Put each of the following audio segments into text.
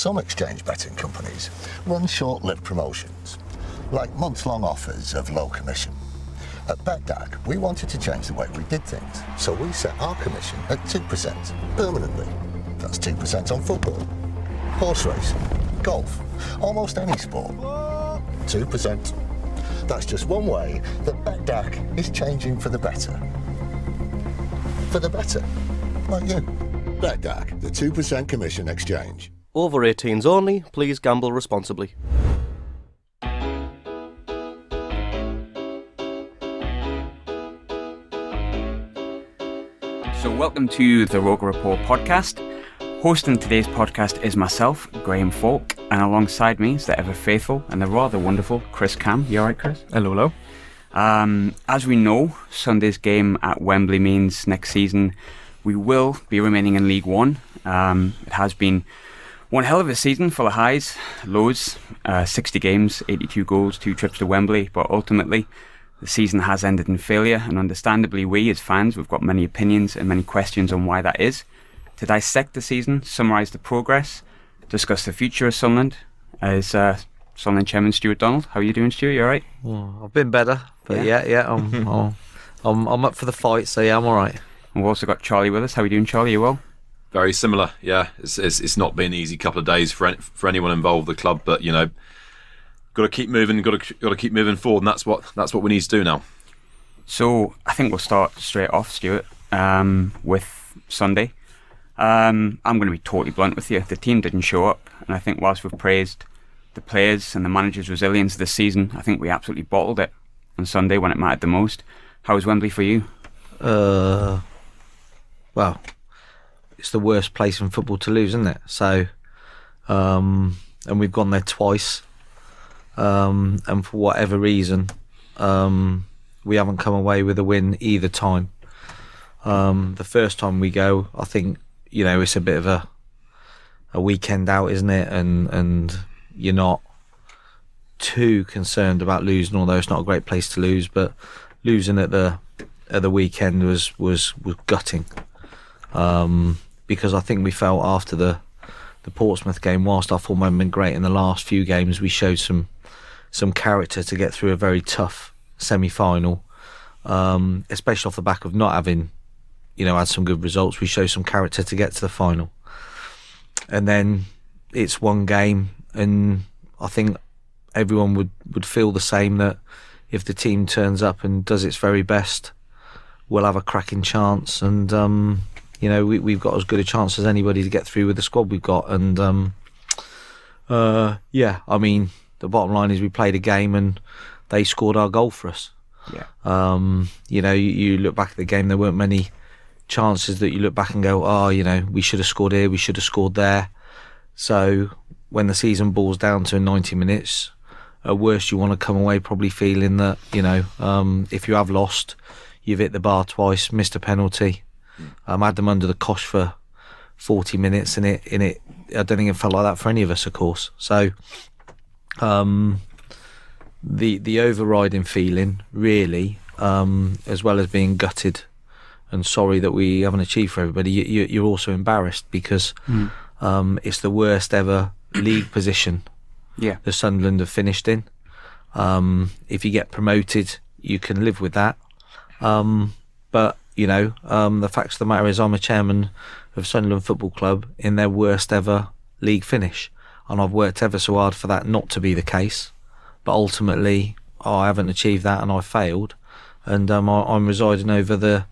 Some exchange betting companies run short-lived promotions, like months-long offers of low commission. At BetDAG, we wanted to change the way we did things, so we set our commission at 2% permanently. That's 2% on football, horse racing, golf, almost any sport. 2%. That's just one way that BetDAG is changing for the better. For the better, like you. BetDAG, the 2% commission exchange. Over 18s only. Please gamble responsibly. So welcome to the ROKER Report podcast. Hosting today's podcast is myself, Graham Falk, and alongside me is the ever faithful and the rather wonderful Chris Cam. You alright, Chris? Hello. As we know, Sunday's game at Wembley means next season we will be remaining in League One. It has been one hell of a season, full of highs, lows, 60 games, 82 goals, 2 trips to Wembley, but ultimately the season has ended in failure, and understandably we as fans, we've got many opinions and many questions on why that is. To dissect the season, summarise the progress, discuss the future of Sunderland, is Sunderland Chairman Stuart Donald. How are you doing, Stuart? You alright? Well, I've been better, but yeah, I'm up for the fight, so yeah, I'm alright. We've also got Charlie with us. How are you doing, Charlie? You well? Very similar, yeah. It's not been an easy couple of days for anyone involved with the club, but you know, got to keep moving, got to keep moving forward, and that's what we need to do now. So I think we'll start straight off, Stuart, with Sunday. I'm going to be totally blunt with you. The team didn't show up, and I think whilst we've praised the players and the manager's resilience this season, I think we absolutely bottled it on Sunday when it mattered the most. How was Wembley for you? Well, it's the worst place in football to lose, isn't it? So, and we've gone there twice, and for whatever reason, we haven't come away with a win either time. The first time we go, I think, you know, it's a bit of a weekend out, isn't it? And you're not too concerned about losing, although it's not a great place to lose. But losing at the weekend was gutting, because I think we felt after the Portsmouth game, whilst our form hadn't been great in the last few games, we showed some character to get through a very tough semi-final, especially off the back of not having, you know, had some good results. We showed some character to get to the final, and then it's one game, and I think everyone would feel the same, that if the team turns up and does its very best, we'll have a cracking chance. And you know, we've got as good a chance as anybody to get through with the squad we've got. And yeah, I mean, the bottom line is we played a game and they scored our goal for us. Yeah. You know, you look back at the game, there weren't many chances that you look back and go, oh, you know, we should have scored here, we should have scored there. So when the season boils down to 90 minutes, at worst you want to come away probably feeling that, you know, if you have lost, you've hit the bar twice, missed a penalty, had them under the cosh for 40 minutes, and it I don't think it felt like that for any of us, of course. So the overriding feeling, really, as well as being gutted and sorry that we haven't achieved for everybody, you're also embarrassed because it's the worst ever league position the Sunderland have finished in. If you get promoted, you can live with that. But, you know, the fact of the matter is I'm a chairman of Sunderland Football Club in their worst ever league finish. And I've worked ever so hard for that not to be the case. But ultimately, I haven't achieved that and I failed. And I'm residing over the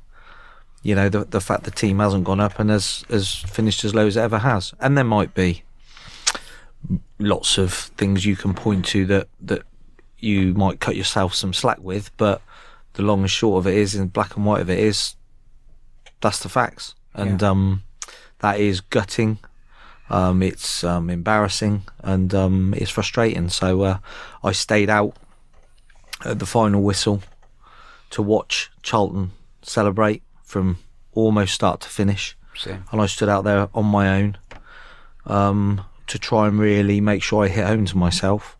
fact the team hasn't gone up and has finished as low as it ever has. And there might be lots of things you can point to that you might cut yourself some slack with, but the long and short of it is, in black and white of it is, that's the facts. And that is gutting. It's embarrassing, and it's frustrating. So I stayed out at the final whistle to watch Charlton celebrate from almost start to finish. Same. And I stood out there on my own to try and really make sure I hit home to myself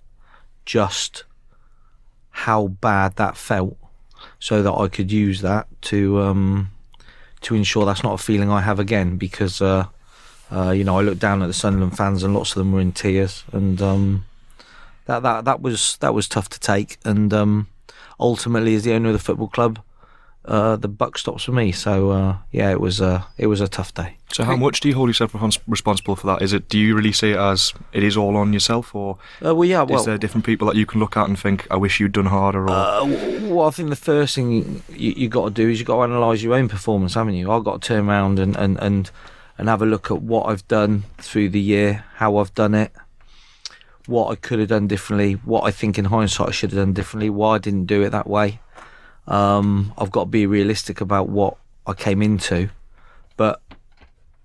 just how bad that felt, so that I could use that to ensure that's not a feeling I have again, because I looked down at the Sunderland fans, and lots of them were in tears, and that was tough to take. And ultimately, as the owner of the football club, the buck stops for me. So it was a tough day. So how much do you hold yourself responsible for that? Do you really see it as it is all on yourself, or is there different people that you can look at and think, I wish you'd done harder? Or I think the first thing you got to do is you got to analyse your own performance, haven't you? I've got to turn around and have a look at what I've done through the year, how I've done it, what I could have done differently, what I think in hindsight I should have done differently, why I didn't do it that way. I've got to be realistic about what I came into, but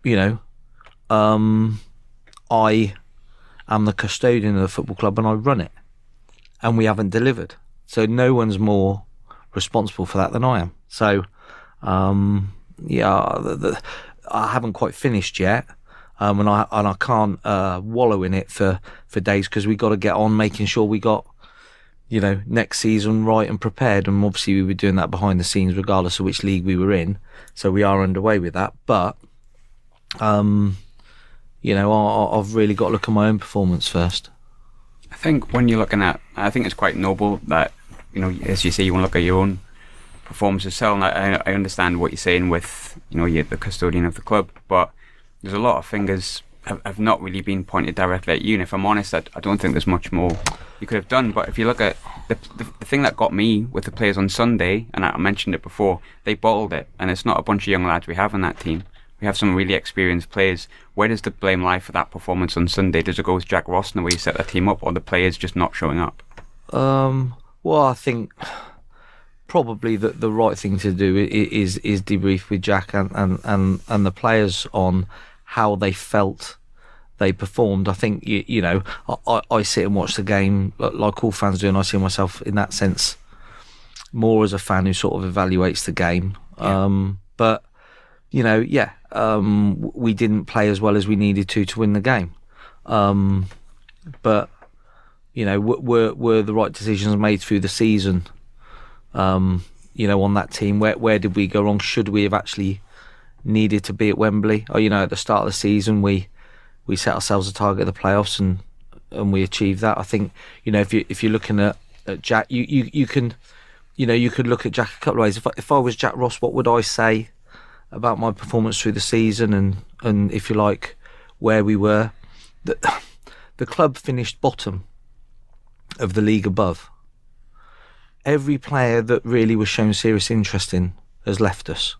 I am the custodian of the football club and I run it, and we haven't delivered. So no one's more responsible for that than I am. So I haven't quite finished yet, and I can't wallow in it for days, because we got to get on making sure we got next season right and prepared. And obviously we were doing that behind the scenes regardless of which league we were in, so we are underway with that. But I've really got to look at my own performance first. I think when you're looking at, I think it's quite noble that, as you say, you want to look at your own performance yourself. And I understand what you're saying with, you're the custodian of the club, but there's a lot of fingers have not really been pointed directly at you. And if I'm honest, I don't think there's much more you could have done. But if you look at the thing that got me with the players on Sunday, and I mentioned it before, they bottled it. And it's not a bunch of young lads we have in that team. We have some really experienced players. Where does the blame lie for that performance on Sunday? Does it go with Jack Ross and the way he set that team up, or the players just not showing up? Well, I think probably the right thing to do is debrief with Jack and the players on how they felt they performed. I think I sit and watch the game like all fans do, and I see myself in that sense more as a fan who sort of evaluates the game. But we didn't play as well as we needed to win the game. But were the right decisions made through the season? On that team, where did we go wrong? Should we have actually needed to be at Wembley? Or at the start of the season, we set ourselves a target of the playoffs, and we achieved that. I think if you're looking at Jack, you could look at Jack a couple of ways. If I was Jack Ross, what would I say about my performance through the season, and if you like, where we were? The club finished bottom of the league above. Every player that really was shown serious interest in has left us.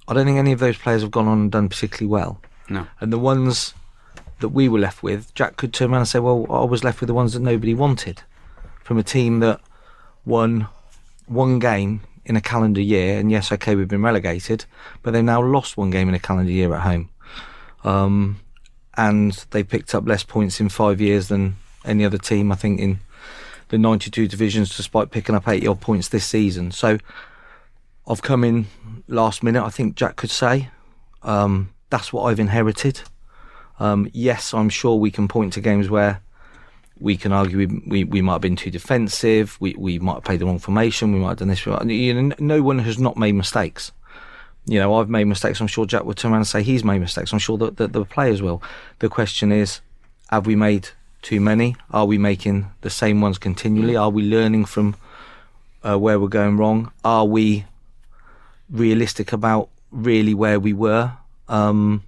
I don't think any of those players have gone on and done particularly well. No. And the ones that we were left with, Jack could turn around and say, well, I was left with the ones that nobody wanted, from a team that won one game in a calendar year. And yes, okay, we've been relegated, but they've now lost one game in a calendar year at home. And they picked up less points in 5 years than any other team, I think, in the 92 divisions, despite picking up 80 odd points this season. So I've come in last minute, I think Jack could say. That's what I've inherited. Yes, I'm sure we can point to games where we can argue we might have been too defensive, we might have played the wrong formation, we might have done this. No one has not made mistakes. I've made mistakes. I'm sure Jack would turn around and say he's made mistakes. I'm sure that the players will. The question is, have we made too many? Are we making the same ones continually? Are we learning from where we're going wrong? Are we realistic about really where we were? And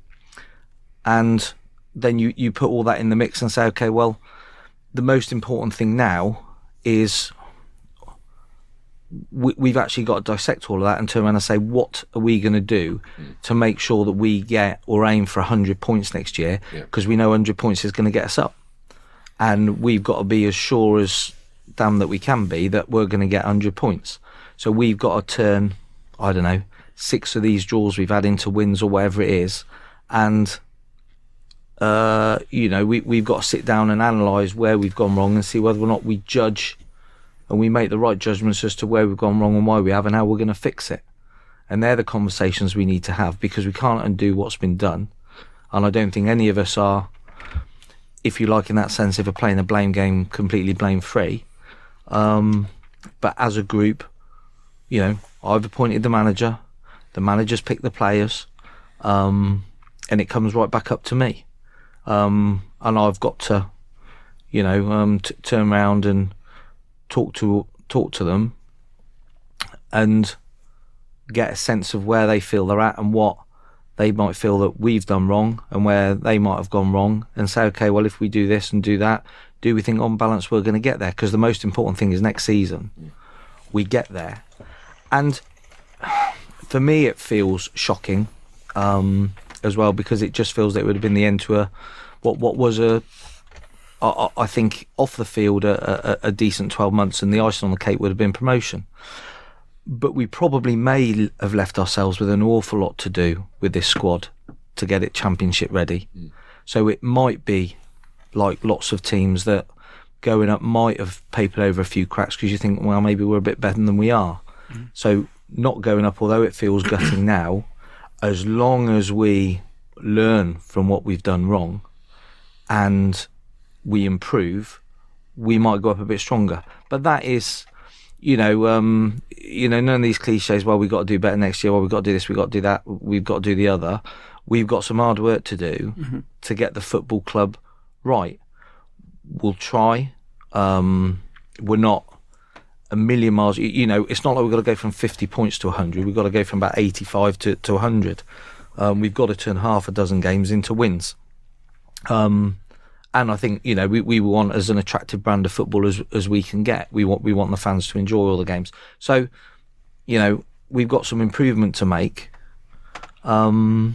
then you put all that in the mix and say, okay, well, the most important thing now is we've actually got to dissect all of that and turn around and say, what are we going to do to make sure that we get or aim for 100 points next year? Because we know 100 points is going to get us up. And we've got to be as sure as damn that we can be that we're going to get 100 points. So we've got to turn, 6 of these draws we've had into wins or whatever it is. And, we've got to sit down and analyse where we've gone wrong and see whether or not we judge and we make the right judgments as to where we've gone wrong and why we have and how we're going to fix it. And they're the conversations we need to have, because we can't undo what's been done. And I don't think any of us are, if you like, in that sense, if we're playing a blame game, completely blame free. But as a group, I've appointed the manager's picked the players. and it comes right back up to me, and I've got to, turn around and talk to them and get a sense of where they feel they're at and what they might feel that we've done wrong and where they might have gone wrong, and say, okay, well, if we do this and do that, do we think on balance we're going to get there? Because the most important thing is next season we get there. And for me it feels shocking as well, because it just feels that it would have been the end to what was I think off the field a decent 12 months, and the icing on the cake would have been promotion. But we probably may have left ourselves with an awful lot to do with this squad to get it championship ready. So it might be like lots of teams that going up might have papered over a few cracks because you think, well, maybe we're a bit better than we are. So not going up, although it feels gutting now, as long as we learn from what we've done wrong and we improve, we might go up a bit stronger. But that is, none of these cliches, well, we've got to do better next year, well, we've got to do this, we've got to do that, we've got to do the other. We've got some hard work to do to get the football club right. We'll try. We're not a million miles. It's not like we've got to go from 50 points to 100. We've got to go from about 85 to 100. We've got to turn half a dozen games into wins. And I think, we want as an attractive brand of football as we can get. We want the fans to enjoy all the games. So, we've got some improvement to make. And,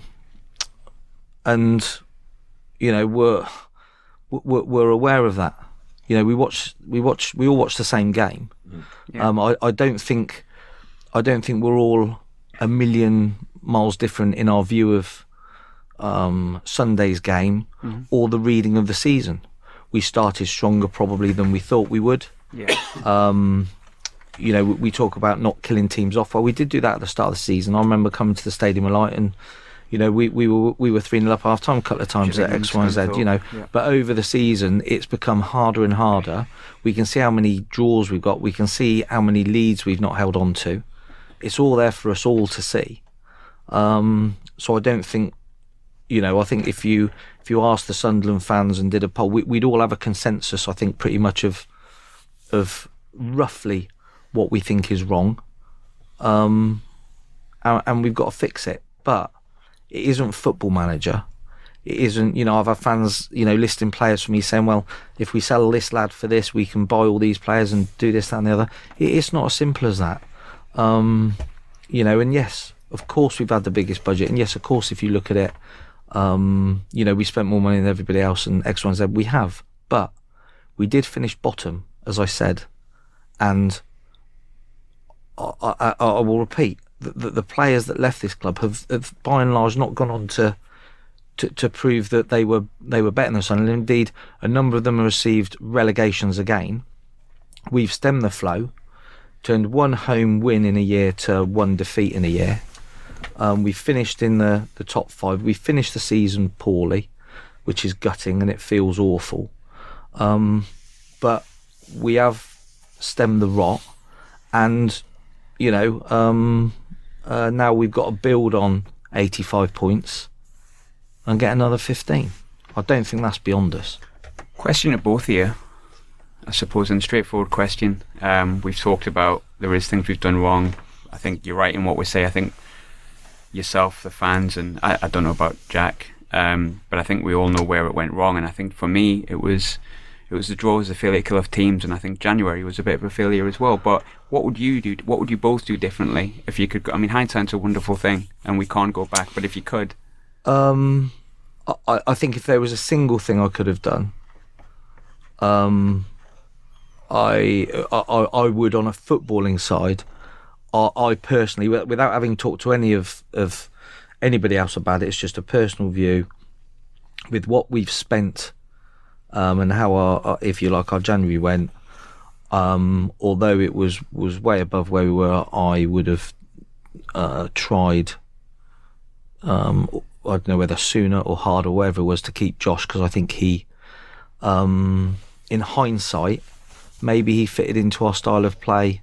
we're aware of that. We all watch the same game. Yeah. I don't think we're all a million miles different in our view of Sunday's game or the reading of the season. We started stronger probably than we thought we would. Yeah. We talk about not killing teams off. Well, we did do that at the start of the season. I remember coming to the Stadium of Light and we were 3-0 up half time a couple of times at X, Y, and Z. Yeah. But over the season, it's become harder and harder. We can see how many draws we've got. We can see how many leads we've not held on to. It's all there for us all to see. So I don't think, I think if you ask the Sunderland fans and did a poll, we'd all have a consensus, I think, pretty much of roughly what we think is wrong, and we've got to fix it. But it isn't Football Manager. It isn't, I've had fans, listing players for me saying, well, if we sell this lad for this, we can buy all these players and do this, that and the other. It's not as simple as that. And yes, of course we've had the biggest budget. And yes, of course, if you look at it, we spent more money than everybody else and X, Y, and Z. We have. But we did finish bottom, as I said. And I will repeat, the players that left this club have by and large not gone on to prove that they were better than Sunderland. Indeed, a number of them have received relegations again. We've stemmed the flow, turned one home win in a year to one defeat in a year. We finished in the top 5. We finished the season poorly, which is gutting and it feels awful. But we have stemmed the rot, and now we've got to build on 85 points and get another 15. I don't think that's beyond us. Question to both of you, I suppose, and straightforward question. We've talked about there is things we've done wrong. I think you're right in what we say. I think yourself, the fans, and I don't know about Jack, but I think we all know where it went wrong. And I think for me, it was the draw as a failure kill of teams, and I think January was a bit of a failure as well. But what would you do? What would you both do differently if you could? I mean, hindsight's a wonderful thing, and we can't go back. But if you could, I think if there was a single thing I could have done, I would, on a footballing side. I personally, without having talked to any of anybody else about it, it's just a personal view. With what we've spent and how our, if you like, our January went, although it was way above where we were, I would have tried. I don't know whether sooner or harder, or whatever it was, to keep Josh, because I think he, in hindsight, maybe he fitted into our style of play.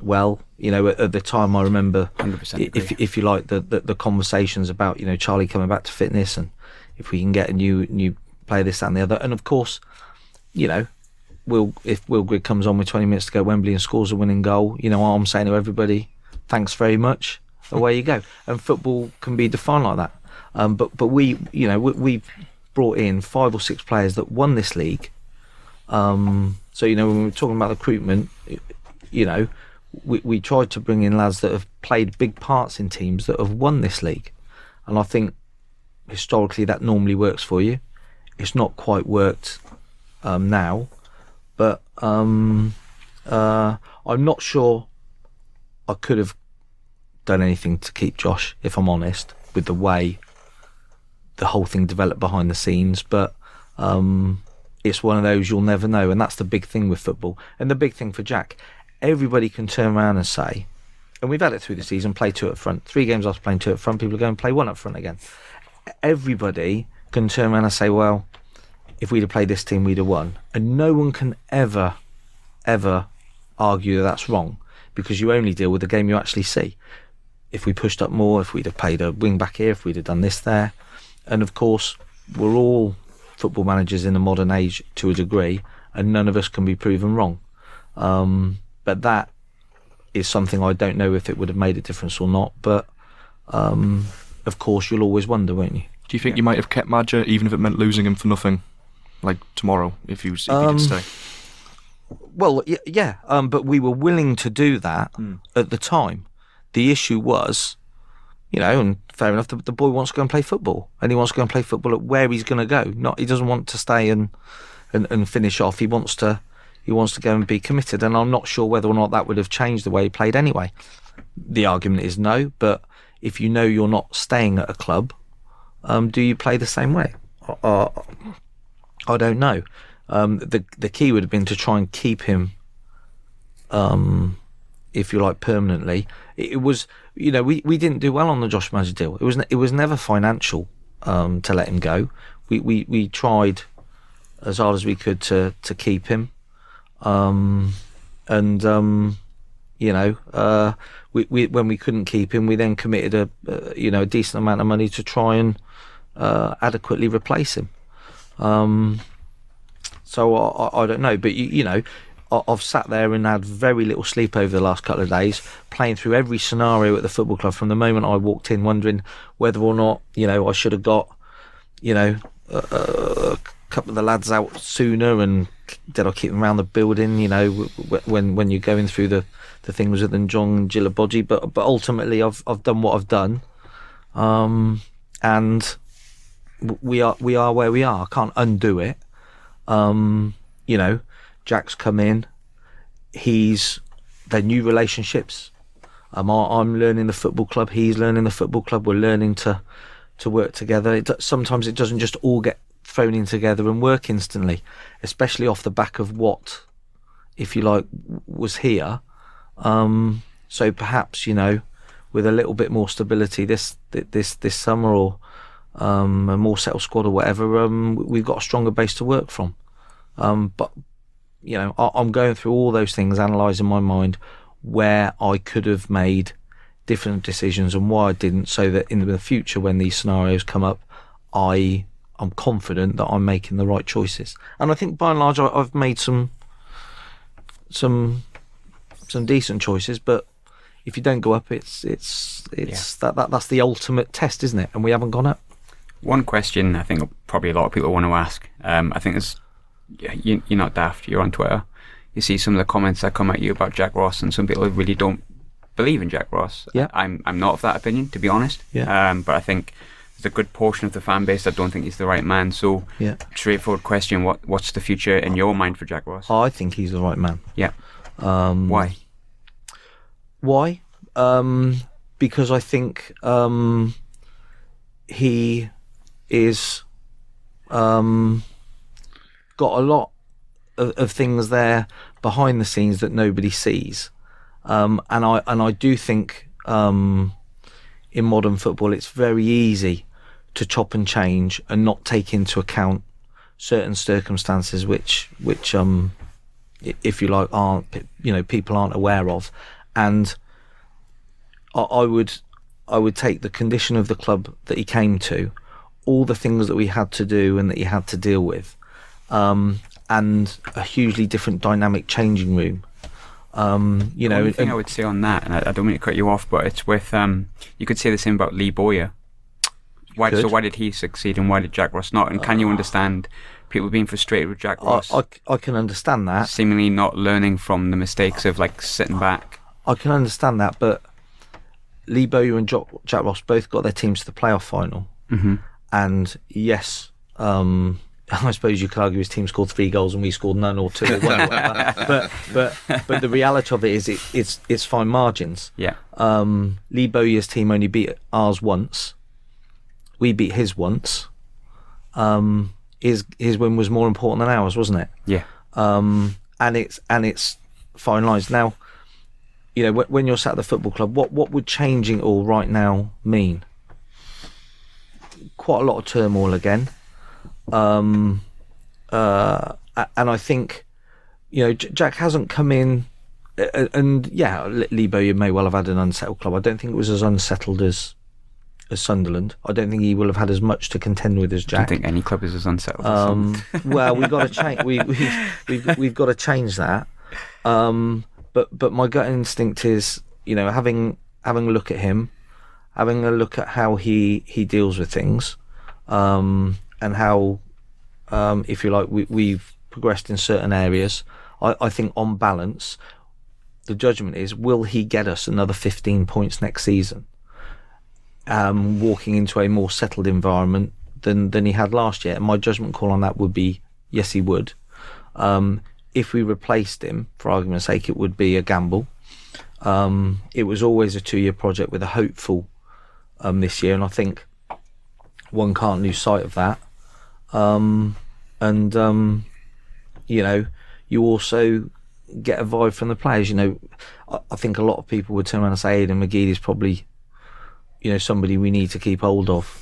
Well, At the time, I remember 100% if you like the conversations about Charlie coming back to fitness, and if we can get a new player, this, that, and the other, and of course, if Will Grigg comes on with 20 minutes to go at Wembley and scores a winning goal, I'm saying to everybody, thanks very much, away you go. And football can be defined like that. But we've brought in 5 or 6 players that won this league. So when we're talking about recruitment, we tried to bring in lads that have played big parts in teams that have won this league, and I think historically that normally works for you. It's not quite worked now, but I'm not sure I could have done anything to keep Josh, if I'm honest, with the way the whole thing developed behind the scenes. But it's one of those you'll never know, and that's the big thing with football. And the big thing for Jack, everybody can turn around and say, and we've had it through the season, play 2 up front. 3 games after playing 2 up front, people are going to play 1 up front again. Everybody can turn around and say, well, if we'd have played this team, we'd have won. And no one can ever argue that that's wrong, because you only deal with the game you actually see. If we pushed up more, if we'd have played a wing back here, if we'd have done this there. And of course, we're all football managers in the modern age to a degree, and none of us can be proven wrong. But that is something I don't know if it would have made a difference or not. But of course, you'll always wonder, won't you? Do you think you might have kept Madger even if it meant losing him for nothing, like tomorrow, if he did stay? Well, yeah, but we were willing to do that at the time. The issue was, and fair enough, the boy wants to go and play football, and he wants to go and play football at where he's going to go. He doesn't want to stay and finish off. He wants to go and be committed, and I'm not sure whether or not that would have changed the way he played anyway. The argument is no, but if you know you're not staying at a club, do you play the same way? I don't know. The key would have been to try and keep him, if you like, permanently. It was, we didn't do well on the Josh Madger deal. It was never financial to let him go. We tried as hard as we could to keep him, when we couldn't keep him, we then committed a decent amount of money to try and adequately replace him. So I don't know, but I've sat there and had very little sleep over the last couple of days, playing through every scenario at the football club from the moment I walked in, wondering whether or not I should have got a couple of the lads out sooner, and did I keep them around the building? When you're going through the things with Njong and Jilaboji, but ultimately I've done what I've done, and we are where we are. I can't undo it. Jack's come in. They're new relationships. I'm learning the football club. He's learning the football club. We're learning to work together. Sometimes it doesn't just all get thrown in together and work instantly, especially off the back of what, if you like, was here. So perhaps with a little bit more stability this summer, or a more settled squad or whatever, we've got a stronger base to work from. But I'm going through all those things, analysing my mind where I could have made different decisions and why I didn't, so that in the future when these scenarios come up, I'm confident that I'm making the right choices. And I think by and large I've made some decent choices, but if you don't go up, it's that's the ultimate test, isn't it? And we haven't gone up. One question I think probably a lot of people want to ask. I think you're not daft. You're on Twitter. You see some of the comments that come at you about Jack Ross, and some people really don't believe in Jack Ross. Yeah. I'm not of that opinion, to be honest. Yeah. But I think there's a good portion of the fan base that don't think he's the right man. So, yeah. Straightforward question: what's the future in your mind for Jack Ross? I think he's the right man. Yeah. Why? Why? Because I think he is got a lot of things there behind the scenes that nobody sees, and I do think in modern football it's very easy to chop and change and not take into account certain circumstances which if you like aren't people aren't aware of, and I would take the condition of the club that he came to, all the things that we had to do and that he had to deal with, and a hugely different dynamic changing room. The only thing I would say on that, and I don't mean to cut you off, but it's with you could say the same about Lee Bowyer. Why did he succeed and why did Jack Ross not? And can you understand people being frustrated with Jack Ross? I can understand that. Seemingly not learning from the mistakes of sitting back. I can understand that, but Lee Bowyer and Jack Ross both got their teams to the playoff final. Mm-hmm. And yes, I suppose you could argue his team scored 3 goals and we scored none or 2 or 1 or whatever. But the reality of it is it's fine margins. Yeah. Lee Bowyer's team only beat ours once. We beat his once. His win was more important than ours, wasn't it? Yeah. And it's fine lines. Now, when you're sat at the football club, what would changing it all right now mean? Quite a lot of turmoil again. And I think, Jack hasn't come in, and yeah, Lee Bowyer may well have had an unsettled club. I don't think it was as unsettled as Sunderland. I don't think he will have had as much to contend with as Jack. I don't think any club is as unsettled as Sunderland. Well, we've got to change. We've got to change that. But my gut instinct is, having a look at him, having a look at how he deals with things, and how, if you like, we've progressed in certain areas. I think on balance, the judgment is, will he get us another 15 points next season? Walking into a more settled environment than he had last year. And my judgment call on that would be, yes, he would. If we replaced him, for argument's sake, it would be a gamble. It was always a 2-year project with a hopeful this year, and I think one can't lose sight of that. You also get a vibe from the players. I think a lot of people would turn around and say Aidan McGeady is probably, somebody we need to keep hold of.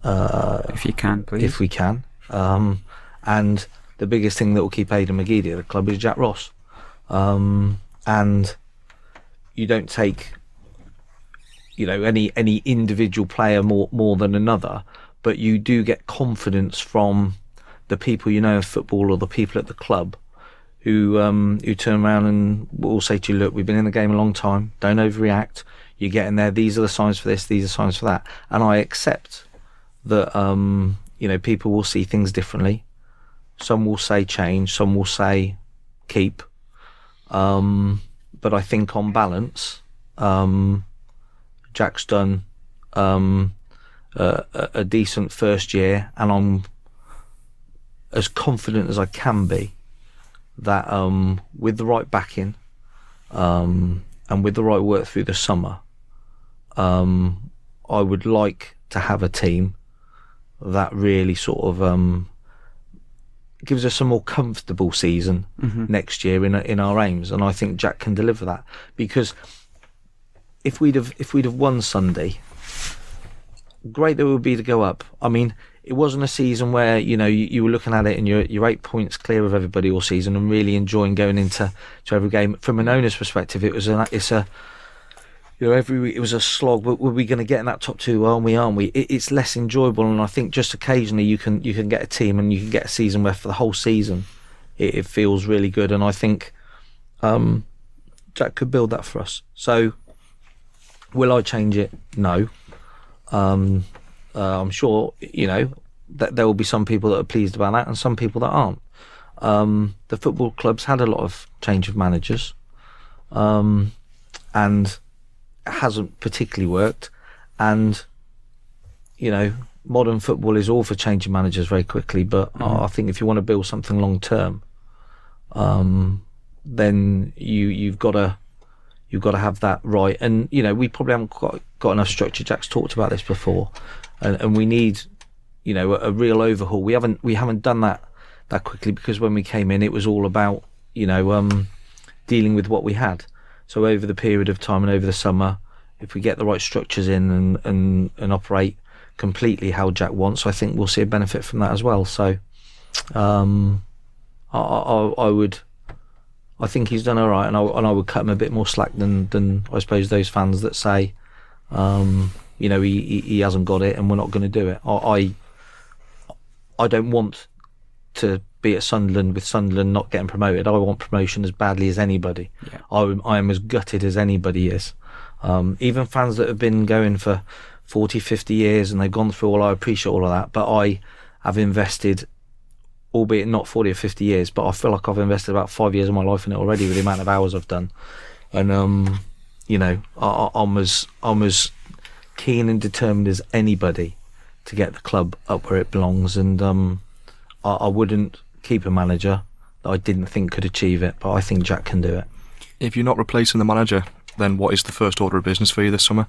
If you can, please. If we can. And the biggest thing that will keep Aidan McGeady at the club is Jack Ross. And you don't take, any individual player more than another, but you do get confidence from the people of football or the people at the club who turn around and will say to you, look, we've been in the game a long time, don't overreact, you're getting there, these are the signs for this, these are signs for that. And I accept that people will see things differently. Some will say change, some will say keep. But I think on balance, Jack's done a decent first year, and I'm as confident as I can be that with the right backing and with the right work through the summer, I would like to have a team that really sort of gives us a more comfortable season next year in our aims, and I think Jack can deliver that. Because if we'd have won Sunday, great that it would be to go up. I mean, it wasn't a season where you were looking at it and you're 8 points clear of everybody all season and really enjoying going into every game. From an owner's perspective, it was every week it was a slog. But were we going to get in that top 2? Aren't we? It's less enjoyable, and I think just occasionally you can get a team and you can get a season where for the whole season it feels really good. And I think Jack could build that for us. So will I change it? No. I'm sure that there will be some people that are pleased about that and some people that aren't. The football club's had a lot of change of managers, and it hasn't particularly worked. And modern football is all for changing managers very quickly. But I think if you want to build something long term, then you've got to have that right. And we probably haven't got enough structure. Jack's talked about this before, and we need a real overhaul. We haven't done that quickly, because when we came in it was all about dealing with what we had. So over the period of time and over the summer, if we get the right structures in and operate completely how Jack wants, I think we'll see a benefit from that as well. So I I think he's done all right, and I would cut him a bit more slack than I suppose those fans that say, he hasn't got it and we're not going to do it. I don't want to be at Sunderland with Sunderland not getting promoted. I want promotion as badly as anybody. Yeah. I am as gutted as anybody is. Even fans that have been going for 40, 50 years and they've gone through all, I appreciate all of that, but I have invested, albeit not 40 or 50 years, but I feel like I've invested about 5 years of my life in it already with the amount of hours I've done. And, I'm as keen and determined as anybody to get the club up where it belongs. And I wouldn't keep a manager that I didn't think could achieve it, but I think Jack can do it. If you're not replacing the manager, then what is the first order of business for you this summer?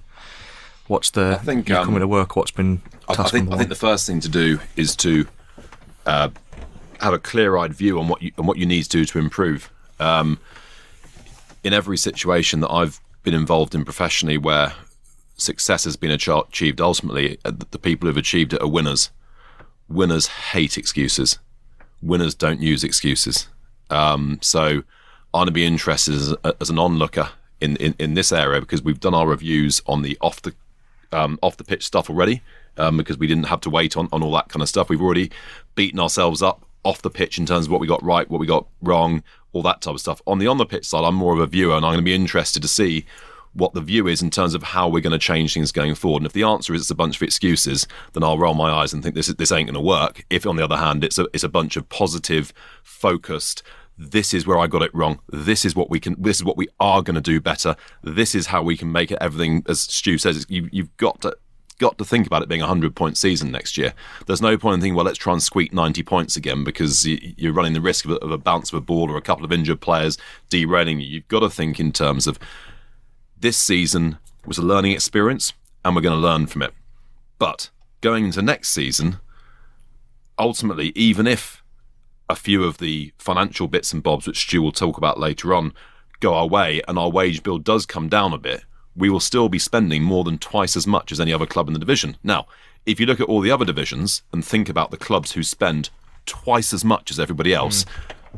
What's the... I think, you're coming to work, what's been... I think the first thing to do is to have a clear-eyed view on what you need to do to improve. In every situation that I've been involved in professionally where success has been achieved, ultimately, the people who've achieved it are winners. Winners hate excuses. Winners don't use excuses. So I'm going to be interested as an onlooker in this area, because we've done our reviews on the off the pitch stuff already, because we didn't have to wait on all that kind of stuff. We've already beaten ourselves up off the pitch in terms of what we got right, what we got wrong, all that type of stuff. On the pitch side, I'm more of a viewer, and I'm going to be interested to see what the view is in terms of how we're going to change things going forward. And if the answer is it's a bunch of excuses, then I'll roll my eyes and think this ain't going to work. If, on the other hand, it's a bunch of positive, focused, this is where I got it wrong, this is what we are going to do better, this is how we can make it everything, as Stu says, you've got to think about it being a 100-point season next year. There's no point in thinking, well, let's try and squeak 90 points again, because you're running the risk of a bounce of a ball or a couple of injured players derailing you. You've got to think in terms of this season was a learning experience and we're going to learn from it. But going into next season, ultimately, even if a few of the financial bits and bobs, which Stu will talk about later on, go our way and our wage bill does come down a bit, we will still be spending more than twice as much as any other club in the division. Now, if you look at all the other divisions and think about the clubs who spend twice as much as everybody else,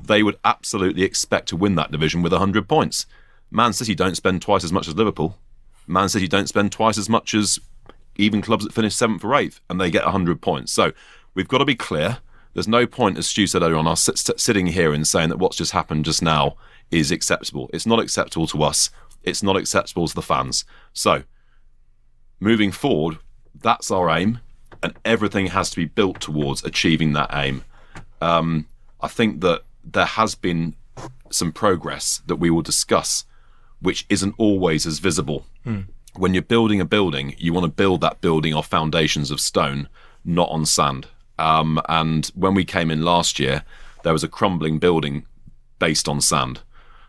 they would absolutely expect to win that division with 100 points. Man City don't spend twice as much as Liverpool. Man City don't spend twice as much as even clubs that finish 7th or 8th, and they get 100 points. So we've got to be clear. There's no point, as Stu said earlier on, us sitting here and saying that what's just happened just now is acceptable. It's not acceptable to us. It's not acceptable to the fans. So moving forward, that's our aim, and everything has to be built towards achieving that aim. I think that there has been some progress that we will discuss, which isn't always as visible. When you're building a building, you want to build that building off foundations of stone, not on sand. And when we came in last year, there was a crumbling building based on sand.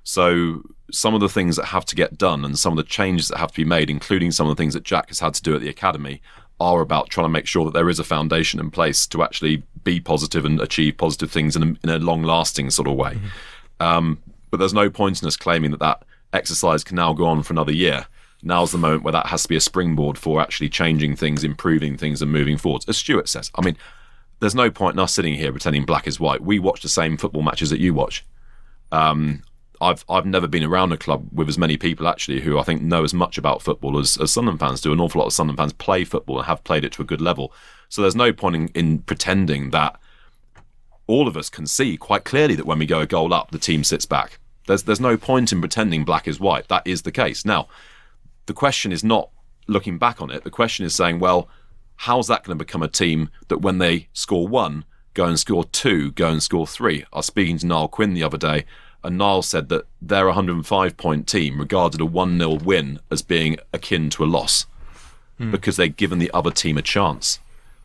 So some of the things that have to get done and some of the changes that have to be made, including some of the things that Jack has had to do at the academy, are about trying to make sure that there is a foundation in place to actually be positive and achieve positive things in a long-lasting sort of way. But there's no point in us claiming that exercise can now go on for another year. Now's the moment where that has to be a springboard for actually changing things, improving things and moving forwards. As Stuart says, I mean, there's no point in us sitting here pretending black is white. We watch the same football matches that you watch. I've never been around a club with as many people actually who I think know as much about football as Sunderland fans do. An awful lot of Sunderland fans play football and have played it to a good level. So there's no point in pretending that all of us can see quite clearly that when we go a goal up, the team sits back. There's no point in pretending black is white. That is the case. Now, the question is not looking back on it. The question is saying, well, how's that going to become a team that when they score 1, go and score 2, go and score 3? I was speaking to Niall Quinn the other day, and Niall said that their 105-point team regarded a 1-0 win as being akin to a loss because they'd given the other team a chance.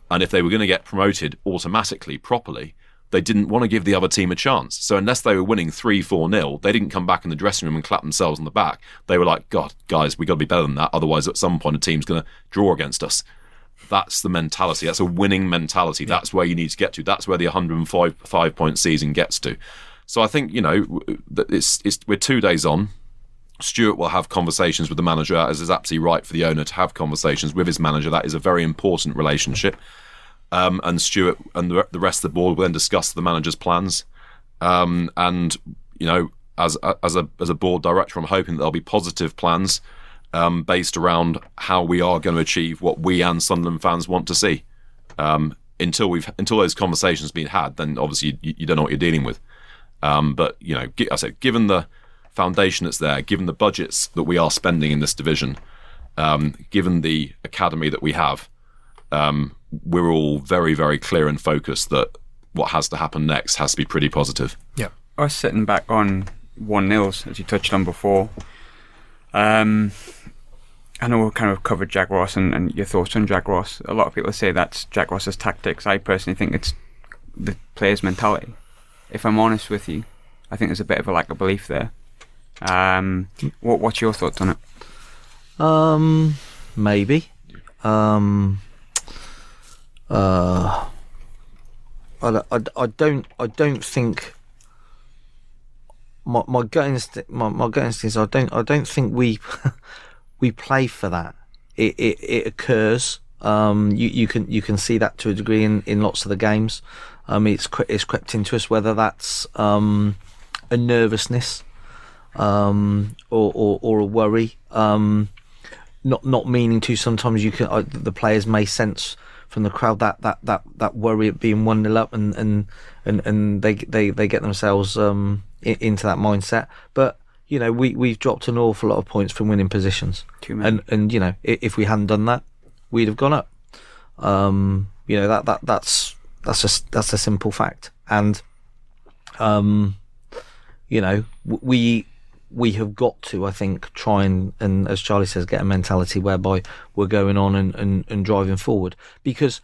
And if they were going to get promoted automatically, properly, they didn't want to give the other team a chance. So unless they were winning 3-4-0, they didn't come back in the dressing room and clap themselves on the back. They were like, God, guys, we got to be better than that. Otherwise, at some point, a team's going to draw against us. That's the mentality. That's a winning mentality. Yeah. That's where you need to get to. That's where the 105-point season gets to. So I think, we're 2 days on. Stuart will have conversations with the manager, as is absolutely right for the owner to have conversations with his manager. That is a very important relationship. And Stuart and the rest of the board will then discuss the manager's plans. And as a board director, I'm hoping that there'll be positive plans based around how we are going to achieve what we and Sunderland fans want to see. Until those conversations have been had, then obviously you don't know what you're dealing with. But I said, given the foundation that's there, given the budgets that we are spending in this division, given the academy that we have, we're all very, very clear and focused that what has to happen next has to be pretty positive. Yeah. Us sitting back on 1-0, as you touched on before, I know we kind of covered Jack Ross and your thoughts on Jack Ross. A lot of people say that's Jack Ross's tactics. I personally think it's the player's mentality. If I'm honest with you, I think there's a bit of a lack of belief there. What's your thoughts on it? Maybe. I don't think my gut instinct is I don't think we we play for that. It occurs. You can see that to a degree in lots of the games. It's crept into us, whether that's a nervousness or a worry. Not meaning to. Sometimes the players may sense from the crowd that worry at being 1-0 up, and they get themselves into that mindset. But we've dropped an awful lot of points from winning positions, and if we hadn't done that, we'd have gone up. That's a simple fact, and we have got to, I think, try and as Charlie says, get a mentality whereby we're going on and driving forward, because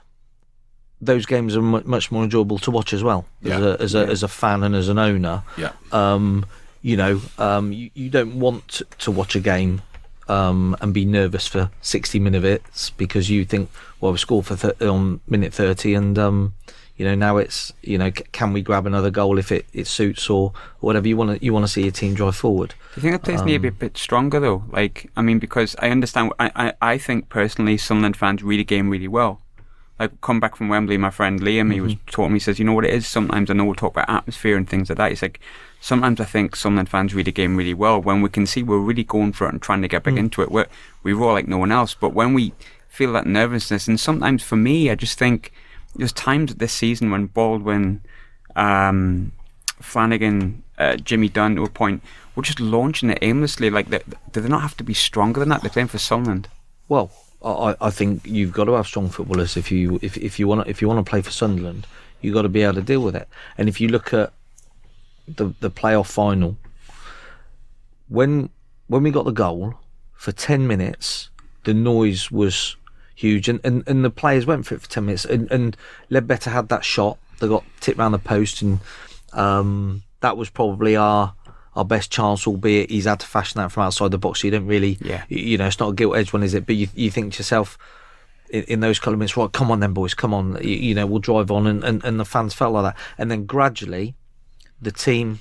those games are much more enjoyable to watch as well. As a fan and as an owner. You don't want to watch a game and be nervous for 60 minutes because you think, well, we scored on minute 30 and now it's can we grab another goal if it suits or whatever. You want to see your team drive forward. Do you think the players need to be a bit stronger though? Because I understand. I think personally, Sunderland fans read a game really well. Like, come back from Wembley, my friend Liam, he was taught me. He says, you know what it is. Sometimes I know we'll talk about atmosphere and things like that. He's like, sometimes I think Sunderland fans read a game really well when we can see we're really going for it and trying to get back into it. We roar like no one else, but when we feel that nervousness, and sometimes for me, I just think there's times this season when Baldwin, Flanagan, Jimmy Dunn, to a point, we're just launching it aimlessly. Like, do they not have to be stronger than that? They're playing for Sunderland. Well, I think you've got to have strong footballers if you want to play for Sunderland. You've got to be able to deal with it. And if you look at the playoff final, when we got the goal, for 10 minutes the noise was huge, and the players went for it for 10 minutes, and Ledbetter had that shot that got tipped round the post, and that was probably our best chance, albeit he's had to fashion that from outside the box, so you don't really, it's not a gilt-edged one, is it? But you think to yourself, in those couple of minutes, right, come on then boys, come on, we'll drive on, and the fans felt like that. And then gradually the team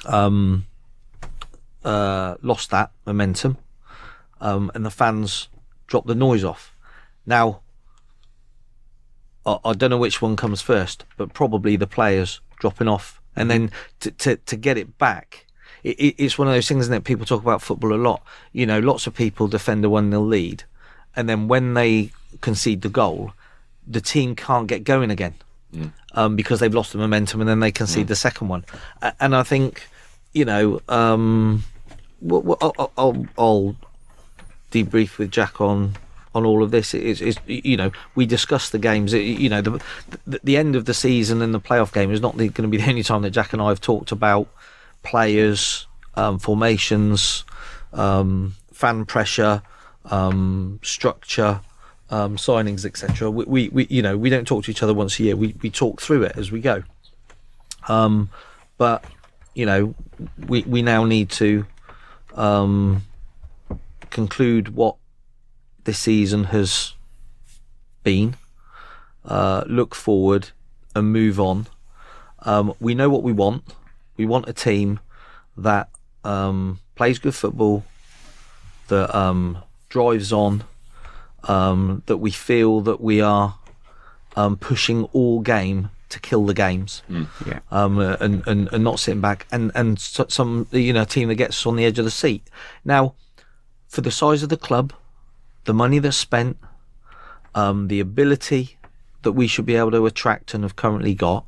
lost that momentum, and the fans dropped the noise off. Now, I don't know which one comes first, but probably the players dropping off. And then to get it back, it's one of those things, isn't it? People talk about football a lot. Lots of people defend a 1-0 lead, and then when they concede the goal, the team can't get going again because they've lost the momentum, and then they concede the second one. And I think, I'll debrief with Jack on all of this. We discuss the games. The end of the season and the playoff game is not going to be the only time that Jack and I have talked about players, formations, fan pressure, structure, signings, etc. We don't talk to each other once a year. We talk through it as we go. But we now need to conclude what this season has been, look forward and move on. We know what we want. We want a team that plays good football, that drives on, that we feel that we are pushing all game to kill the games, and not sitting back, and some team that gets us on the edge of the seat. Now, for the size of the club, the money that's spent, the ability that we should be able to attract and have currently got,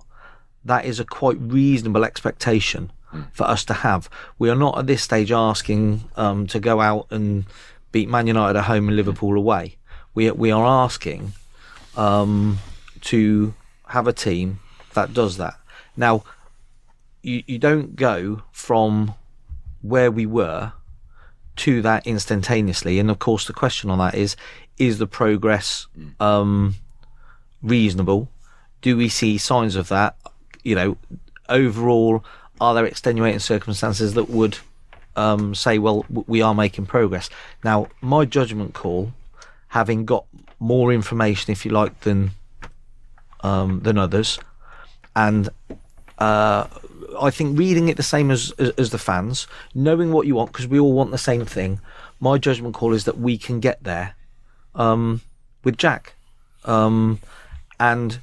that is a quite reasonable expectation for us to have. We are not at this stage asking to go out and beat Man United at home and Liverpool away. We are asking to have a team that does that. Now, you don't go from where we were to that instantaneously, and of course the question on that is the progress reasonable? Do we see signs of that? Overall, are there extenuating circumstances that would say, well, we are making progress? Now, my judgment call, having got more information, if you like, than others, and I think reading it the same as the fans, knowing what you want, because we all want the same thing, my judgment call is that we can get there with Jack. And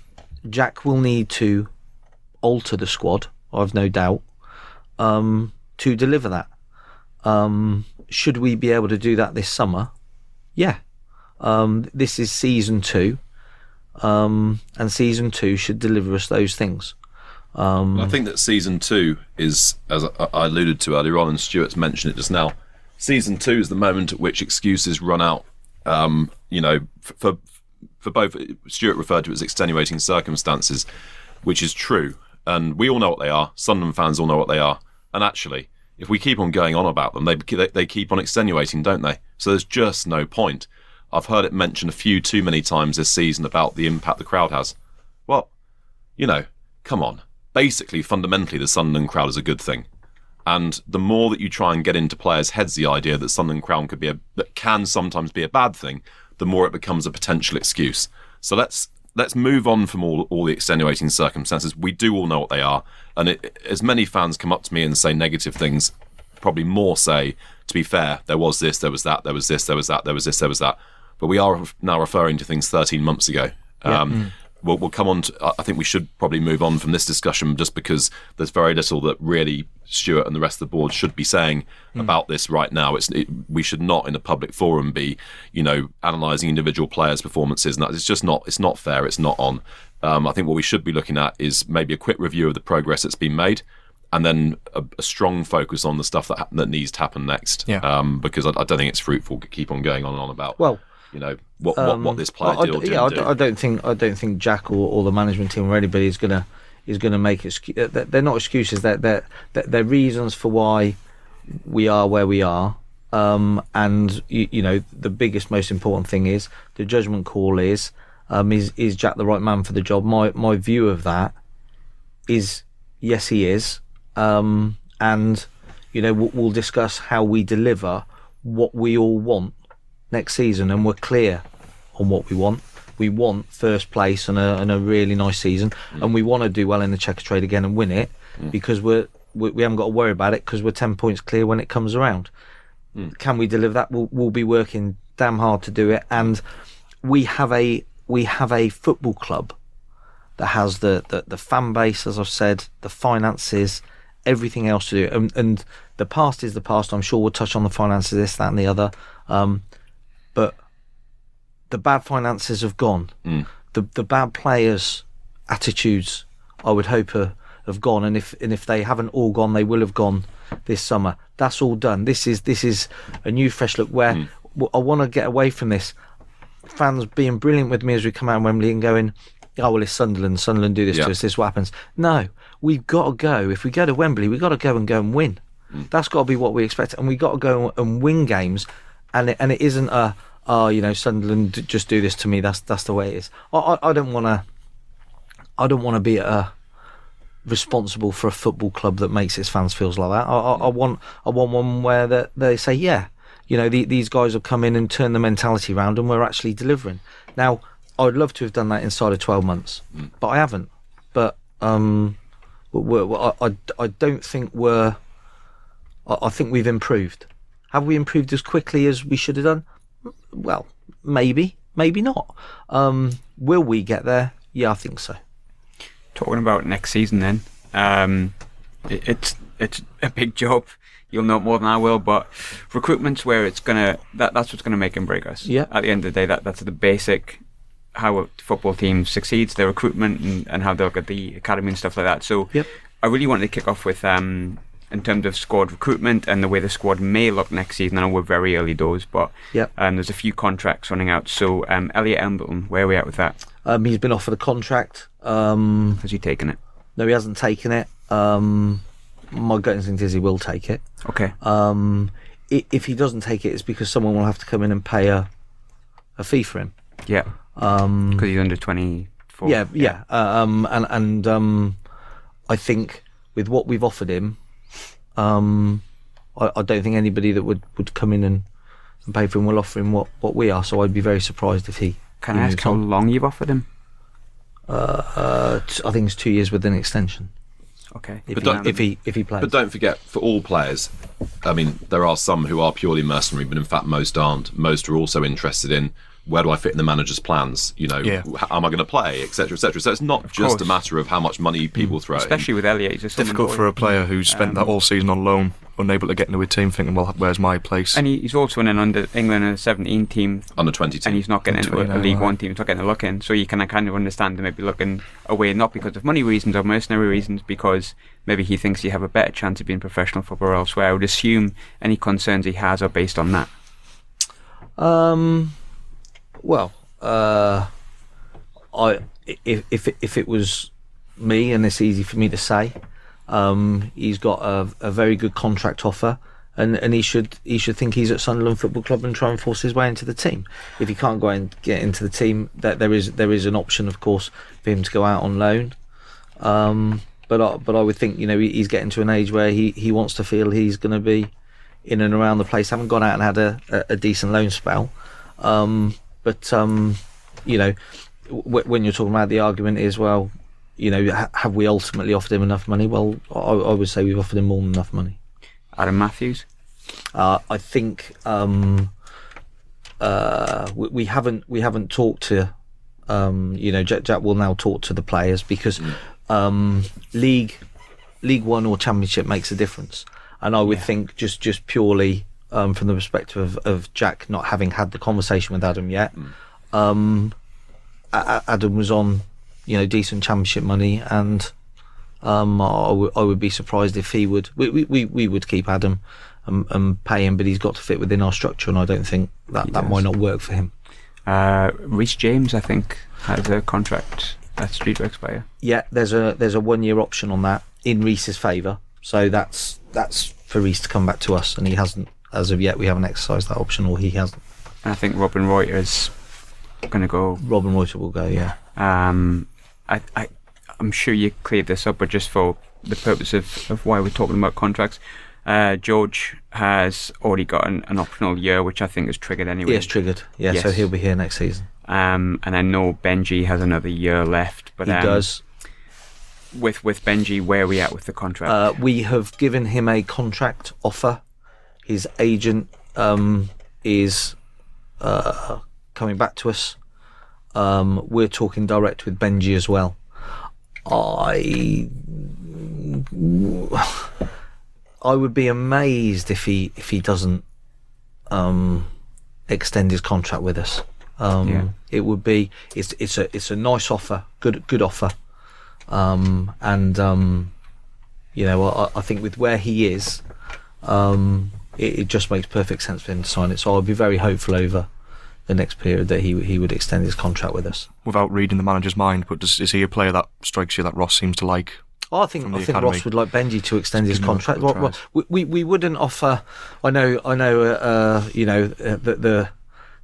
Jack will need to alter the squad, I've no doubt, to deliver that. Should we be able to do that this summer? Yeah. This is season 2, and season 2 should deliver us those things. I think that season 2 is, as I alluded to earlier on, and Stuart's mentioned it just now, season 2 is the moment at which excuses run out. For both, Stuart referred to it as extenuating circumstances, which is true, and we all know what they are. Sunderland fans all know what they are, and actually, if we keep on going on about them, they keep on extenuating, don't they? So there's just no point. I've heard it mentioned a few too many times this season about the impact the crowd has. Well, come on. Basically, fundamentally, the Sunderland crowd is a good thing, and the more that you try and get into players' heads the idea that Sunderland crowd that can sometimes be a bad thing, the more it becomes a potential excuse. So let's move on from all the extenuating circumstances. We do all know what they are, and as many fans come up to me and say negative things, probably more say, to be fair, there was this, there was that, there was this, there was that, there was this, there was that. But we are now referring to things 13 months ago. We'll come on to, I think we should probably move on from this discussion, just because there's very little that really Stuart and the rest of the board should be saying about this right now. We should not in a public forum be, analysing individual players' performances, and it's just not. It's not fair. It's not on. I think what we should be looking at is maybe a quick review of the progress that's been made, and then a strong focus on the stuff that needs to happen next. Because I don't think it's fruitful to keep on going on and on about. Well, what this player did or didn't do. I don't think Jack or the management team or anybody is gonna make excuses. They're not excuses. They're reasons for why we are where we are. And the biggest, most important thing is the judgment call is Jack the right man for the job? My view of that is yes, he is. And we'll discuss how we deliver what we all want next season, and we're clear on what we want. We want first place and a really nice season, and we want to do well in the Checker Trade again and win it, because we haven't got to worry about it, because we're 10 points clear when it comes around. Can we deliver that? We'll be working damn hard to do it, and we have a football club that has the fan base, as I've said, the finances, everything else to do. And the past is the past. I'm sure we'll touch on the finances, this, that, and the other. But the bad finances have gone. The bad players' attitudes, I would hope, have gone. And if they haven't all gone, they will have gone this summer. That's all done. This is a new, fresh look where I want to get away from this. Fans being brilliant with me as we come out of Wembley and going, oh, well, it's Sunderland. Sunderland do this to us. This is what happens. No, we've got to go. If we go to Wembley, we've got to go and win. That's got to be what we expect. And we've got to go and win games. And it isn't Sunderland just do this to me. That's the way it is. I don't want to be responsible for a football club that makes its fans feel like that. I want one where they say, yeah, these guys have come in and turned the mentality around, and we're actually delivering. Now, I'd love to have done that inside of 12 months, but I haven't. But I don't think I think we've improved. Have we improved as quickly as we should have done? Well, maybe not. Will we get there? Yeah, I think so. Talking about next season, then, it's a big job. You'll know more than I will, but recruitment's where it's gonna. That's what's gonna make and break us. Yeah. At the end of the day, that's the basic how a football team succeeds, their recruitment and how they look at the academy and stuff like that. So, I really wanted to kick off with in terms of squad recruitment and the way the squad may look next season. I know we're very early doors, but there's a few contracts running out. So, Elliot Embleton, where are we at with that? He's been offered a contract. Has he taken it? No, he hasn't taken it. My gut instinct is he will take it. Okay. If he doesn't take it, it's because someone will have to come in and pay a fee for him. Yeah. Because he's under 24. Yeah. I think with what we've offered him, I don't think anybody that would come in and pay for him will offer him what we are. So I'd be very surprised if he. Can I ask how long you've offered him? I think it's 2 years with an extension. Okay. If he plays. But don't forget, for all players, I mean, there are some who are purely mercenary, but in fact most aren't. Most are also interested in, where do I fit in the manager's plans? You know, how am I going to play, etc., etc. So it's not just a matter of how much money people throw. Especially with Elliot, it's difficult for a player who's spent that all season on loan, unable to get into a team, thinking, well, where's my place? And he's also in an England under 17 team, under 20 team, and he's not getting into a League One team. He's not getting a look in. So you can kind of understand him maybe looking away, not because of money reasons or mercenary reasons, because maybe he thinks you have a better chance of being professional footballer elsewhere. I would assume any concerns he has are based on that. Well, if it was me, and it's easy for me to say, he's got a very good contract offer, and he should think he's at Sunderland Football Club and try and force his way into the team. If he can't go and get into the team, that there is an option, of course, for him to go out on loan. But I would think, he's getting to an age where he wants to feel he's going to be in and around the place. Haven't gone out and had a decent loan spell. But when you're talking about the argument is, well, have we ultimately offered him enough money? Well, I would say we've offered him more than enough money. Adam Matthews? I think we haven't talked to. Jack will now talk to the players, because League One or Championship makes a difference, and I would think just purely. From the perspective of Jack not having had the conversation with Adam yet, Adam was on, decent Championship money, and I would be surprised if he would. We would keep Adam and pay him, but he's got to fit within our structure, and I don't think that might not work for him. Reece James, I think, has a contract that's due to expire. Yeah, there's a 1 year option on that in Reece's favour, so that's for Reece to come back to us, and he hasn't. As of yet, we haven't exercised that option, or he hasn't. And I think Robin Reuter is going to go. Robin Reuter will go, yeah. I'm sure you cleared this up, but just for the purpose of why we're talking about contracts, George has already got an optional year, which I think is triggered anyway. Yes, triggered. Yeah, yes. So he'll be here next season. And I know Benji has another year left, but he does. With Benji, where are we at with the contract? We have given him a contract offer. His agent is coming back to us. We're talking direct with Benji as well. I would be amazed if he doesn't extend his contract with us. It would be it's a nice offer, good offer, and I think with where he is. It just makes perfect sense for him to sign it. So I'll be very hopeful over the next period that he would extend his contract with us. Without reading the manager's mind, but is he a player that strikes you that Ross seems to like? I think Ross would like Benji to extend his contract. We wouldn't offer. I know.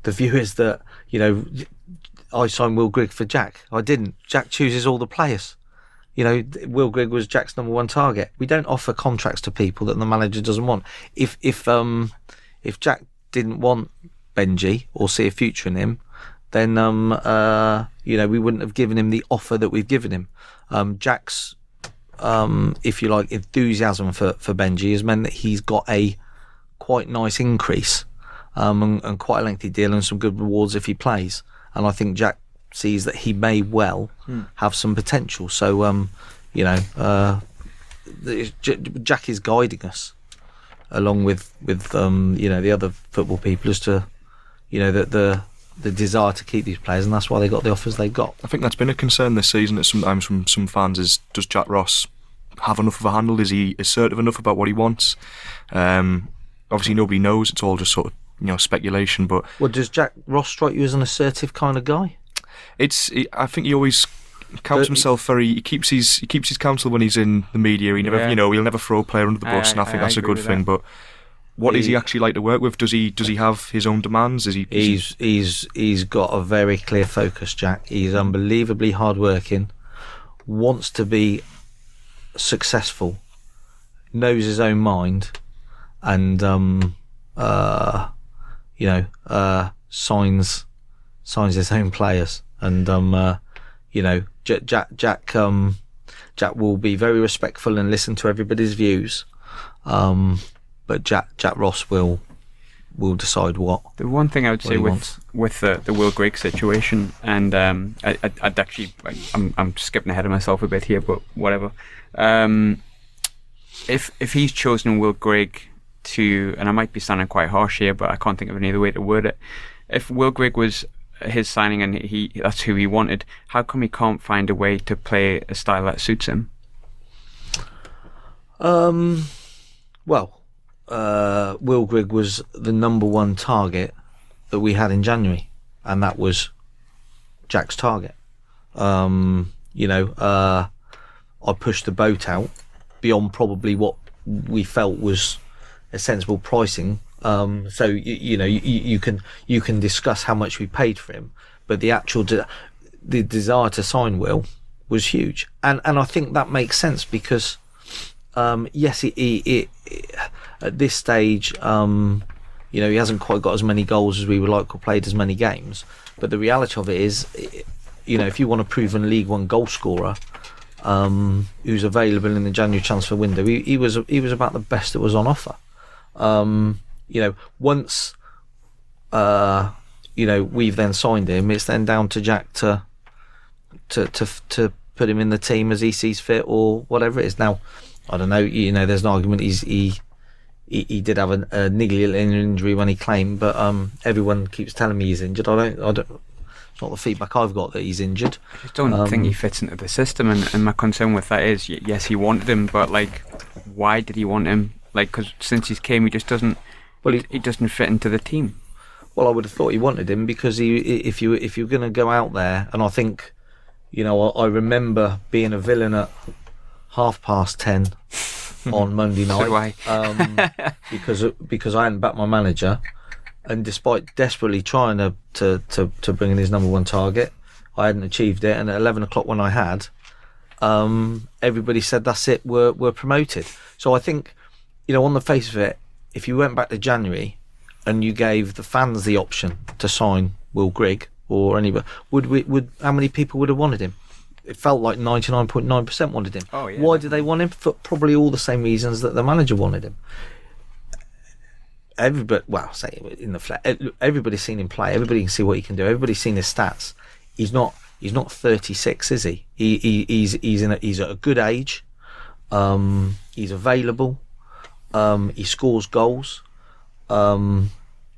The view is that I signed Will Grigg for Jack. I didn't. Jack chooses all the players. Will Grigg was Jack's number one target. We don't offer contracts to people that the manager doesn't want. If Jack didn't want Benji or see a future in him, then we wouldn't have given him the offer that we've given him. Jack's if you like, enthusiasm for Benji has meant that he's got a quite nice increase and quite a lengthy deal and some good rewards if he plays. And I think Jack sees that he may well have some potential. So, Jack is guiding us along with the other football people as to the desire to keep these players, and that's why they got the offers they got. I think that's been a concern this season at sometimes from some fans is, does Jack Ross have enough of a handle? Is he assertive enough about what he wants? Obviously nobody knows, it's all just sort of speculation, but does Jack Ross strike you as an assertive kind of guy? I think he always counts himself he keeps his counsel when he's in the media. He never he'll never throw a player under the bus, and I think that's a good thing. But what is he actually like to work with? Does he have his own demands? He's got a very clear focus, Jack. He's unbelievably hardworking, wants to be successful, knows his own mind, and signs his own players. And Jack will be very respectful and listen to everybody's views. But Jack Ross will decide what. The one thing I would say with the Will Grigg situation, and I'd actually, I'm skipping ahead of myself a bit here, but whatever. If he's chosen Will Grigg to, and I might be sounding quite harsh here, but I can't think of any other way to word it. If Will Grigg was his signing and that's who he wanted, how come he can't find a way to play a style that suits him? Will Grigg was the number one target that we had in January, and that was Jack's target. I pushed the boat out beyond probably what we felt was a sensible pricing. So you can discuss how much we paid for him, but the actual the desire to sign Will was huge, and I think that makes sense because yes, he at this stage he hasn't quite got as many goals as we would like or played as many games, but the reality of it is, if you want a proven League One goal scorer who's available in the January transfer window, he was about the best that was on offer. Once we've then signed him, it's then down to Jack to put him in the team as he sees fit or whatever it is. Now, I don't know. There's an argument. He did have a niggly little injury when he claimed, but everyone keeps telling me he's injured. I don't. It's not the feedback I've got that he's injured. I just don't think he fits into the system, and my concern with that is, yes, he wanted him, but why did he want him? Because since he's came, he just doesn't. Well, he doesn't fit into the team. Well, I would have thought he wanted him because if you're going to go out there, and I think, I remember being a villain at 10:30 on Monday night. Because I hadn't backed my manager, and despite desperately trying to bring in his number one target, I hadn't achieved it. And at 11 o'clock when I had, everybody said that's it, we're promoted. So I think, on the face of it, if you went back to January and you gave the fans the option to sign Will Grigg or anybody, would how many people would have wanted him? It felt like 99.9% wanted him. Oh, yeah. Why did they want him? For probably all the same reasons that the manager wanted him. Everybody's seen him play. Everybody can see what he can do. Everybody's seen his stats. He's not 36, is he? He's at a good age. He's available. He scores goals, and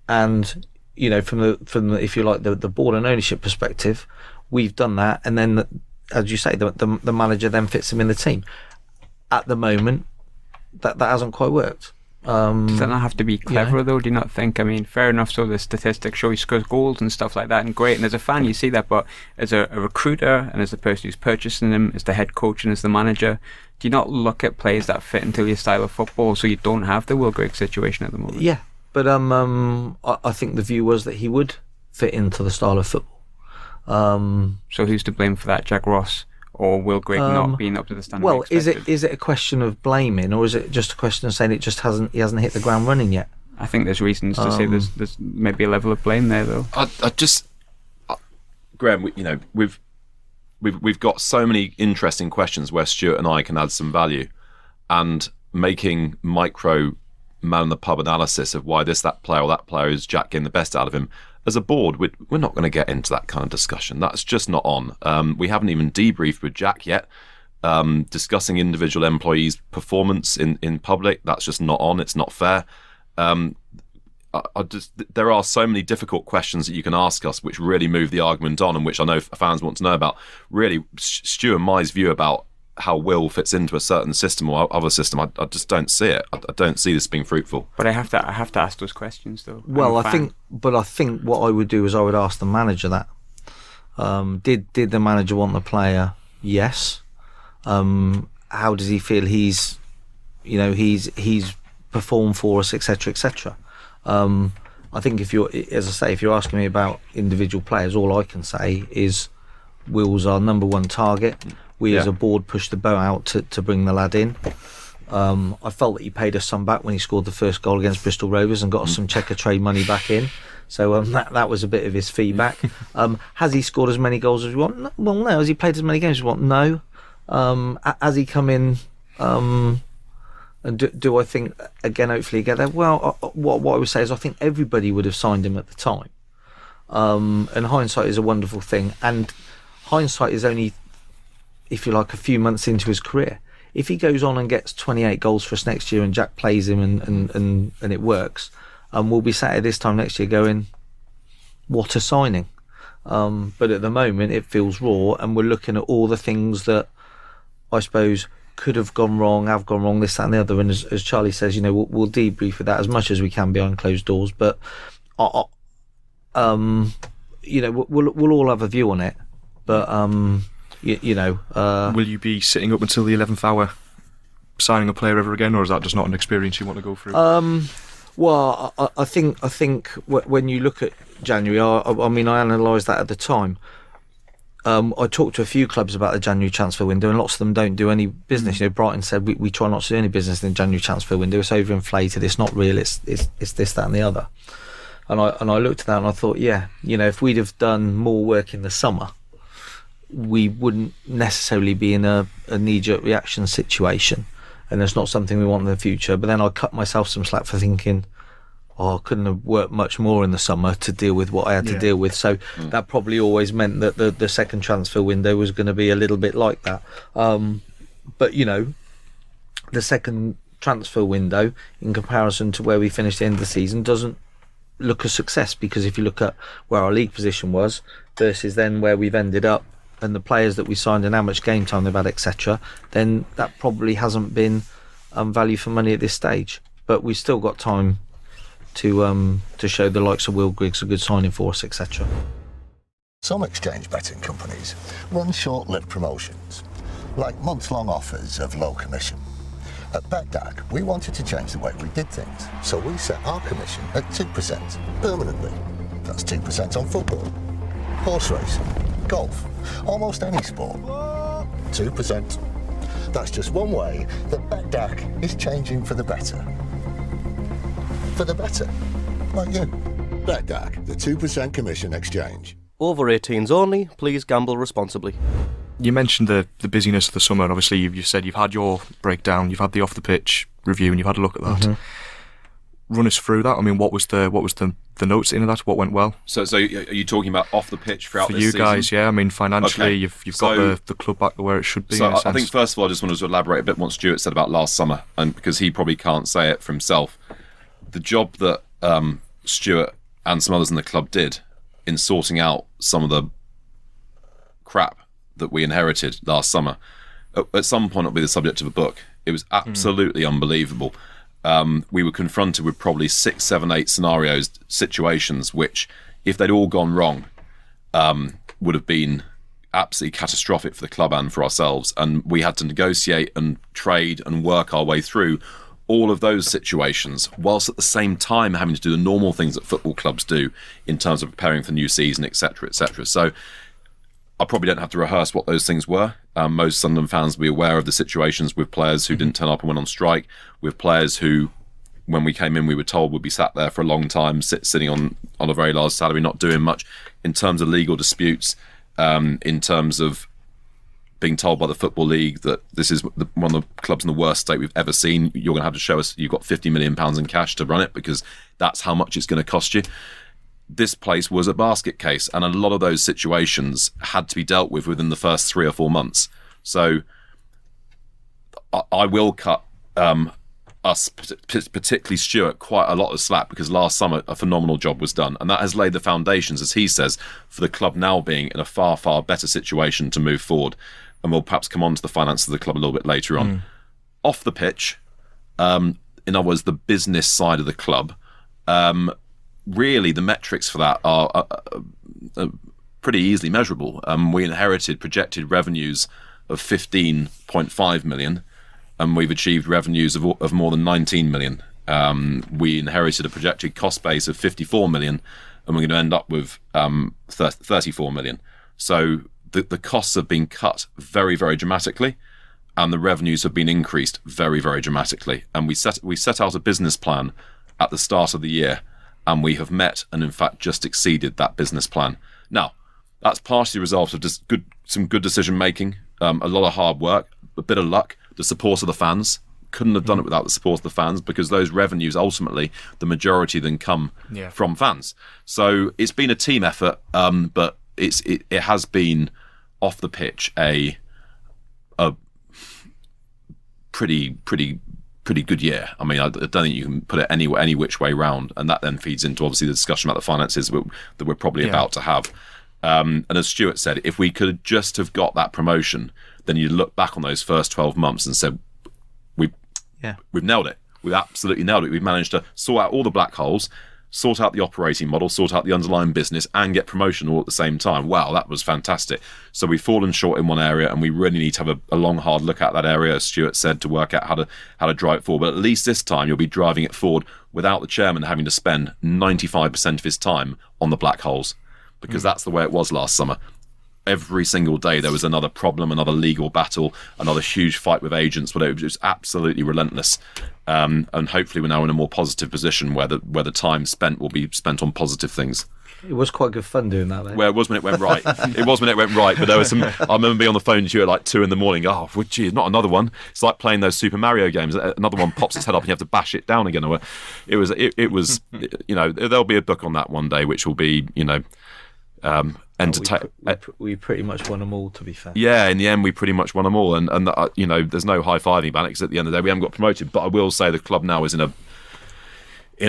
from the if you like the board and ownership perspective, we've done that, and then as you say, the manager then fits him in the team. At the moment, that hasn't quite worked. Does that not have to be cleverer though? Do you not think? I mean, fair enough. So the statistics show he scores goals and stuff like that, and great. And as a fan, you see that, but as a recruiter and as the person who's purchasing him, as the head coach and as the manager, do you not look at players that fit into your style of football so you don't have the Will Grigg situation at the moment? Yeah, but I think the view was that he would fit into the style of football. So who's to blame for that, Jack Ross or Will Grigg not being up to the standard? Well, is it a question of blaming, or is it just a question of saying he hasn't hit the ground running yet? I think there's reasons to say there's maybe a level of blame there, though. Graham, we've got so many interesting questions where Stuart and I can add some value, and making micro man in the pub analysis of why that player or that player is Jack getting the best out of him. as a board, we're not going to get into that kind of discussion. That's just not on. We haven't even debriefed with Jack yet. Discussing individual employees' performance in public, that's just not on. It's not fair. There are so many difficult questions that you can ask us which really move the argument on, and which I know fans want to know about. Really, Stu and my's view about how Will fits into a certain system or other system, I just don't see it. I don't see this being fruitful. But I have to ask those questions though. Well, I think what I would do is I would ask the manager that. Did the manager want the player? Yes. How does he feel he's performed for us, etc., etc. I think if you're asking me about individual players, all I can say is Will's our number one target. We as a board pushed the boat out to bring the lad in. I felt that he paid us some back when he scored the first goal against Bristol Rovers and got us some checker trade money back in. So that was a bit of his feedback. Has he scored as many goals as we want? Well, no. Has he played as many games as we want? No. Has he come in? And do I think, again, hopefully get there? Well, what I would say is I think everybody would have signed him at the time. And hindsight is a wonderful thing. And hindsight is only, if you like, a few months into his career. If he goes on and gets 28 goals for us next year and Jack plays him and it works, we'll be sat at this time next year going, what a signing. But at the moment it feels raw, and we're looking at all the things that I suppose could have gone wrong, this, that and the other. And as Charlie says, we'll debrief with that as much as we can behind closed doors. But, we'll all have a view on it. But, will you be sitting up until the 11th hour signing a player ever again, or is that just not an experience you want to go through? Well, I think when you look at January, I analysed that at the time. I talked to a few clubs about the January transfer window, and lots of them don't do any business. Brighton said we try not to do any business in the January transfer window. It's overinflated. It's not real. It's this, that, and the other. And I looked at that and I thought, if we'd have done more work in the summer, we wouldn't necessarily be in a knee-jerk reaction situation, and it's not something we want in the future. But then I cut myself some slack for thinking, I couldn't have worked much more in the summer to deal with what I had to deal with. So that probably always meant that the second transfer window was going to be a little bit like that. But the second transfer window, in comparison to where we finished the end of the season, doesn't look a success, because if you look at where our league position was versus then where we've ended up, and the players that we signed and how much game time they've had, etc., then that probably hasn't been value for money at this stage. But we've still got time to show the likes of Will Griggs a good signing for us, etc. Some exchange betting companies run short-lived promotions, like month-long offers of low commission. At BetDAG, we wanted to change the way we did things, so we set our commission at 2% permanently. That's 2% on football, horse racing, golf, almost any sport. 2%. That's just one way that BetDAG is changing for the better. For the better, like you. BetDAG, the 2% commission exchange. Over 18s only, please gamble responsibly. You mentioned the busyness of the summer, and obviously you've said you've had your breakdown, you've had the off-the-pitch review, and you've had a look at that. Run us through that. I mean, what was the notes into that? What went well? So are you talking about off the pitch throughout this season? For you guys, yeah. I mean, financially, okay. you've got the club back to where it should be. So I think first of all, I just wanted to elaborate a bit on what Stuart said about last summer, and because he probably can't say it for himself. The job that Stuart and some others in the club did in sorting out some of the crap that we inherited last summer, at some point it'll be the subject of a book. It was absolutely unbelievable. We were confronted with probably 6, 7, 8 scenarios, situations which, if they'd all gone wrong, would have been absolutely catastrophic for the club and for ourselves. And we had to negotiate and trade and work our way through all of those situations, whilst at the same time having to do the normal things that football clubs do in terms of preparing for the new season, etc., etc. So I probably don't have to rehearse what those things were. Most Sunderland fans will be aware of the situations with players who didn't turn up and went on strike, with players who, when we came in, we were told would be sat there for a long time, sitting on a very large salary, not doing much. In terms of legal disputes, in terms of being told by the Football League that this is one of the clubs in the worst state we've ever seen, you're going to have to show us you've got £50 million in cash to run it, because that's how much it's going to cost you. this place was a basket case, and a lot of those situations had to be dealt with within the first 3 or 4 months. So I will cut us, particularly Stuart, quite a lot of slack, because last summer a phenomenal job was done, and that has laid the foundations, as he says, for the club now being in a far, far better situation to move forward. And we'll perhaps come on to the finances of the club a little bit later on. Off the pitch, in other words, the business side of the club, really the metrics for that are pretty easily measurable. We inherited projected revenues of 15.5 million, and we've achieved revenues of more than 19 million. We inherited a projected cost base of 54 million, and we're going to end up with 34 million. So the costs have been cut very, very dramatically, and the revenues have been increased very, very dramatically. And we set out a business plan at the start of the year, and we have met and in fact just exceeded that business plan. Now, that's partially a result of just some good decision making, a lot of hard work, a bit of luck, the support of the fans. Couldn't have done it without the support of the fans, because those revenues ultimately, the majority then come from fans. So it's been a team effort, but it has been off the pitch a pretty good year. I mean, I don't think you can put it any which way round, and that then feeds into obviously the discussion about the finances that we're probably about to have. And as Stuart said, if we could just have got that promotion, then you'd look back on those first 12 months and said, we've nailed it. We've absolutely nailed it. We've managed to sort out all the black holes, sort out the operating model, sort out the underlying business, and get promotion all at the same time. Wow, that was fantastic. So we've fallen short in one area, and we really need to have a long, hard look at that area, as Stuart said, to work out how to drive it forward. But at least this time you'll be driving it forward without the chairman having to spend 95% of his time on the black holes, because that's the way it was last summer. Every single day there was another problem, another legal battle, another huge fight with agents, but it was absolutely relentless. And hopefully we're now in a more positive position where the time spent will be spent on positive things. It was quite good fun doing that, though. Well, it was when it went right. It was when it went right, but there was some. I remember being on the phone to you at like 2 a.m. Oh, well, geez, not another one. It's like playing those Super Mario games. Another one pops its head up and you have to bash it down again. It was. There'll be a book on that one day, which will be, we pretty much won them all, to be fair. Yeah, in the end we pretty much won them all, and there's no high-fiving about it, because at the end of the day we haven't got promoted. But I will say the club now is in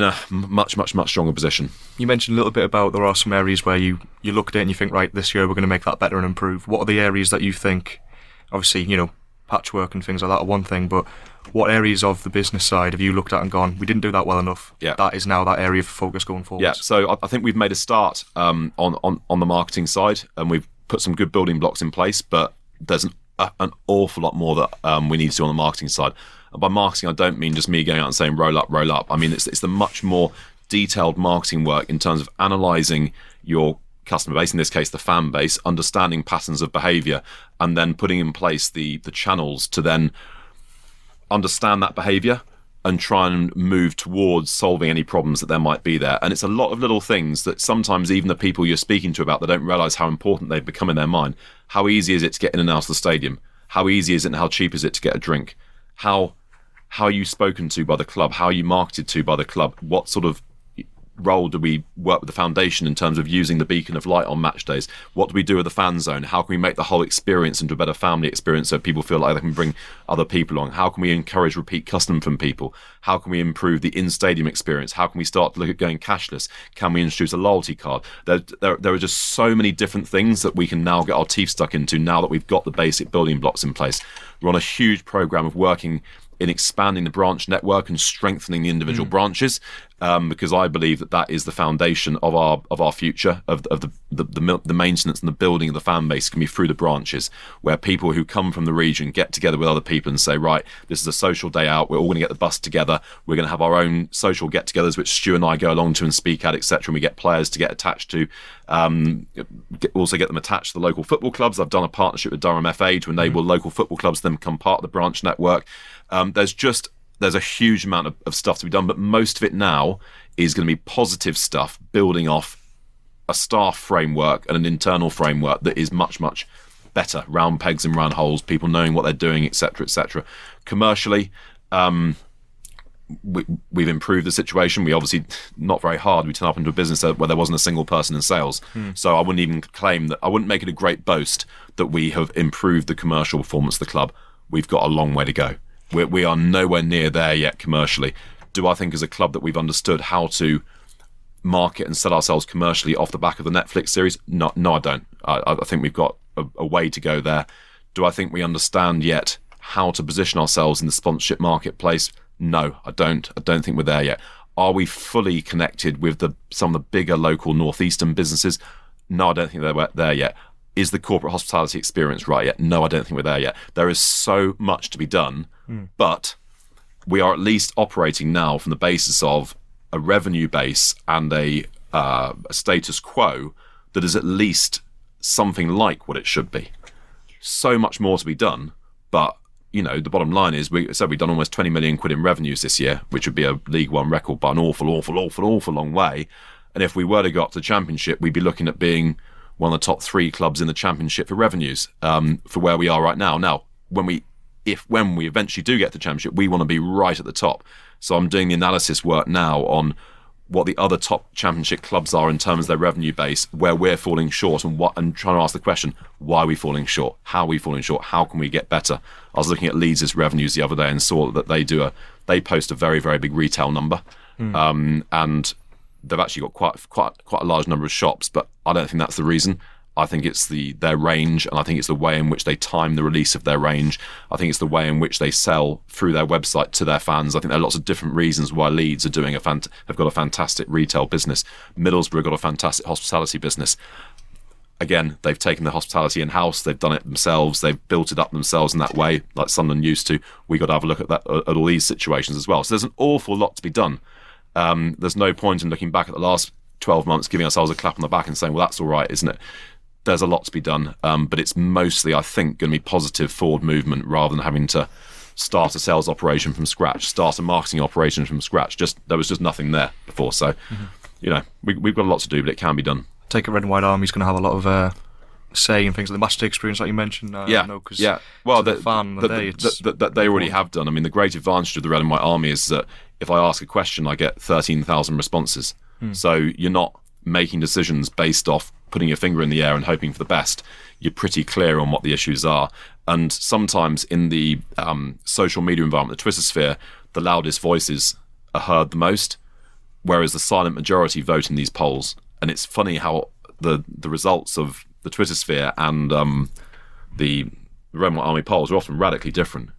a much stronger position. You mentioned a little bit about there are some areas where you look at it and you think, right, this year we're going to make that better and improve. What are the areas that you think, obviously, patchwork and things like that are one thing, but what areas of the business side have you looked at and gone, we didn't do that well enough? Yeah. That is now that area for focus going forward. Yeah, so I think we've made a start on the marketing side, and we've put some good building blocks in place, but there's an awful lot more that we need to do on the marketing side. And by marketing, I don't mean just me going out and saying roll up. I mean, it's the much more detailed marketing work in terms of analysing your customer base, in this case the fan base, understanding patterns of behaviour, and then putting in place the channels to then understand that behaviour and try and move towards solving any problems that there might be there. And it's a lot of little things that sometimes even the people you're speaking to about, they don't realise how important they've become in their mind. How easy is it to get in and out of the stadium? How easy is it and how cheap is it to get a drink? How are you spoken to by the club? How are you marketed to by the club? What sort of role do we work with the foundation in terms of using the beacon of light on match days? What do we do with the fan zone? How can we make the whole experience into a better family experience so people feel like they can bring other people on? How can we encourage repeat custom from people? How can we improve the in-stadium experience? How can we start to look at going cashless? Can we introduce a loyalty card? There are just so many different things that we can now get our teeth stuck into now that we've got the basic building blocks in place. We're on a huge program of working in expanding the branch network and strengthening the individual branches, because I believe that is the foundation of our future, of the maintenance and the building of the fan base can be through the branches, where people who come from the region get together with other people and say, right, this is a social day out, we're all going to get the bus together, we're going to have our own social get-togethers which Stu and I go along to and speak at, etc., and we get players to get attached to, also get them attached to the local football clubs. I've done a partnership with Durham FA to enable local football clubs to then become part of the branch network. There's a huge amount of stuff to be done, but most of it now is going to be positive stuff, building off a staff framework and an internal framework that is much better. Round pegs and round holes, people knowing what they're doing, etc., etc. Commercially, we've improved the situation. We obviously, not very hard, we turn up into a business where there wasn't a single person in sales. So I wouldn't even claim that, I wouldn't make it a great boast that we have improved the commercial performance of the club. We've got a long way to go. We are nowhere near there yet commercially. Do I think as a club that we've understood how to market and sell ourselves commercially off the back of the Netflix series? No, I don't. I think we've got a way to go there. Do I think we understand yet how to position ourselves in the sponsorship marketplace? No, I don't. I don't think we're there yet. Are we fully connected with some of the bigger local northeastern businesses? No, I don't think they're there yet. Is the corporate hospitality experience right yet? No, I don't think we're there yet. There is so much to be done, but we are at least operating now from the basis of a revenue base and a status quo that is at least something like what it should be. So much more to be done, but the bottom line is we've done almost 20 million quid in revenues this year, which would be a League One record by an awful long way. And if we were to go up to the Championship, we'd be looking at being one of the top 3 clubs in the Championship for revenues, for where we are right now. Now, when we eventually do get to the Championship, we want to be right at the top. So I'm doing the analysis work now on what the other top Championship clubs are in terms of their revenue base, where we're falling short, and trying to ask the question, why are we falling short? How are we falling short? How can we get better? I was looking at Leeds' revenues the other day and saw that they post a very, very big retail number, and they've actually got quite a large number of shops, but I don't think that's the reason. I think it's their range, and I think it's the way in which they time the release of their range. I think it's the way in which they sell through their website to their fans. I think there are lots of different reasons why Leeds are doing have got a fantastic retail business. Middlesbrough got a fantastic hospitality business. Again, they've taken the hospitality in-house. They've done it themselves. They've built it up themselves in that way, like Sunderland used to. We got to have a look at all these situations as well. So there's an awful lot to be done. There's no point in looking back at the last 12 months, giving ourselves a clap on the back and saying, well, that's all right, isn't it? There's a lot to be done, but it's mostly, I think, going to be positive forward movement rather than having to start a sales operation from scratch, start a marketing operation from scratch. There was just nothing there before. So, we've got a lot to do, but it can be done. I take it Red and White Army's going to have a lot of say in things like the match day experience, like you mentioned. Well, they already have done. I mean, the great advantage of the Red and White Army is that if I ask a question, I get 13,000 responses. So you're not making decisions based off putting your finger in the air and hoping for the best. You're pretty clear on what the issues are. And sometimes in the social media environment, the Twitter sphere, the loudest voices are heard the most, whereas the silent majority vote in these polls. And it's funny how the results of the Twitter sphere and the Red and White Army polls are often radically different,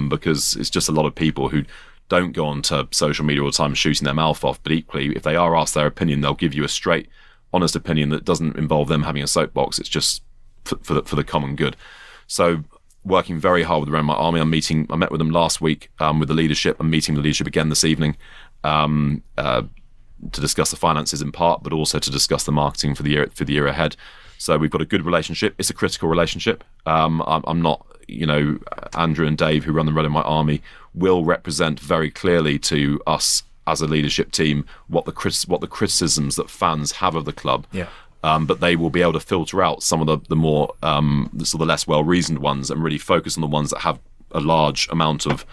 because it's just a lot of people who don't go onto social media all the time shooting their mouth off, but equally, if they are asked their opinion, they'll give you a straight, honest opinion that doesn't involve them having a soapbox. It's just for the common good. So working very hard with the Red and White Army. I met with them last week with the leadership. I'm meeting with the leadership again this evening to discuss the finances in part, but also to discuss the marketing for the year ahead. So we've got a good relationship. It's a critical relationship. I'm not, Andrew and Dave, who run the Red and White Army, will represent very clearly to us as a leadership team what the criticisms that fans have of the club. Yeah. But they will be able to filter out some of the more the sort of less well-reasoned ones and really focus on the ones that have a large amount of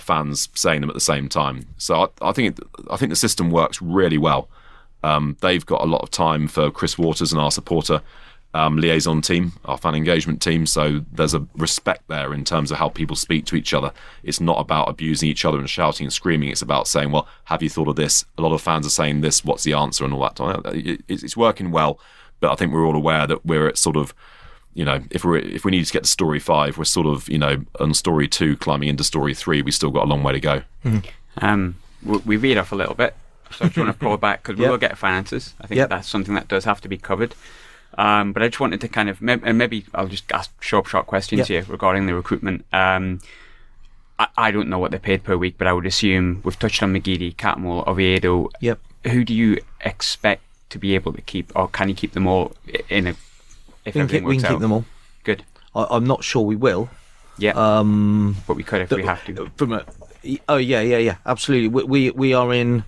fans saying them at the same time. So I think the system works really well. They've got a lot of time for Chris Waters and our supporter liaison team, our fan engagement team, so there's a respect there in terms of how people speak to each other. It's not about abusing each other and shouting and screaming. It's about saying, well, have you thought of this? A lot of fans are saying this, what's the answer, and all that. It's working well, but I think we're all aware that we're at sort of, if we need to get to story 5, we're sort of, on story 2 climbing into story 3. We've still got a long way to go. We veered off a little bit, so I just want to pull back because we will get finances. I think that's something that does have to be covered. But I just wanted to kind of, and maybe I'll just ask short questions here regarding the recruitment. I don't know what they're paid per week, but I would assume we've touched on McGeady, Catmull, Oviedo. Yep. Who do you expect to be able to keep, or can you keep them all if everything works out? We can keep them all. Good. I'm not sure we will. Yeah. But we could if we have to. Absolutely. We are in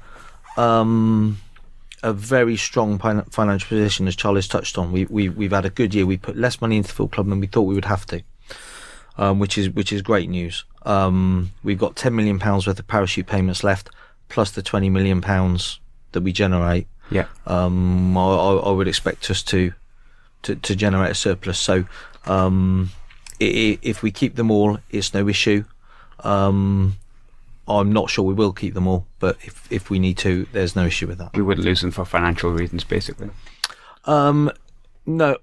a very strong financial position, as Charlie's touched on. We've had a good year. We put less money into the full club than we thought we would have to. which is great news. We've got £10 million worth of parachute payments left, plus the £20 million that we generate. Yeah. I would expect us to generate a surplus. So if we keep them all, it's no issue. I'm not sure we will keep them all, but if we need to, there's no issue with that. We wouldn't lose them for financial reasons, basically. No.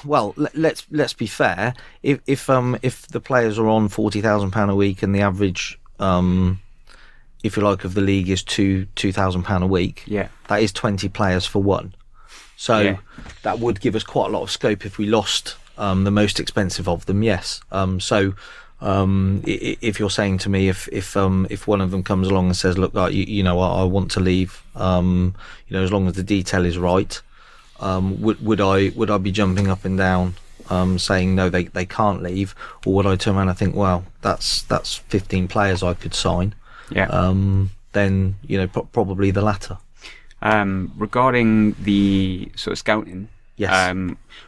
Well, let's be fair. If the players are on £40,000 a week and the average, if you like, of the league is £2,000 a week, that is 20 players for one. So that would give us quite a lot of scope if we lost the most expensive of them. Yes. If you're saying to me, if one of them comes along and says, look, I want to leave, as long as the detail is right, would I be jumping up and down saying no, they can't leave, or would I turn around and think, well, that's 15 players I could sign? Then probably the latter. Regarding the sort of scouting,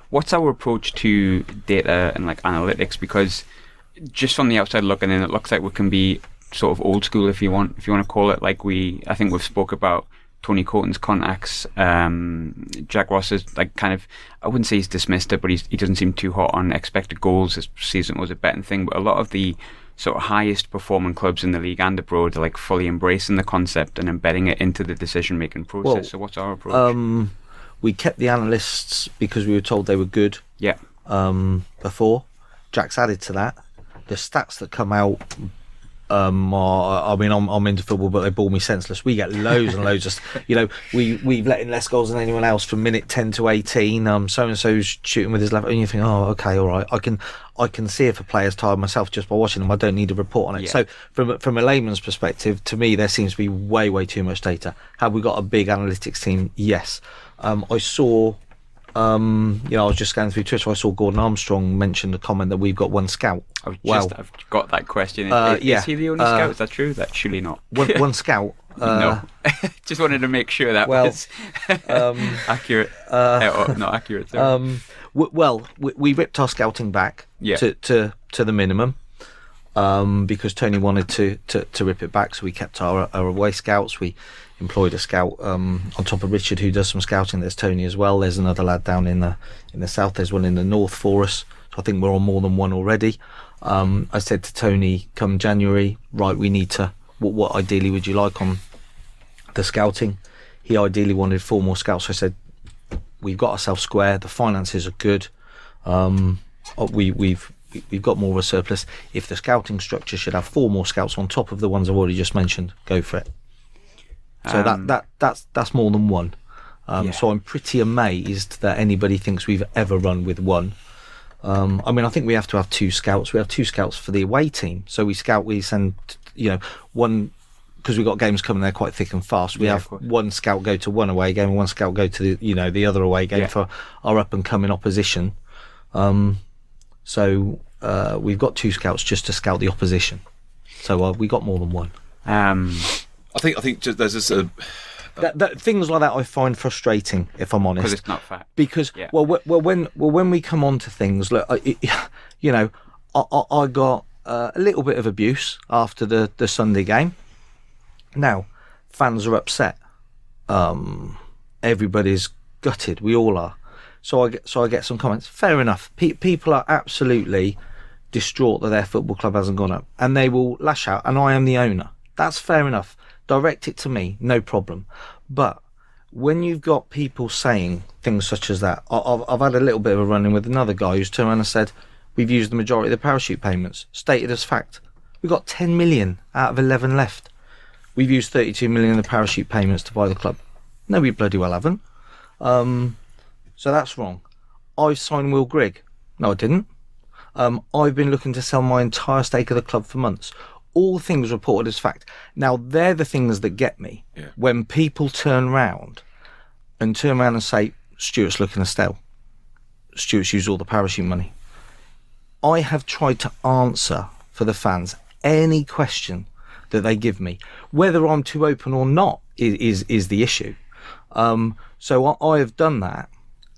what's our approach to data and like analytics? Because just from the outside looking in, it looks like we can be sort of old school, if you want to call it. Like I think we've spoke about Tony Coton's contacts. Jack Ross is like kind of, I wouldn't say he's dismissed it, but he doesn't seem too hot on expected goals. This season was a betting thing, but a lot of the sort of highest performing clubs in the league and abroad are like fully embracing the concept and embedding it into the decision making process. Well, so what's our approach? We kept the analysts because we were told they were good. Before. Jack's added to that. The stats that come out I'm into football, but they bore me senseless. We get loads and loads of, we've let in less goals than anyone else from minute 10 to 18. So and so's shooting with his left, and you think, oh, okay, all right. I can see if a player's tired myself just by watching them. I don't need a report on it. So from a layman's perspective, to me, there seems to be way too much data. Have we got a big analytics team? Yes. I saw. I was just scanning through Twitter. I saw Gordon Armstrong mention the comment that we've got one scout. I've got that question. Is he the only scout? Is that true? That's surely not. One scout? No. Just wanted to make sure that was accurate. Not accurate. Sorry. We ripped our scouting back to the minimum because Tony wanted to rip it back. So we kept our away scouts. We employed a scout on top of Richard who does some scouting. There's Tony as well. There's another lad down in the south. There's one in the north for us. So I think we're on more than one already. I said to Tony, come January, right, we need to, what ideally would you like on the scouting? He ideally wanted 4 more scouts. So I said, we've got ourselves square. The finances are good. We've got more of a surplus. If the scouting structure should have 4 more scouts on top of the ones I've already just mentioned, go for it. So that's more than one. So I'm pretty amazed that anybody thinks we've ever run with one. I think we have to have 2 scouts. We have 2 scouts for the away team. So we send, one, because we've got games coming there quite thick and fast. We have one scout go to one away game and one scout go to the other away game for our up and coming opposition. So we've got 2 scouts just to scout the opposition. So we got more than one. I think just, there's this. That things like that I find frustrating, if I'm honest. Because it's not fact. Because when we come on to things, look, I got a little bit of abuse after the Sunday game. Now, fans are upset. Everybody's gutted. We all are. So I get some comments. Fair enough. People are absolutely distraught that their football club hasn't gone up, and they will lash out. And I am the owner. That's fair enough. Direct it to me, no problem. But when you've got people saying things such as that, I've had a little bit of a run-in with another guy who's turned around and said, we've used the majority of the parachute payments, stated as fact. We've got 10 million out of 11 left. We've used 32 million of the parachute payments to buy the club. No, we bloody well haven't. So that's wrong. I signed Will Grigg. No, I didn't. I've been looking to sell my entire stake of the club for months. All things reported as fact. Now, they're the things that get me. Yeah. When people turn round and say, Stuart's looking to sell. Stuart's used all the parachute money. I have tried to answer for the fans any question that they give me. Whether I'm too open or not is the issue. So I have done that.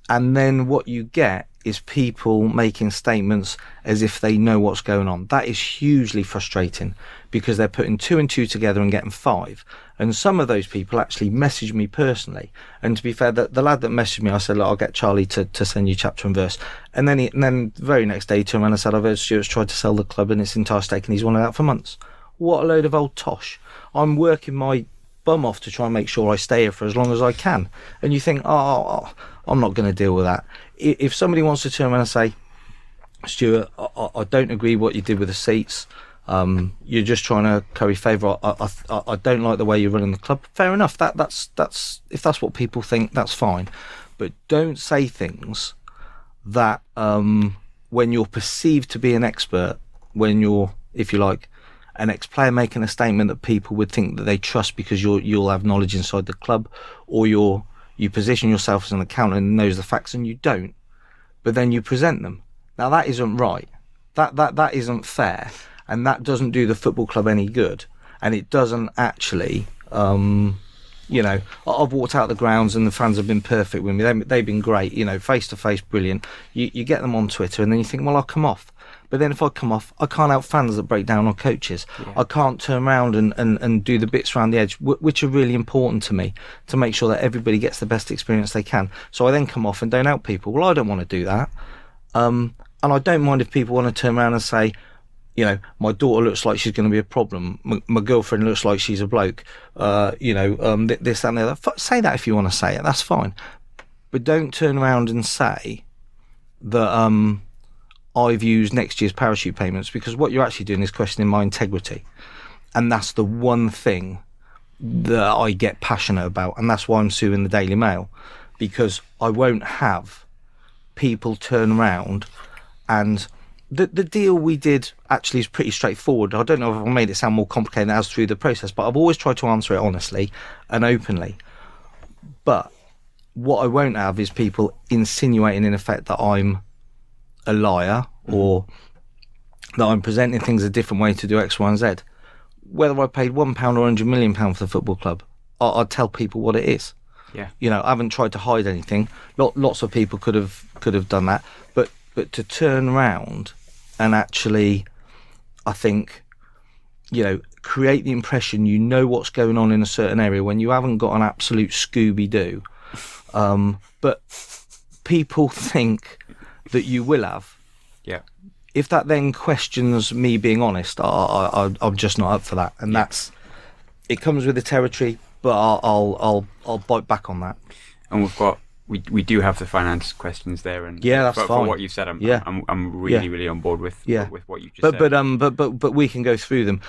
And then what you get is people making statements as if they know what's going on. That is hugely frustrating because they're putting 2 and 2 together and getting 5. And some of those people actually messaged me personally. And to be fair, the lad that messaged me, I said, look, I'll get Charlie to send you chapter and verse. And then the very next day he turned around and said, I've heard Stuart's tried to sell the club and its entire stake and he's wanted out for months. What a load of old tosh. I'm working my bum off to try and make sure I stay here for as long as I can. And you think, I'm not going to deal with that. If somebody wants to turn around and say, Stuart, I don't agree what you did with the seats, you're just trying to curry favour, I don't like the way you're running the club, fair enough, that's if that's what people think, that's fine. But don't say things that when you're perceived to be an expert, when you're, if you like, an ex-player making a statement that people would think that they trust because you'll have knowledge inside the club, or you position yourself as an accountant and knows the facts and you don't, but then you present them. Now that isn't right. That isn't fair, and that doesn't do the football club any good. And it doesn't actually, I've walked out the grounds and the fans have been perfect with me. They've been great, face to face, brilliant. You get them on Twitter and then you think, well, I'll come off. But then if I come off, I can't help fans that break down on coaches. Yeah. I can't turn around and do the bits around the edge, which are really important to me, to make sure that everybody gets the best experience they can. So I then come off and don't help people. Well, I don't want to do that. And I don't mind if people want to turn around and say, my daughter looks like she's going to be a problem. My girlfriend looks like she's a bloke. This, that and the other. Say that if you want to say it. That's fine. But don't turn around and say that I've used next year's parachute payments, because what you're actually doing is questioning my integrity. And that's the one thing that I get passionate about. And that's why I'm suing the Daily Mail, because I won't have people turn around and... The deal we did actually is pretty straightforward. I don't know if I made it sound more complicated as through the process, but I've always tried to answer it honestly and openly. But what I won't have is people insinuating in effect that I'm a liar or that I'm presenting things a different way to do X, Y and Z. Whether I paid £1 or £100 million for the football club, I'd tell people what it is. Yeah. I haven't tried to hide anything. Lots of people could have done that, but to turn around and actually, I think, create the impression you know what's going on in a certain area when you haven't got an absolute Scooby-Doo. But people think that you will have. Yeah. If that then questions me being honest, I'm just not up for that. And it comes with the territory, but I'll bite back on that. And we do have the finance questions there, and that's fine. For what you've said, I'm really on board with what you just said. But we can go through them.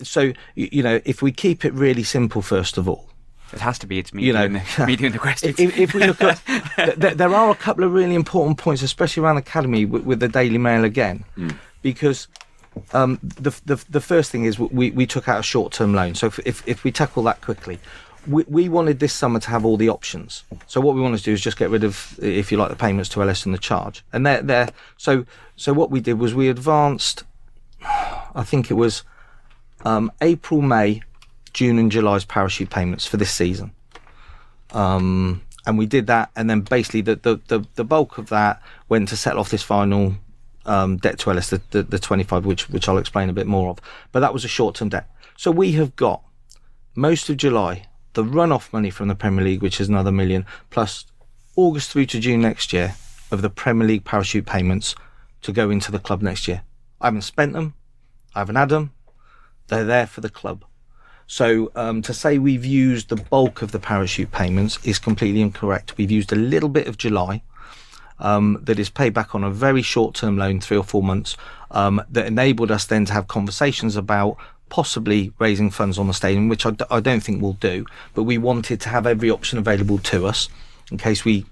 So if we keep it really simple, first of all, it has to be. It's me doing the questions. If we look at, there are a couple of really important points, especially around academy with the Daily Mail again, because the first thing is we took out a short-term loan. So if we tackle that quickly. We wanted this summer to have all the options. So what we wanted to do is just get rid of, if you like, the payments to Ellis and the charge. And they're so what we did was we advanced, I think it was April, May, June and July's parachute payments for this season. And we did that, and then basically the bulk of that went to settle off this final debt to Ellis, the 25, which I'll explain a bit more of. But that was a short-term debt. So we have got most of July, the run-off money from the Premier League, which is another $1 million, plus August through to June next year of the Premier League parachute payments to go into the club next year. I haven't spent them. I haven't had them. They're there for the club. So to say we've used the bulk of the parachute payments is completely incorrect. We've used a little bit of July that is paid back on a very short-term loan, 3 or 4 months, that enabled us then to have conversations about possibly raising funds on the stadium, which I don't think we'll do, but we wanted to have every option available to us in case we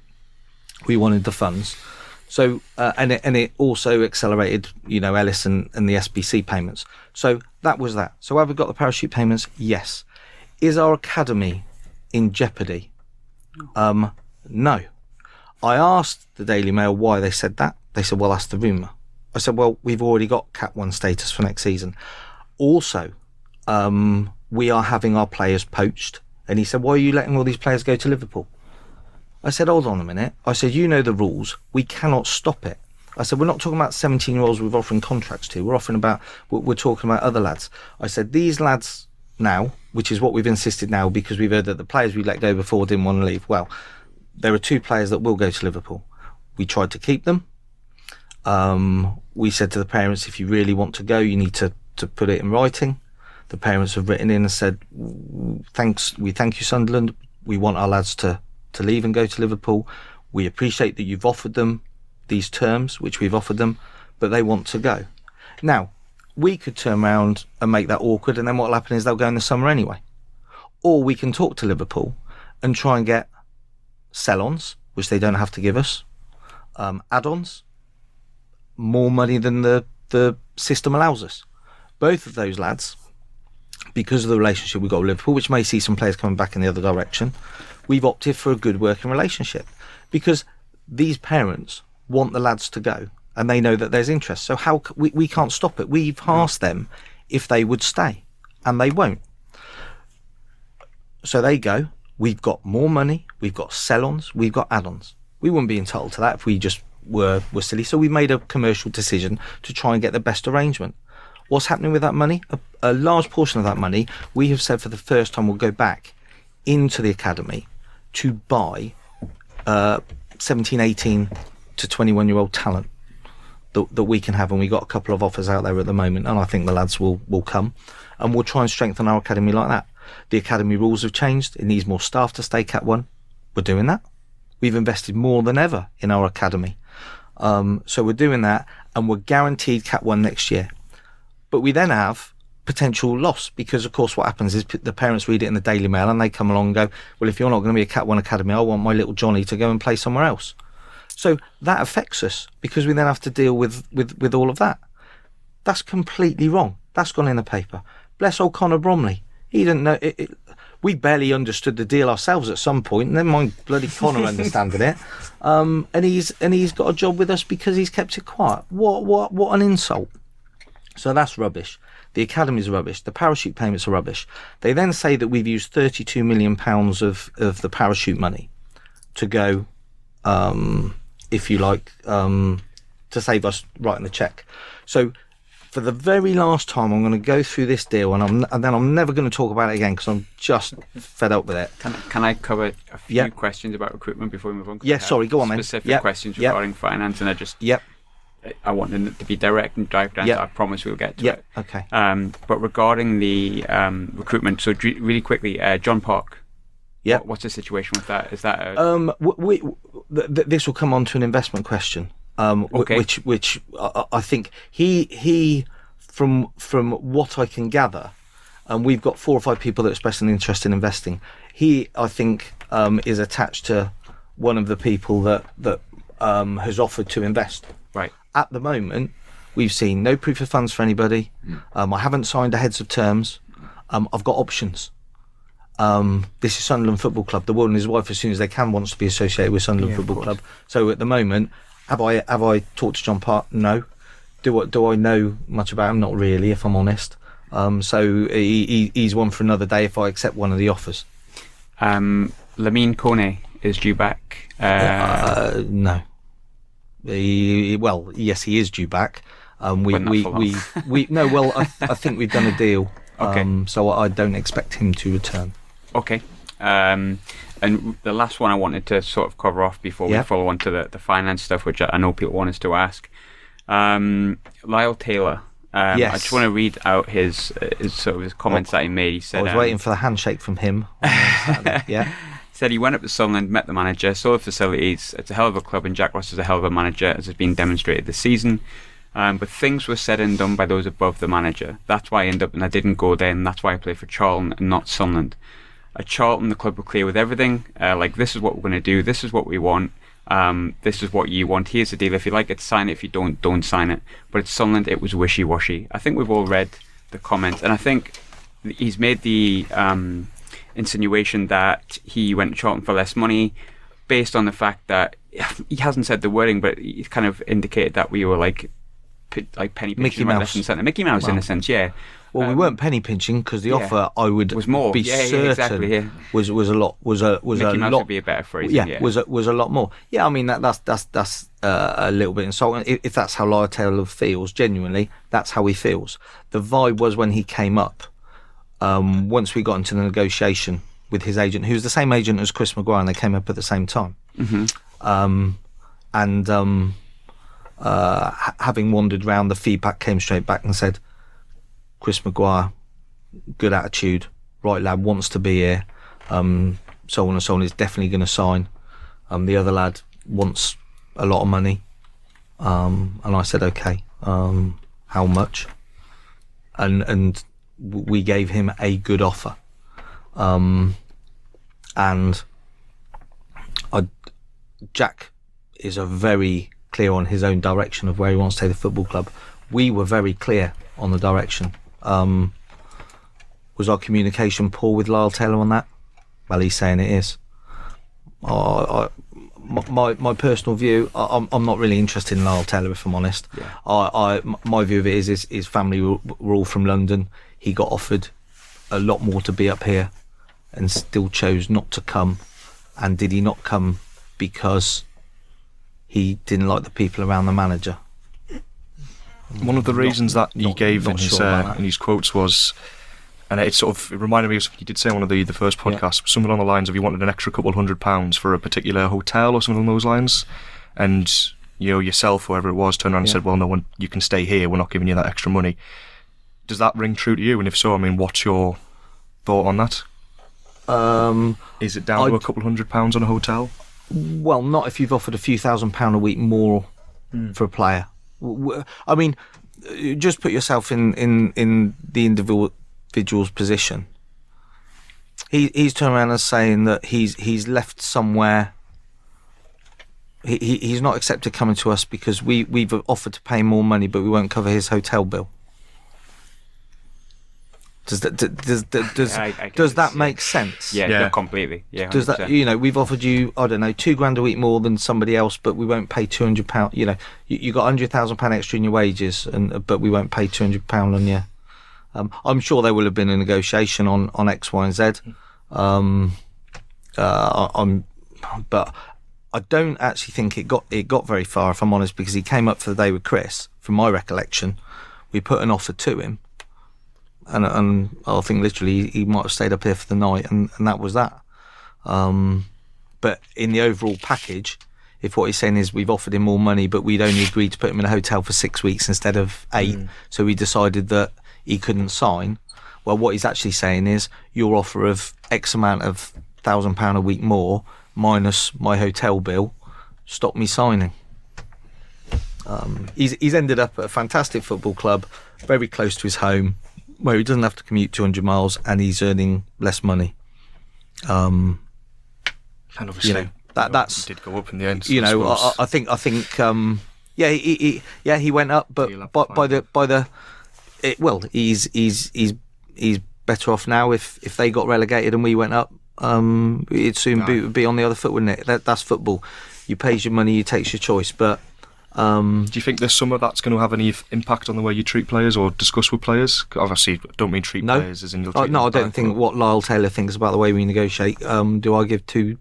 wanted the funds. So and it also accelerated, Ellis and the SBC payments. So that was that. So have we got the parachute payments? Yes. Is our academy in jeopardy? No. I asked the Daily Mail why they said that. They said, well, that's the rumour. I said, well, we've already got Cat 1 status for next season. Also, we are having our players poached. And he said, why are you letting all these players go to Liverpool? I said, hold on a minute. I said, you know the rules. We cannot stop it. I said, we're not talking about 17-year-olds we're offering contracts to. We're talking about other lads. I said, these lads now, which is what we've insisted now because we've heard that the players we let go before didn't want to leave. Well, there are 2 players that will go to Liverpool. We tried to keep them. We said to the parents, if you really want to go, you need to put it in writing. The parents have written in and said, we thank you, Sunderland. We want our lads to leave and go to Liverpool. We appreciate that you've offered them these terms, which we've offered them, but they want to go. Now, we could turn around and make that awkward, and then what'll happen is they'll go in the summer anyway. Or we can talk to Liverpool and try and get sell-ons, which they don't have to give us, add-ons, more money than the system allows us. Both of those lads, because of the relationship we've got with Liverpool, which may see some players coming back in the other direction, we've opted for a good working relationship because these parents want the lads to go and they know that there's interest. So we can't stop it. We've asked them if they would stay and they won't. So they go. We've got more money. We've got sell-ons. We've got add-ons. We wouldn't be entitled to that if we just were silly. So we made a commercial decision to try and get the best arrangement. What's happening with that money? A large portion of that money, we have said for the first time, will go back into the academy to buy 17, 18 to 21-year-old talent that we can have. And we've got a couple of offers out there at the moment, and I think the lads will come. And we'll try and strengthen our academy like that. The academy rules have changed. It needs more staff to stay Cat 1. We're doing that. We've invested more than ever in our academy. So we're doing that, and we're guaranteed Cat 1 next year. But we then have potential loss because, of course, what happens is the parents read it in the Daily Mail and they come along and go, well, if you're not going to be a Cat 1 academy, I want my little Johnny to go and play somewhere else. So that affects us because we then have to deal with all of that. That's completely wrong. That's gone in the paper. Bless old Conor Bromley. He didn't know it. We barely understood the deal ourselves at some point. Never mind bloody Conor understanding it. And he's got a job with us because he's kept it quiet. What an insult. So that's rubbish. The academy's rubbish. The parachute payments are rubbish. They then say that we've used £32 million of the parachute money to go, if you like, to save us writing the cheque. So for the very last time, I'm going to go through this deal, and then I'm never going to talk about it again because I'm just fed up with it. Can I cover a few questions about recruitment before we move on? Yeah, sorry, go on, man. Specific questions regarding finance, and I want them to be direct and direct answer. I promise we'll get to it. Okay. But regarding the recruitment, so really quickly, John Park. Yeah. What's the situation with that? Is that this will come on to an investment question. Okay. Which I think he from what I can gather, we've got 4 or 5 people that express an interest in investing. He, I think, is attached to one of the people that has offered to invest. Right. At the moment, we've seen no proof of funds for anybody. I haven't signed a heads of terms. I've got options. This is Sunderland Football Club. The Warden and his wife, as soon as they can, wants to be associated with Sunderland Football Club. So at the moment, have I talked to John Park? No. Do I know much about him? Not really, if I'm honest. So he's one for another day if I accept one of the offers. Lamine Kone is due back. No. Yes, he is due back. I think we've done a deal. Okay. So I don't expect him to return. Okay. And the last one I wanted to sort of cover off before we follow on to the finance stuff, which I know people want us to ask. Lyle Taylor. Yes. I just want to read out his comments that he made. He said, I was waiting for the handshake from him on Saturday. Yeah. Said he went up to Sunderland, met the manager, saw the facilities. It's a hell of a club, and Jack Ross is a hell of a manager, as has been demonstrated this season. But things were said and done by those above the manager. That's why I ended up, and I didn't go there, and that's why I play for Charlton and not Sunderland. At Charlton, the club were clear with everything. Like, this is what we're going to do. This is what we want. This is what you want. Here's the deal. If you like it, sign it. If you don't sign it. But at Sunderland, it was wishy-washy. I think we've all read the comments, and I think he's made the insinuation that he went to Charlton for less money based on the fact that he hasn't said the wording, but he's kind of indicated that we were like like penny Mickey pinching right, Mouse. left and centre. Mickey Mouse in a sense, yeah. Well, we weren't penny pinching because the offer I would was more. be certain exactly, was a lot Mickey a Mouse lot. would be a better phrase. Was a lot more. Yeah, I mean that's a little bit insulting. If that's how Lyle Taylor feels, genuinely, that's how he feels. The vibe was when he came up. Once we got into the negotiation with his agent, who's the same agent as Chris Maguire, and they came up at the same time. Having wandered round, the feedback came straight back and said, Chris Maguire, good attitude, right lad, wants to be here, so on and so on, is definitely going to sign. The other lad wants a lot of money, and I said, okay, how much? And we gave him a good offer, and Jack is a very clear on his own direction of where he wants to take the football club. We were very clear on the direction. Was our communication poor with Lyle Taylor on that? Well, he's saying it is. My personal view, I'm not really interested in Lyle Taylor, if I'm honest. Yeah. My view of it is his family were all from London. He got offered a lot more to be up here and still chose not to come. And did he not come because he didn't like the people around the manager? One of the reasons that he gave in his quotes was, and it reminded me of something he did say on one of the first podcasts, something along the lines of he wanted an extra couple £100 for a particular hotel or something along those lines, and yourself, whoever it was, turned around and said, well, no, you can stay here, we're not giving you that extra money. Does that ring true to you? And if so, I mean, what's your thought on that? Is it down to a couple £100 on a hotel? Well, not if you've offered a few £1,000 a week more for a player. I mean, just put yourself in the individual's position. He's turned around and saying that he's left somewhere. He's not accepted coming to us because we've offered to pay more money, but we won't cover his hotel bill. Does that make sense? Yeah, completely. Yeah, 100%. Does that, we've offered you, I don't know, $2,000 a week more than somebody else, but we won't pay £200. You got £100,000 extra in your wages, but we won't pay £200 on you. I'm sure there will have been a negotiation on X, Y, and Z. But I don't actually think it got very far, if I'm honest, because he came up for the day with Chris. From my recollection, we put an offer to him. And I think literally he might have stayed up here for the night, and that was that. But in the overall package, if what he's saying is we've offered him more money, but we'd only agreed to put him in a hotel for 6 weeks instead of 8, so we decided that he couldn't sign. Well, what he's actually saying is your offer of X amount of £1,000 a week more minus my hotel bill, stop me signing. He's ended up at a fantastic football club, very close to his home, where he doesn't have to commute 200 miles and he's earning less money. And obviously, that's he did go up in the end. I think he went up, but he's better off now. If they got relegated and we went up, it'd soon be on the other foot, wouldn't it? That's football. You pays your money, you takes your choice, but. Do you think this summer that's going to have any impact on the way you treat players or discuss with players? Obviously, don't mean treat players as in you'll treat them I don't think what Lyle Taylor thinks about the way we negotiate. Do I give two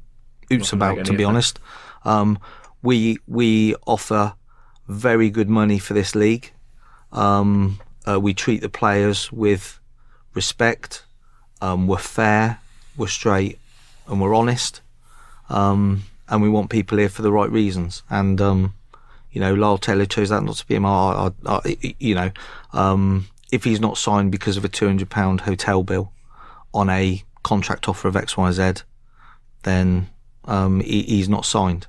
oops about, to be honest? We offer very good money for this league. We treat the players with respect. We're fair, we're straight, and we're honest. And we want people here for the right reasons. And Lyle Taylor chose that not to be him. If he's not signed because of a £200 hotel bill on a contract offer of X, Y, Z, then he's not signed.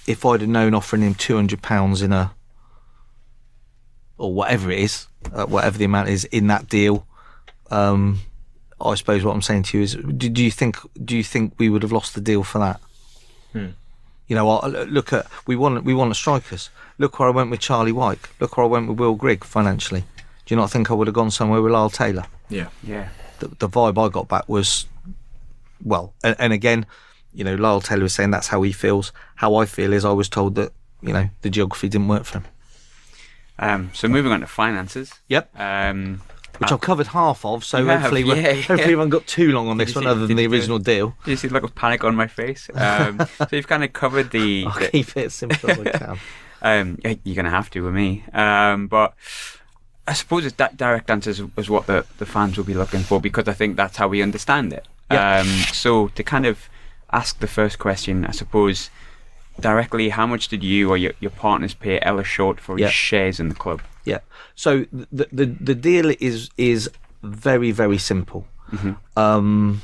If I'd have known offering him £200 or whatever it is, whatever the amount is in that deal, I suppose what I'm saying to you is, do you think we would have lost the deal for that? Look at we want strikers. Look where I went with Charlie White. Look where I went with Will Grigg financially. Do you not think I would have gone somewhere with Lyle Taylor? Yeah. The vibe I got back was, well, and again, Lyle Taylor was saying that's how he feels. How I feel is I was told that the geography didn't work for him. So moving on to finances. Yep. Which I've covered half of, so hopefully we haven't got too long on this one, other than the original deal. Did you see the look of panic on my face? So you've kind of covered the... I'll keep it as simple as I can. You're going to have to with me. But I suppose that direct answer is what the fans will be looking for, because I think that's how we understand it. Yep. So to kind of ask the first question, I suppose, directly, how much did you or your partners pay Ellis Short for his shares in the club? Yeah. So the deal is very, very simple. Mm-hmm.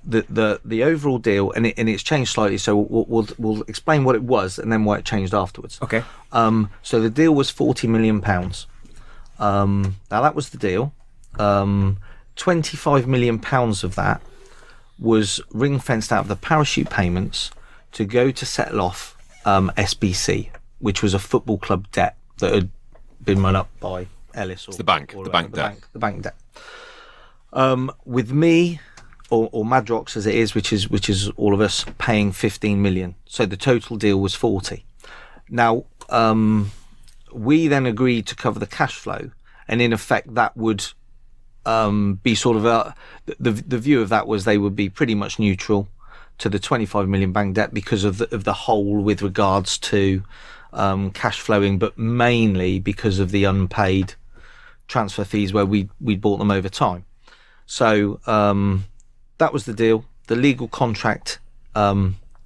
The overall deal, and it's changed slightly. So we'll explain what it was and then why it changed afterwards. Okay. So the deal was £40 million. Now that was the deal. £25 million of that was ring fenced out of the parachute payments to go to settle off SBC, which was a football club debt that had been run up by Ellis. It's the bank debt. The bank debt. With me, or Madrox as it is, which is all of us, paying 15 million. So the total deal was 40. Now, we then agreed to cover the cash flow, and in effect that would be sort of the view of that was they would be pretty much neutral to the 25 million bank debt because of the whole with regards to cash flowing, but mainly because of the unpaid transfer fees where we bought them over time. So that was the deal. The legal contract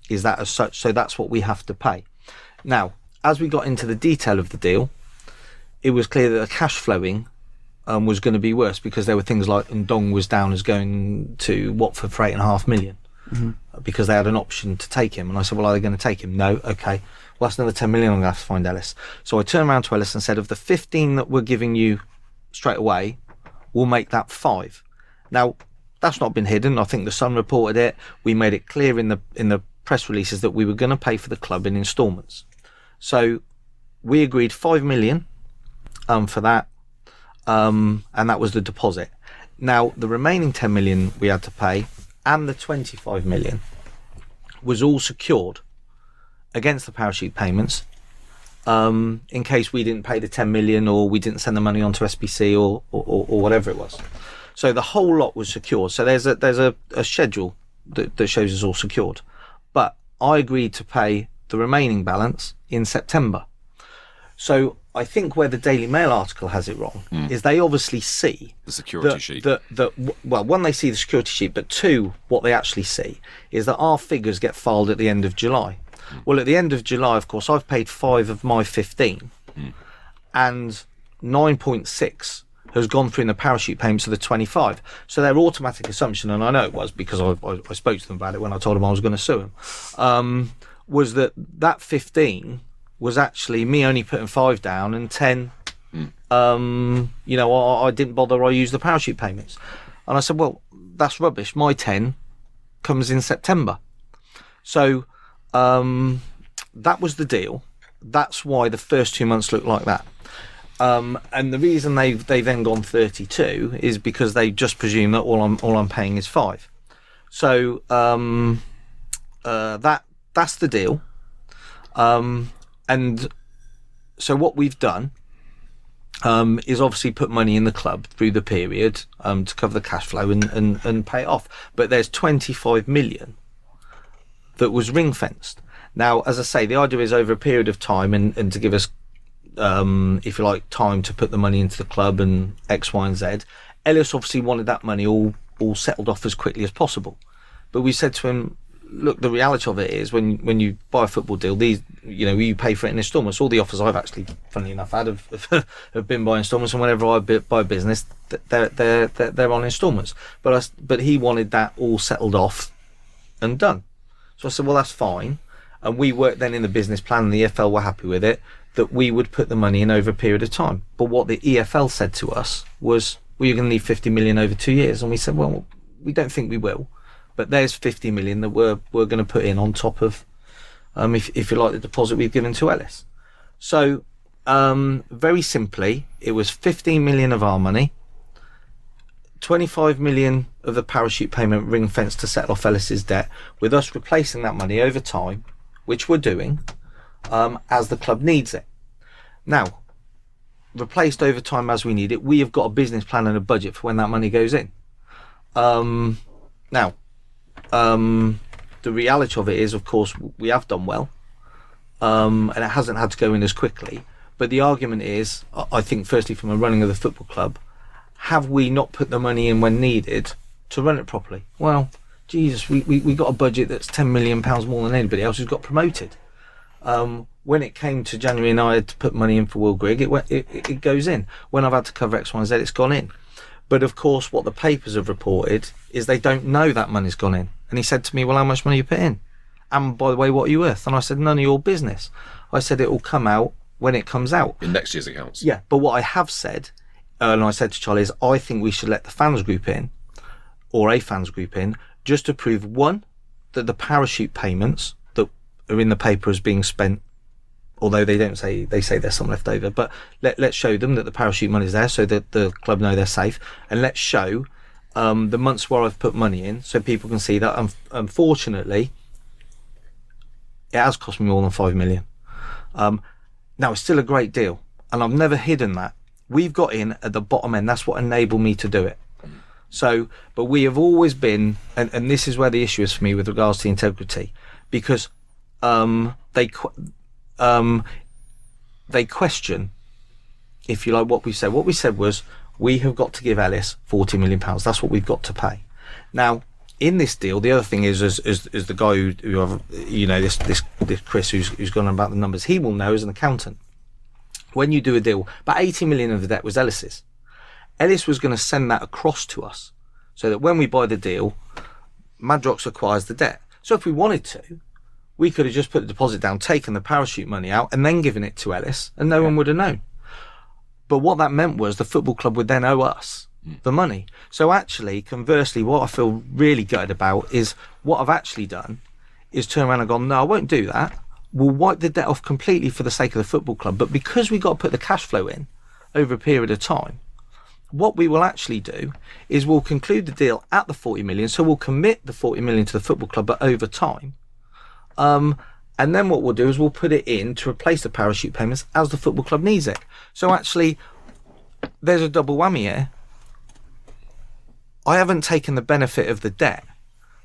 is that as such, so that's what we have to pay. Now, as we got into the detail of the deal, it was clear that the cash flowing was going to be worse, because there were things like Ndong was down as going to Watford for 8.5 million. Mm-hmm. Because they had an option to take him, and I said, well, are they going to take him? No. Okay, well, that's another 10 million I'm going to have to find Ellis. So I turned around to Ellis and said, of the 15 that we're giving you straight away, we'll make that 5. Now, that's not been hidden. I think the Sun reported it. We made it clear in the press releases that we were going to pay for the club in instalments. So we agreed 5 million for that, and that was the deposit. Now, the remaining 10 million we had to pay, and the 25 million, was all secured against the parachute payments, in case we didn't pay the 10 million or we didn't send the money on to SBC or whatever it was. So the whole lot was secured. So there's a schedule that shows it's all secured. But I agreed to pay the remaining balance in September. So I think where the Daily Mail article has it wrong is they obviously see the security sheet. Well, one, they see the security sheet, but two, what they actually see is that our figures get filed at the end of July. Well, at the end of July, of course, I've paid 5 of my 15, and 9.6 has gone through in the parachute payments of the 25. So their automatic assumption, and I know it was because I spoke to them about it when I told them I was going to sue them, was that 15 was actually me only putting 5 down, and 10, I didn't bother. I used the parachute payments. And I said, well, that's rubbish. My 10 comes in September. So that was the deal. That's why the first 2 months looked like that. And the reason they've then gone 32 is because they just presume that all I'm paying is 5. So that's the deal. And so what we've done is obviously put money in the club through the period to cover the cash flow and pay it off. But there's 25 million that was ring fenced. Now, as I say, the idea is over a period of time and to give us, if you like, time to put the money into the club and X, Y, and Z. Ellis obviously wanted that money all settled off as quickly as possible. But we said to him, look, the reality of it is when you buy a football deal, you pay for it in instalments. All the offers I've actually, funnily enough, had have been by instalments, and whenever I buy a business, they're on instalments. But he wanted that all settled off and done. So I said, well, that's fine. And we worked then in the business plan, and the EFL were happy with it, that we would put the money in over a period of time. But what the EFL said to us was, well, you're going to need 50 million over 2 years. And we said, well, we don't think we will. But there's 50 million that we're going to put in on top of, if you like, the deposit we've given to Ellis. So, very simply, it was 15 million of our money, 25 million of the parachute payment ring fenced to settle off Ellis's debt, with us replacing that money over time, which we're doing, as the club needs it. Now, replaced over time as we need it. We have got a business plan and a budget for when that money goes in. Now, the reality of it is, of course, we have done well, and it hasn't had to go in as quickly. But the argument is, I think, firstly, from a running of the football club, have we not put the money in when needed to run it properly? Well, Jesus, we got a budget that's £10 million more than anybody else who's got promoted. When it came to January and I had to put money in for Will Grigg, it goes in. When I've had to cover X, Y and Z, it's gone in. But of course, what the papers have reported is they don't know that money's gone in. And he said to me, well, how much money you put in? And by the way, what are you worth? And I said, none of your business. I said, it will come out when it comes out. In next year's accounts. Yeah, but what I have said, and I said to Charlie, is I think we should let the fans group in, or a fans group in, just to prove, one, that the parachute payments that are in the paper as being spent, although they say there's some left over, but let's show them that the parachute money's there so that the club know they're safe, and let's show the months where I've put money in so people can see that. Unfortunately, it has cost me more than 5 million. Now, it's still a great deal, and I've never hidden that. We've got in at the bottom end. That's what enabled me to do it. So, but we have always been, and this is where the issue is for me with regards to integrity, because they question, if you like, what we said. What we said was, we have got to give Ellis £40 million. That's what we've got to pay. Now, in this deal, the other thing is the guy who you know, this Chris who's gone on about the numbers, he will know as an accountant. When you do a deal, about 80 million of the debt was Ellis's. Ellis was going to send that across to us so that when we buy the deal, Madrox acquires the debt. So if we wanted to, we could have just put the deposit down, taken the parachute money out, and then given it to Ellis, and no one would have known. But what that meant was the football club would then owe us the money. So actually, conversely, what I feel really gutted about is what I've actually done is turn around and gone, no, I won't do that. We'll wipe the debt off completely for the sake of the football club. But because we got to put the cash flow in over a period of time, what we will actually do is we'll conclude the deal at the 40 million. So we'll commit the 40 million to the football club, but over time. And then what we'll do is we'll put it in to replace the parachute payments as the football club needs it. So actually, there's a double whammy here. I haven't taken the benefit of the debt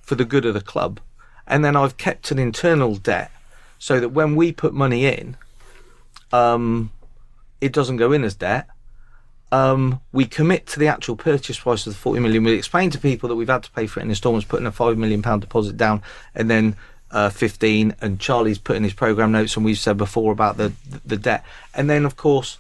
for the good of the club, and then I've kept an internal debt so that when we put money in, it doesn't go in as debt. We commit to the actual purchase price of the 40 million. We explain to people that we've had to pay for it in instalments, putting a £5 million deposit down, and then 15, and Charlie's put in his programme notes, and we've said before about the debt. And then, of course,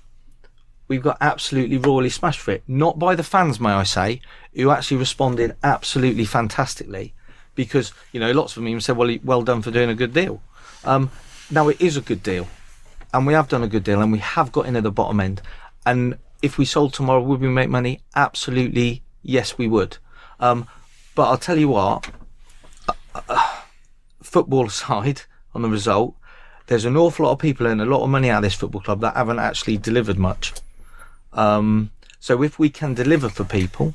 we've got absolutely royally smashed for it. Not by the fans, may I say, who actually responded absolutely fantastically, because, you know, lots of them even said, well done for doing a good deal. Now, it is a good deal, and we have done a good deal, and we have got in at the bottom end. And if we sold tomorrow, would we make money? Absolutely, yes, we would. But I'll tell you what, football aside on the result, there's an awful lot of people earning a lot of money out of this football club that haven't actually delivered much. So if we can deliver for people,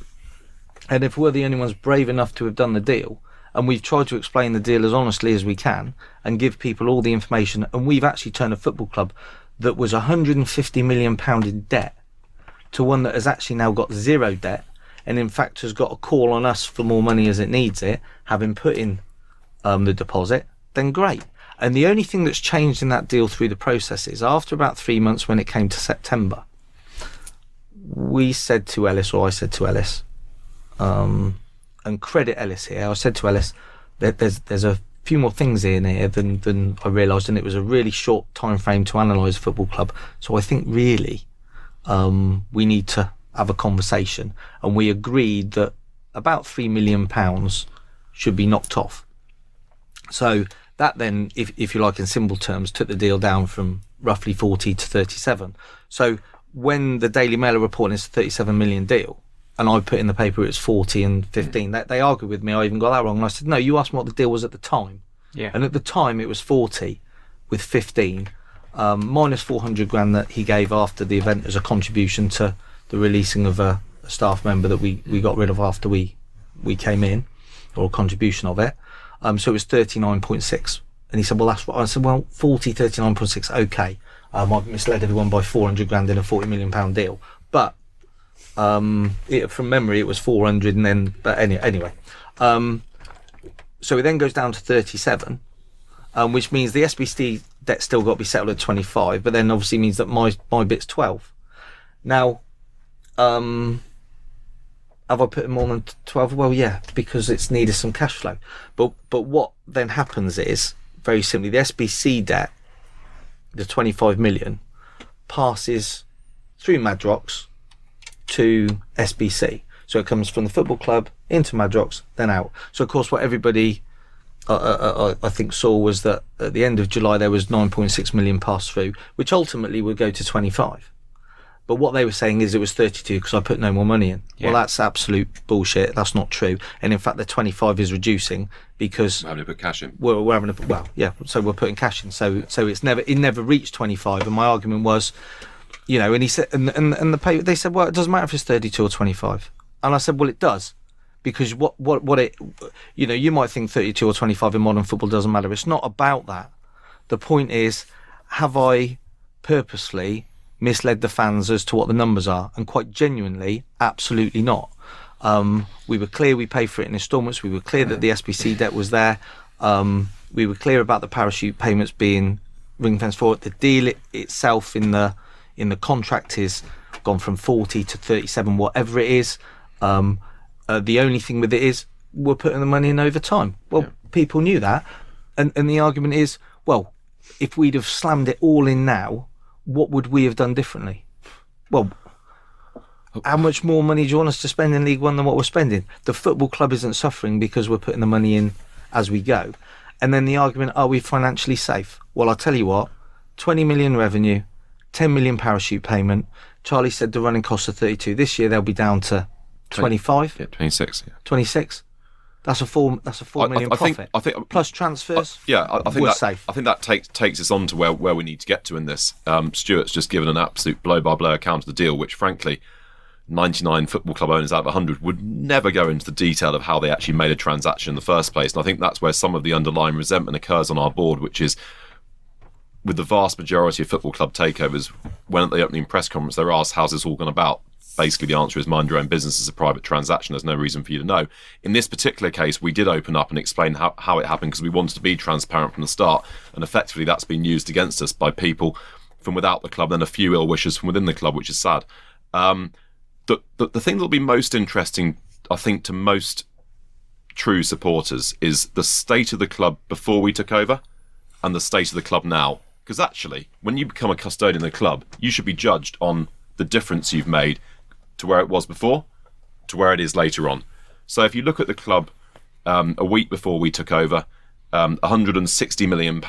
and if we're the only ones brave enough to have done the deal, and we've tried to explain the deal as honestly as we can and give people all the information, and we've actually turned a football club that was £150 million in debt to one that has actually now got zero debt, and in fact has got a call on us for more money as it needs it, having put in the deposit, then great. And the only thing that's changed in that deal through the process is after about 3 months, when it came to September, we said to Ellis, or I said to Ellis, and credit Ellis here, I said to Ellis that there's a few more things in here than I realised, and it was a really short time frame to analyse a football club. So I think really we need to have a conversation, and we agreed that about £3 million should be knocked off. So that then, if you like, in simple terms, took the deal down from roughly 40 to 37. So when the Daily Mail are reporting it's a 37 million deal, and I put in the paper it's 40 and 15, they argued with me. I even got that wrong. And I said, no, you asked me what the deal was at the time. Yeah. And at the time it was 40 with 15, minus 400 grand that he gave after the event as a contribution to the releasing of a staff member that we got rid of after we came in, or a contribution of it. So it was 39.6. And he said, well, that's what I said. Well, 40, 39.6. Okay. I've misled everyone by 400 grand in a 40 million pound deal, but from memory it was 400, and then anyway. So it then goes down to 37, which means the SBC debt still got to be settled at 25, but then obviously means that my bit's 12. Now, have I put in more than 12? Well, yeah, because it's needed some cash flow. But what then happens is, very simply, the SBC debt, the 25 million, passes through Madrox to SBC. So it comes from the football club into Madrox, then out. So of course what everybody I think saw was that at the end of July there was 9.6 million passed through, which ultimately would go to 25. But what they were saying is it was 32 because I put no more money in. Yeah. Well, that's absolute bullshit. That's not true. And in fact, the 25 is reducing because we're having to put cash in. We're having to so we're putting cash in. So it never reached 25. And my argument was, and he said, and the paper, they said, well, it doesn't matter if it's 32 or 25. And I said, well, it does, because what it, you might think 32 or 25 in modern football doesn't matter. It's not about that. The point is, have I purposely misled the fans as to what the numbers are? And quite genuinely, absolutely not. We were clear we paid for it in instalments. We were clear that the SBC debt was there. We were clear about the parachute payments being ring-fenced for it. The deal itself in the contract is gone from 40 to 37, whatever it is. The only thing with it is we're putting the money in over time. Well, people knew that. And the argument is, well, if we'd have slammed it all in now, what would we have done differently? Well, how much more money do you want us to spend in League One than what we're spending? The football club isn't suffering because we're putting the money in as we go. And then the argument, are we financially safe? Well, I'll tell you what, 20 million revenue, 10 million parachute payment. Charlie said the running costs are 32. This year they'll be down to 25. Yeah, 26. Yeah. 26. That's a 4 million profit. I think plus transfers. I think we're that, safe. I think that takes us on to where we need to get to in this. Stuart's just given an absolute blow-by-blow account of the deal, which frankly 99 football club owners out of 100 would never go into the detail of how they actually made a transaction in the first place. And I think that's where some of the underlying resentment occurs on our board, which is with the vast majority of football club takeovers, when at the opening press conference they're asked, how's this all gone about? Basically, the answer is mind your own business. It's a private transaction. There's no reason for you to know. In this particular case, we did open up and explain how it happened because we wanted to be transparent from the start. And effectively, that's been used against us by people from without the club and a few ill wishers from within the club, which is sad. The thing that will be most interesting, I think, to most true supporters is the state of the club before we took over and the state of the club now. Because actually, when you become a custodian of the club, you should be judged on the difference you've made to where it was before, to where it is later on. So if you look at the club a week before we took over, £160 million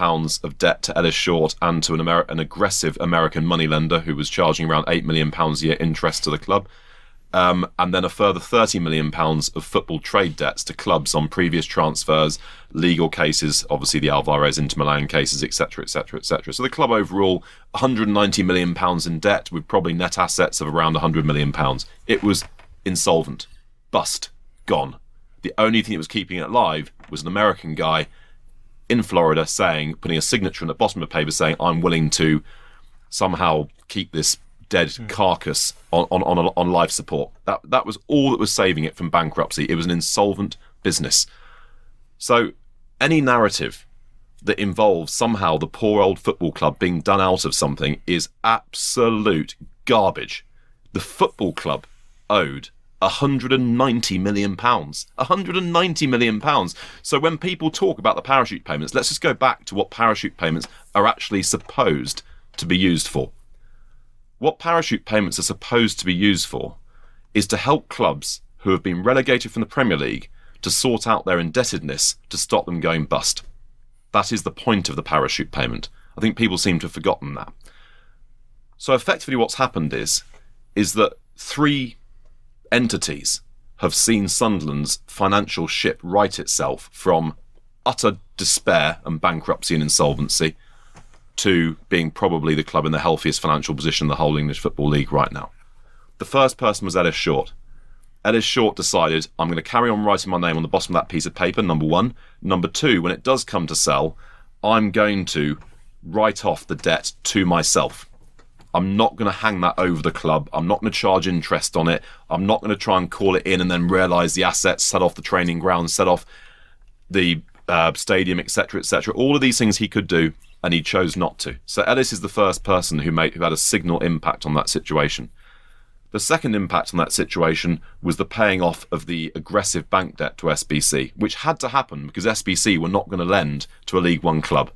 of debt to Ellis Short and to an aggressive American moneylender who was charging around £8 million a year interest to the club, and then a further £30 million of football trade debts to clubs on previous transfers, legal cases, obviously the Alvarez Inter Milan cases, etc., etc., etc. So the club overall, £190 million in debt with probably net assets of around £100 million. It was insolvent, bust, gone. The only thing that was keeping it alive was an American guy in Florida putting a signature on the bottom of the paper saying, I'm willing to somehow keep this dead carcass on life support. That was all that was saving it from bankruptcy. It was an insolvent business. So any narrative that involves somehow the poor old football club being done out of something is absolute garbage. The football club owed £190 million. £190 million. So when people talk about the parachute payments, let's just go back to what parachute payments are actually supposed to be used for. What parachute payments are supposed to be used for is to help clubs who have been relegated from the Premier League to sort out their indebtedness to stop them going bust. That is the point of the parachute payment. I think people seem to have forgotten that. So effectively what's happened is that 3 entities have seen Sunderland's financial ship right itself from utter despair and bankruptcy and insolvency to being probably the club in the healthiest financial position in the whole English Football League right now. The first person was Ellis Short. Ellis Short decided, I'm going to carry on writing my name on the bottom of that piece of paper, number one. Number two, when it does come to sell, I'm going to write off the debt to myself. I'm not going to hang that over the club. I'm not going to charge interest on it. I'm not going to try and call it in and then realise the assets, set off the training ground, set off the stadium, etc., etc. All of these things he could do, and he chose not to. So Ellis is the first person who had a signal impact on that situation. The second impact on that situation was the paying off of the aggressive bank debt to SBC, which had to happen because SBC were not going to lend to a League One club.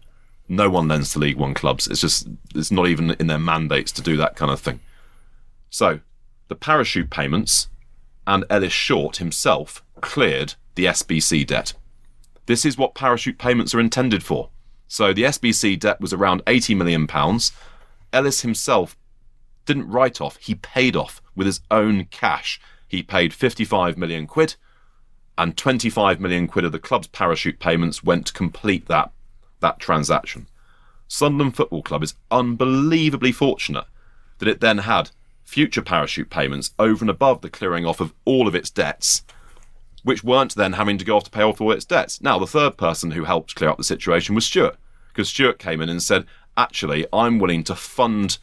No one lends to League One clubs. It's not even in their mandates to do that kind of thing. So the parachute payments and Ellis Short himself cleared the SBC debt. This is what parachute payments are intended for. So the SBC debt was around £80 million. Ellis himself didn't write off, he paid off with his own cash. He paid 55 million quid, and 25 million quid of the club's parachute payments went to complete that transaction. Sunderland Football Club is unbelievably fortunate that it then had future parachute payments over and above the clearing off of all of its debts, which weren't then having to go off to pay off all its debts. Now, the third person who helped clear up the situation was Stuart, because Stuart came in and said, actually, I'm willing to fund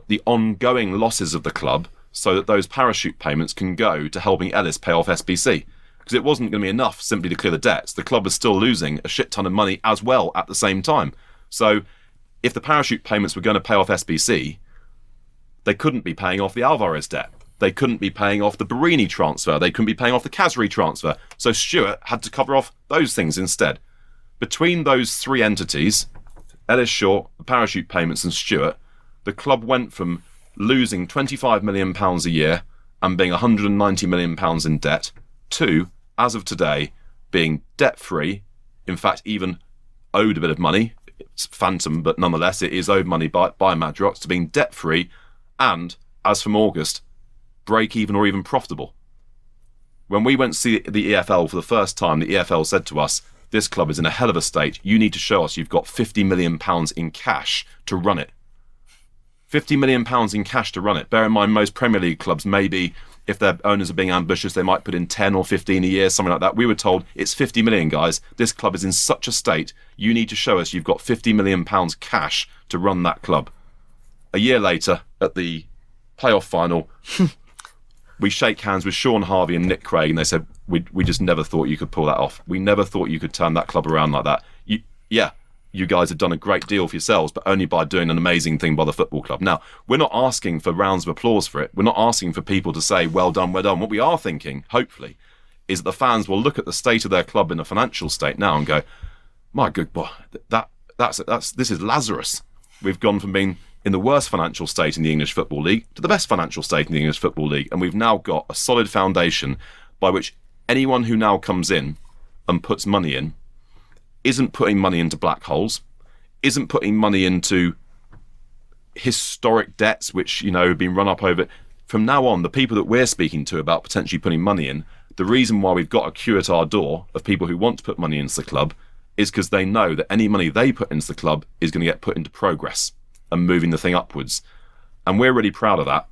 the ongoing losses of the club so that those parachute payments can go to helping Ellis pay off SBC. Because it wasn't going to be enough simply to clear the debts. The club was still losing a shit ton of money as well at the same time. So if the parachute payments were going to pay off SBC, they couldn't be paying off the Alvarez debt. They couldn't be paying off the Barini transfer. They couldn't be paying off the Kazri transfer. So Stuart had to cover off those things instead. Between those three entities, Ellis Short, the parachute payments and Stuart, the club went from losing £25 million a year and being £190 million in debt to, as of today, being debt-free, in fact, even owed a bit of money. It's phantom, but nonetheless, it is owed money by Madrox, to being debt-free and, as from August, break-even or even profitable. When we went to see the EFL for the first time, the EFL said to us, this club is in a hell of a state. You need to show us you've got £50 million in cash to run it. £50 million in cash to run it. Bear in mind, most Premier League clubs, maybe if their owners are being ambitious, they might put in 10 or 15 a year, something like that. We were told, it's 50 million, guys. This club is in such a state. You need to show us you've got £50 million cash to run that club. A year later, at the playoff final, we shake hands with Sean Harvey and Nick Craig, and they said, we just never thought you could pull that off. We never thought you could turn that club around like that. You guys have done a great deal for yourselves, but only by doing an amazing thing by the football club. Now, we're not asking for rounds of applause for it. We're not asking for people to say, well done, well done. What we are thinking, hopefully, is that the fans will look at the state of their club in a financial state now and go, my good boy, this is Lazarus. We've gone from being in the worst financial state in the English Football League to the best financial state in the English Football League. And we've now got a solid foundation by which anyone who now comes in and puts money in isn't putting money into black holes, isn't putting money into historic debts which, have been run up over. From now on, the people that we're speaking to about potentially putting money in, the reason why we've got a queue at our door of people who want to put money into the club is because they know that any money they put into the club is going to get put into progress and moving the thing upwards. And we're really proud of that.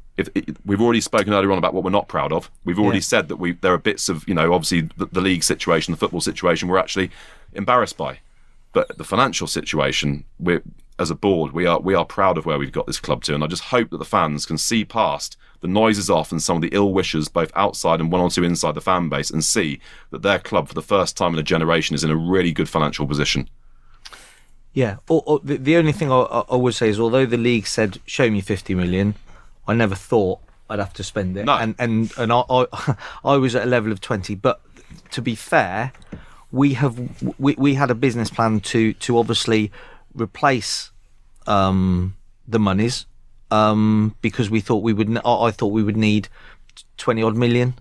We've already spoken earlier on about what we're not proud of. We've already said that there are bits of, obviously the league situation, the football situation, we're actually embarrassed by. But the financial situation, as a board, we are proud of where we've got this club to. And I just hope that the fans can see past the noises off and some of the ill wishes, both outside and one or two inside the fan base, and see that their club, for the first time in a generation, is in a really good financial position. Yeah. The only thing I would say is, although the league said, show me 50 million, I never thought I'd have to spend it. No. And I was at a level of 20. But to be fair, we had a business plan to obviously replace the monies because we thought I thought we would need 20 odd million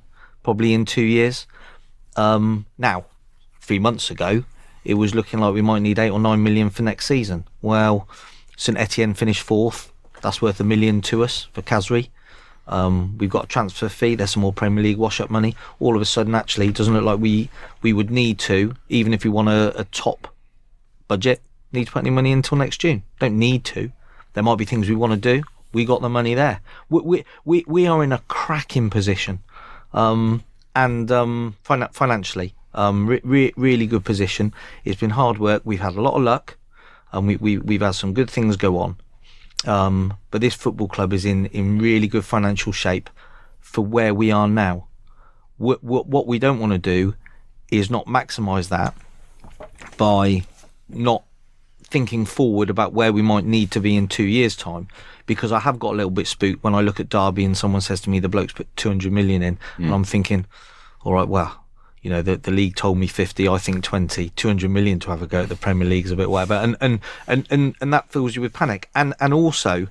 probably in 2 years. Now, 3 months ago, it was looking like we might need 8 or 9 million for next season. Well, St Etienne finished fourth. That's worth $1 million to us for Kazri. We've got a transfer fee. There's some more Premier League wash-up money. All of a sudden, actually, it doesn't look like we would need to, even if we want a top budget, need to put any money until next June. Don't need to. There might be things we want to do. We got the money there. We are in a cracking position, and financially, really good position. It's been hard work. We've had a lot of luck. and we've had some good things go on. But this football club is in really good financial shape for where we are now. What we don't want to do is not maximise that by not thinking forward about where we might need to be in 2 years' time, because I have got a little bit spooked when I look at Derby and someone says to me the bloke's put 200 million in, and I'm thinking, all right, well, you know, the league told me 50, I think 20, 200 million to have a go at the Premier League is a bit whatever, and that fills you with panic. And also,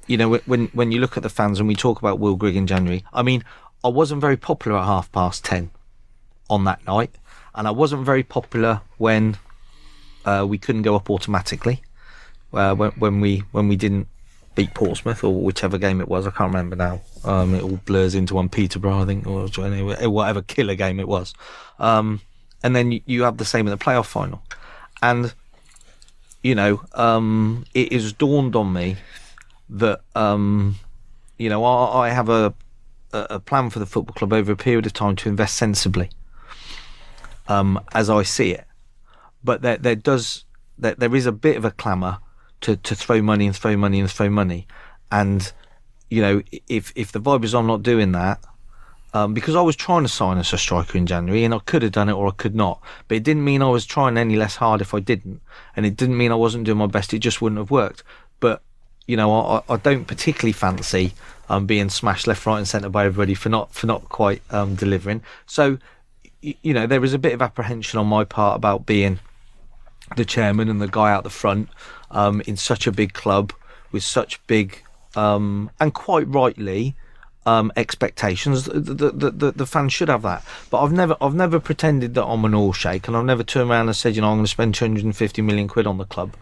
you know, when you look at the fans and we talk about Will Grigg in January, I mean, I wasn't very popular at 10:30 on that night, and I wasn't very popular when we couldn't go up automatically, when we didn't beat Portsmouth or whichever game it was. I can't remember now. It all blurs into one. Peterborough, I think, or whatever killer game it was. And then you have the same in the playoff final. And you know, it has dawned on me that you know, I have a plan for the football club over a period of time to invest sensibly, as I see it. But there is a bit of a clamour to throw money and throw money and throw money. And, you know, if the vibe is I'm not doing that, because I was trying to sign us a striker in January, and I could have done it or I could not. But it didn't mean I was trying any less hard if I didn't. And it didn't mean I wasn't doing my best. It just wouldn't have worked. But, you know, I don't particularly fancy being smashed left, right and centre by everybody for not quite delivering. So, you know, there is a bit of apprehension on my part about being the chairman and the guy out the front in such a big club with such big and quite rightly expectations. The fans should have that. But I've never pretended that I'm an all shake, and I've never turned around and said, you know, I'm going to spend 250 million quid on the club.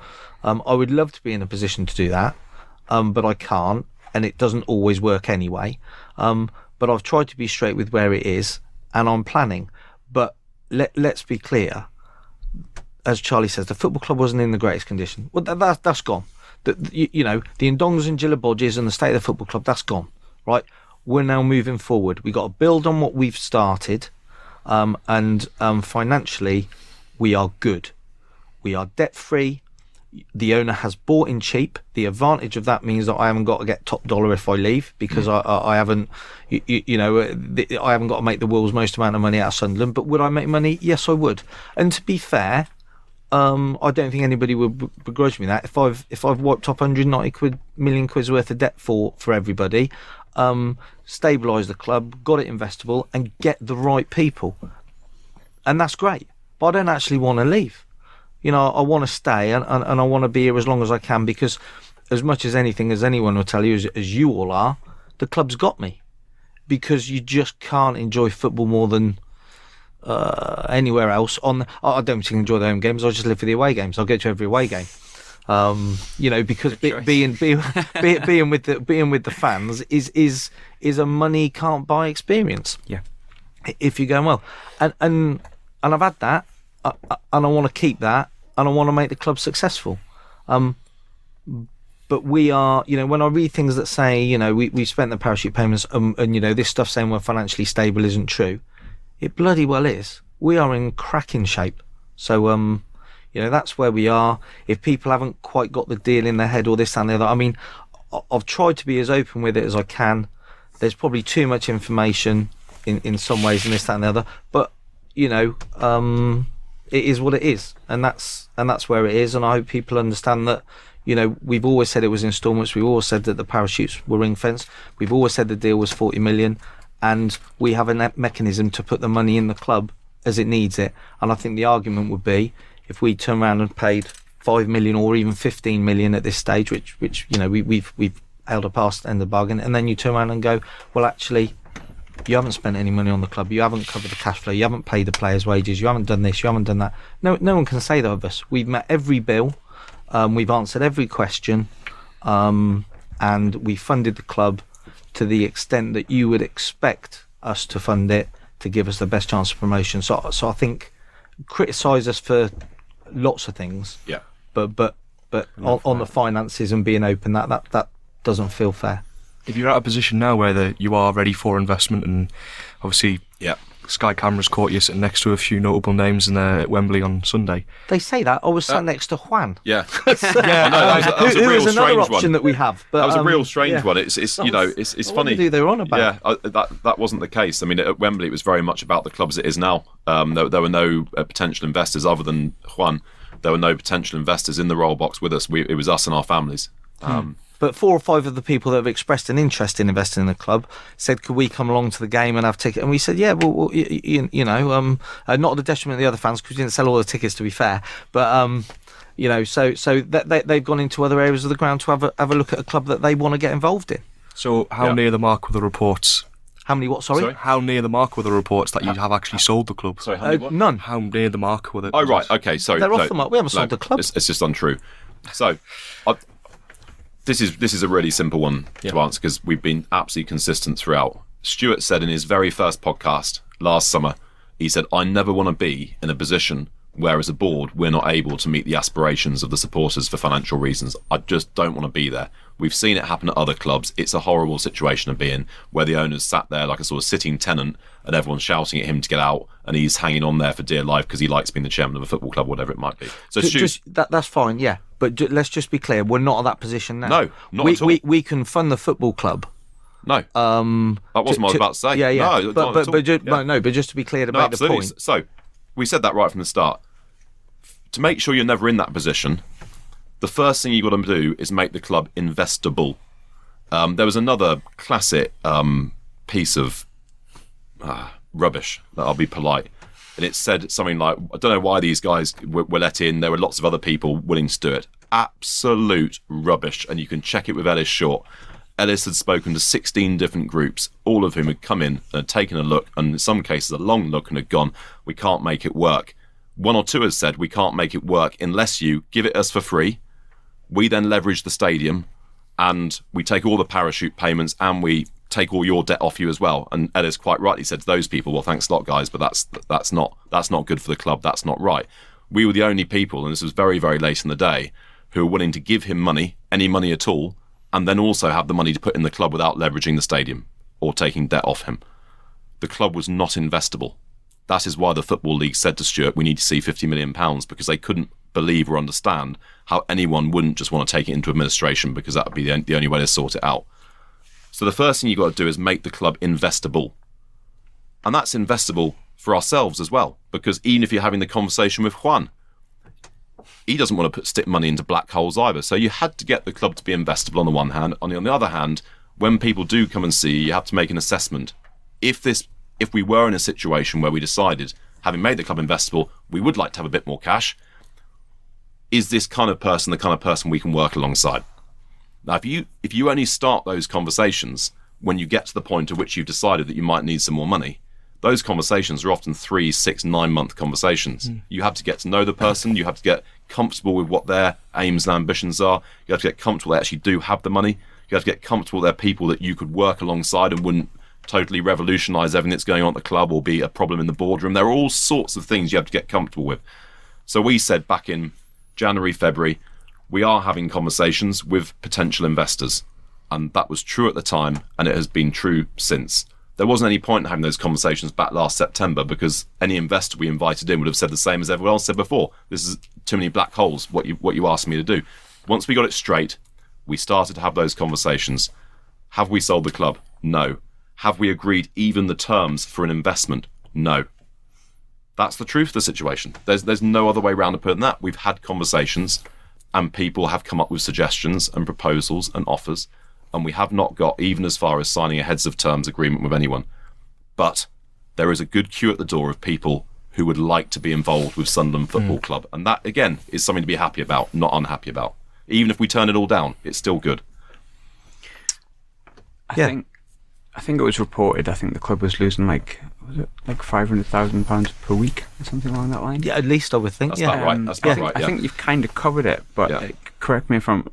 I would love to be in a position to do that, but I can't, and it doesn't always work anyway. But I've tried to be straight with where it is, and I'm planning. But let's be clear, as Charlie says, the football club wasn't in the greatest condition. Well, that's gone. You know, the Ndongas and Gillibodges and the state of the football club, that's gone, right? We're now moving forward. We've got to build on what we've started, and financially, we are good. We are debt-free. The owner has bought in cheap. The advantage of that means that I haven't got to get top dollar if I leave, because I haven't, you know, I haven't got to make the world's most amount of money out of Sunderland. But would I make money? Yes, I would. And to be fair, I don't think anybody would begrudge me that. If I've wiped up 190 million quid's worth of debt for everybody, stabilise the club, got it investable, and get the right people, and that's great. But I don't actually want to leave. You know, I want to stay, and I want to be here as long as I can, because as much as anything, as anyone will tell you, as you all are, the club's got me, because you just can't enjoy football more than anywhere else. I don't particularly enjoy the home games. I just live for the away games. I'll go to every away game. You know, because being with the fans is a money can't buy experience. Yeah, if you're going well, and I've had that. And I want to keep that, and I want to make the club successful. But we are, you know, when I read things that say, you know, we've spent the parachute payments, and you know, this stuff saying we're financially stable isn't true, it bloody well is. We are in cracking shape. So, you know, that's where we are. If people haven't quite got the deal in their head or this and the other, I mean, I've tried to be as open with it as I can. There's probably too much information in some ways, and this, that and the other. But, you know, it is what it is, and that's where it is. And I hope people understand that, you know, we've always said it was instalments. We've always said that the parachutes were ring fenced. We've always said the deal was 40 million, and we have a mechanism to put the money in the club as it needs it. And I think the argument would be if we turn around and paid 5 million or even 15 million at this stage, which you know we've held a past end of the bargain, and then you turn around and go, well, actually, you haven't spent any money on the club, you haven't covered the cash flow, you haven't paid the players' wages, you haven't done this, you haven't done that. No one can say that of us. We've met every bill, we've answered every question, and we funded the club to the extent that you would expect us to fund it to give us the best chance of promotion. So I think criticise us for lots of things, yeah, but on the finances and being open, that doesn't feel fair. If you're at a position now where you are ready for investment, and obviously Sky cameras caught you sitting next to a few notable names in there at Wembley on Sunday. They say that. I was sat next to Juan. Yeah, yeah. That was a Who real is another strange option one. that we have. But, That was a real strange yeah. one. It's funny. What they were on about? Yeah, that wasn't the case. I mean, at Wembley, it was very much about the club as it is now. There were no potential investors other than Juan. There were no potential investors in the roll box with us. It was us and our families. But 4 or 5 of the people that have expressed an interest in investing in the club said, could we come along to the game and have tickets? And we said, yeah, well not at the detriment of the other fans, because we didn't sell all the tickets, to be fair. But, so they've gone into other areas of the ground to have a look at a club that they want to get involved in. So how near the mark were the reports? How many what, sorry? How near the mark were the reports that you have actually sold the club? Sorry, how many what? None. How near the mark were the... Oh, right, okay, sorry. They're off the mark. We haven't sold the club. It's just untrue. So, this is a really simple one to answer, because we've been absolutely consistent throughout. Stuart said in his very first podcast last summer, he said, I never want to be in a position where as a board we're not able to meet the aspirations of the supporters for financial reasons. I just don't want to be there. We've seen it happen at other clubs. It's a horrible situation to be in, where the owner's sat there like a sort of sitting tenant and everyone's shouting at him to get out, and he's hanging on there for dear life because he likes being the chairman of a football club, whatever it might be. So that's fine, yeah. But let's just be clear, we're not at that position now. No, not at all. We can fund the football club. No, that wasn't what I was about to say. Yeah. No, but just to be clear to make the point. So we said that right from the start. To make sure you're never in that position, the first thing you've got to do is make the club investable. There was another classic piece of rubbish, that I'll be polite, and it said something like, I don't know why these guys were let in, there were lots of other people willing to do it. Absolute rubbish, and you can check it with Ellis Short. Ellis had spoken to 16 different groups, all of whom had come in and had taken a look, and in some cases a long look, and had gone, we can't make it work. 1 or 2 has said, we can't make it work unless you give it us for free. We then leverage the stadium, and we take all the parachute payments, and we take all your debt off you as well. And Ellis quite rightly said to those people, well, thanks a lot, guys, but that's not good for the club. That's not right. We were the only people, and this was very, very late in the day, who were willing to give him money, any money at all, and then also have the money to put in the club without leveraging the stadium or taking debt off him. The club was not investable. That is why the Football League said to Stuart, we need to see £50 million, because they couldn't believe or understand how anyone wouldn't just want to take it into administration, because that would be the only way to sort it out. So the first thing you've got to do is make the club investable. And that's investable for ourselves as well, because even if you're having the conversation with Juan, he doesn't want to stick money into black holes either. So you had to get the club to be investable on the one hand. On the other hand, when people do come and see you have to make an assessment. If we were in a situation where we decided, having made the club investable, we would like to have a bit more cash, is this kind of person the kind of person we can work alongside? Now, if you only start those conversations when you get to the point at which you've decided that you might need some more money, those conversations are often 3, 6, 9 month conversations. You have to get to know the person, you have to get comfortable with what their aims and ambitions are, you have to get comfortable they actually do have the money, you have to get comfortable they're people that you could work alongside and wouldn't totally revolutionise everything that's going on at the club or be a problem in the boardroom. There are all sorts of things you have to get comfortable with. So we said back in January, February, we are having conversations with potential investors. And that was true at the time, and it has been true since. There wasn't any point in having those conversations back last September, because any investor we invited in would have said the same as everyone else said before. This is too many black holes, what you asked me to do. Once we got it straight, we started to have those conversations. Have we sold the club? No. Have we agreed even the terms for an investment? No. That's the truth of the situation. There's no other way around to put it than that. We've had conversations, and people have come up with suggestions and proposals and offers, and we have not got even as far as signing a heads of terms agreement with anyone. But there is a good queue at the door of people who would like to be involved with Sunderland Football Club, and that, again, is something to be happy about, not unhappy about. Even if we turn it all down, it's still good. I think it was reported, I think the club was losing like £500,000 per week or something along that line. Yeah, at least I would think. That's about right. That's about right. I think you've kind of covered it, but correct me if I'm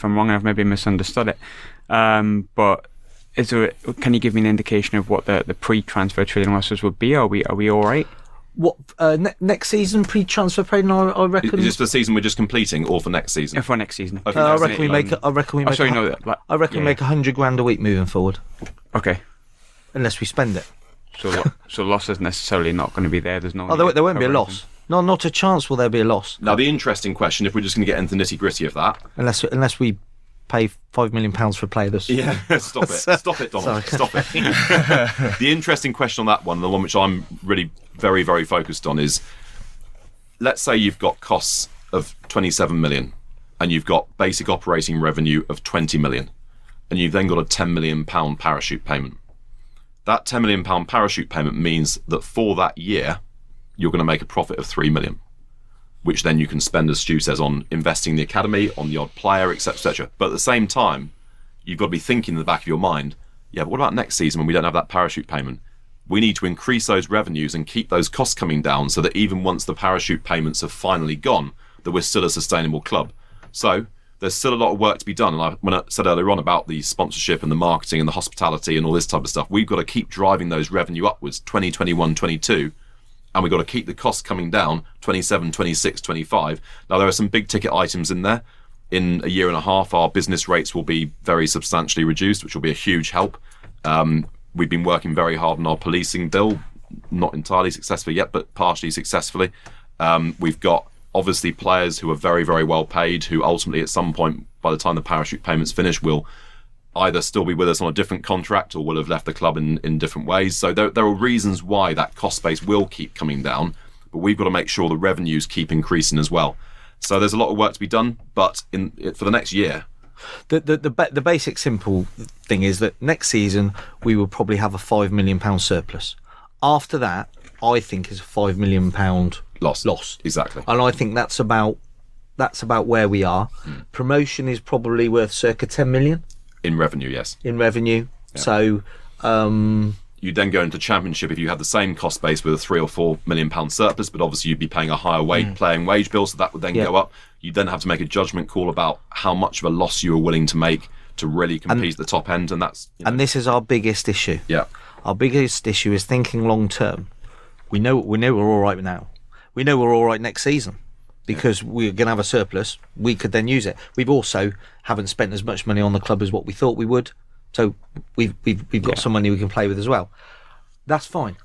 wrong. I've maybe misunderstood it. But can you give me an indication of what the pre-transfer trading losses would be? Are we all right? What next season pre-transfer trading? I reckon. Is this for the season we're just completing, or for next season? For next season. I reckon we make. I reckon we make. We make $100,000 a week moving forward. Okay. Unless we spend it. So loss is necessarily not going to be there. There's no. Oh, there won't be a loss. No, not a chance will there be a loss. Now, the interesting question, if we're just going to get into the nitty-gritty of that... Unless we pay £5 million for a player that's... Yeah, stop it, Donald. Stop it. The interesting question on that one, the one which I'm really very, very focused on is, let's say you've got costs of 27 million and you've got basic operating revenue of 20 million and you've then got a £10 million parachute payment. That £10 million parachute payment means that for that year, you're going to make a profit of 3 million, which then you can spend, as Stu says, on investing in the academy, on the odd player, etc., etc. But at the same time, you've got to be thinking in the back of your mind, yeah, but what about next season when we don't have that parachute payment? We need to increase those revenues and keep those costs coming down so that even once the parachute payments have finally gone, that we're still a sustainable club. So there's still a lot of work to be done. And when I said earlier on about the sponsorship and the marketing and the hospitality and all this type of stuff, we've got to keep driving those revenue upwards, 2021, 22. And we've got to keep the costs coming down, 27, 26, 25. Now, there are some big ticket items in there. In a year and a half, our business rates will be very substantially reduced, which will be a huge help. We've been working very hard on our policing bill, not entirely successfully yet, but partially successfully. We've got, obviously, players who are very, very well paid, who ultimately, at some point, by the time the parachute payments finish, will either still be with us on a different contract or will have left the club in different ways. So there are reasons why that cost base will keep coming down, but we've got to make sure the revenues keep increasing as well. So there's a lot of work to be done, but for the next year... The basic simple thing is that next season we will probably have a £5 million surplus. After that, I think is a £5 million loss. Exactly. And I think that's about where we are. Promotion is probably worth circa 10 million. In revenue, yes. In revenue. Yeah. So... you'd then go into Championship if you had the same cost base with a £3 or £4 million surplus, but obviously you'd be paying a higher playing wage bill, so that would then go up. You'd then have to make a judgment call about how much of a loss you were willing to make to really compete at the top end, and that's... And this is our biggest issue. Yeah. Our biggest issue is thinking long term. We know we're all right now. We know we're all right next season because we're going to have a surplus. We could then use it. We've also haven't spent as much money on the club as what we thought we would. So we've got some money we can play with as well. That's fine.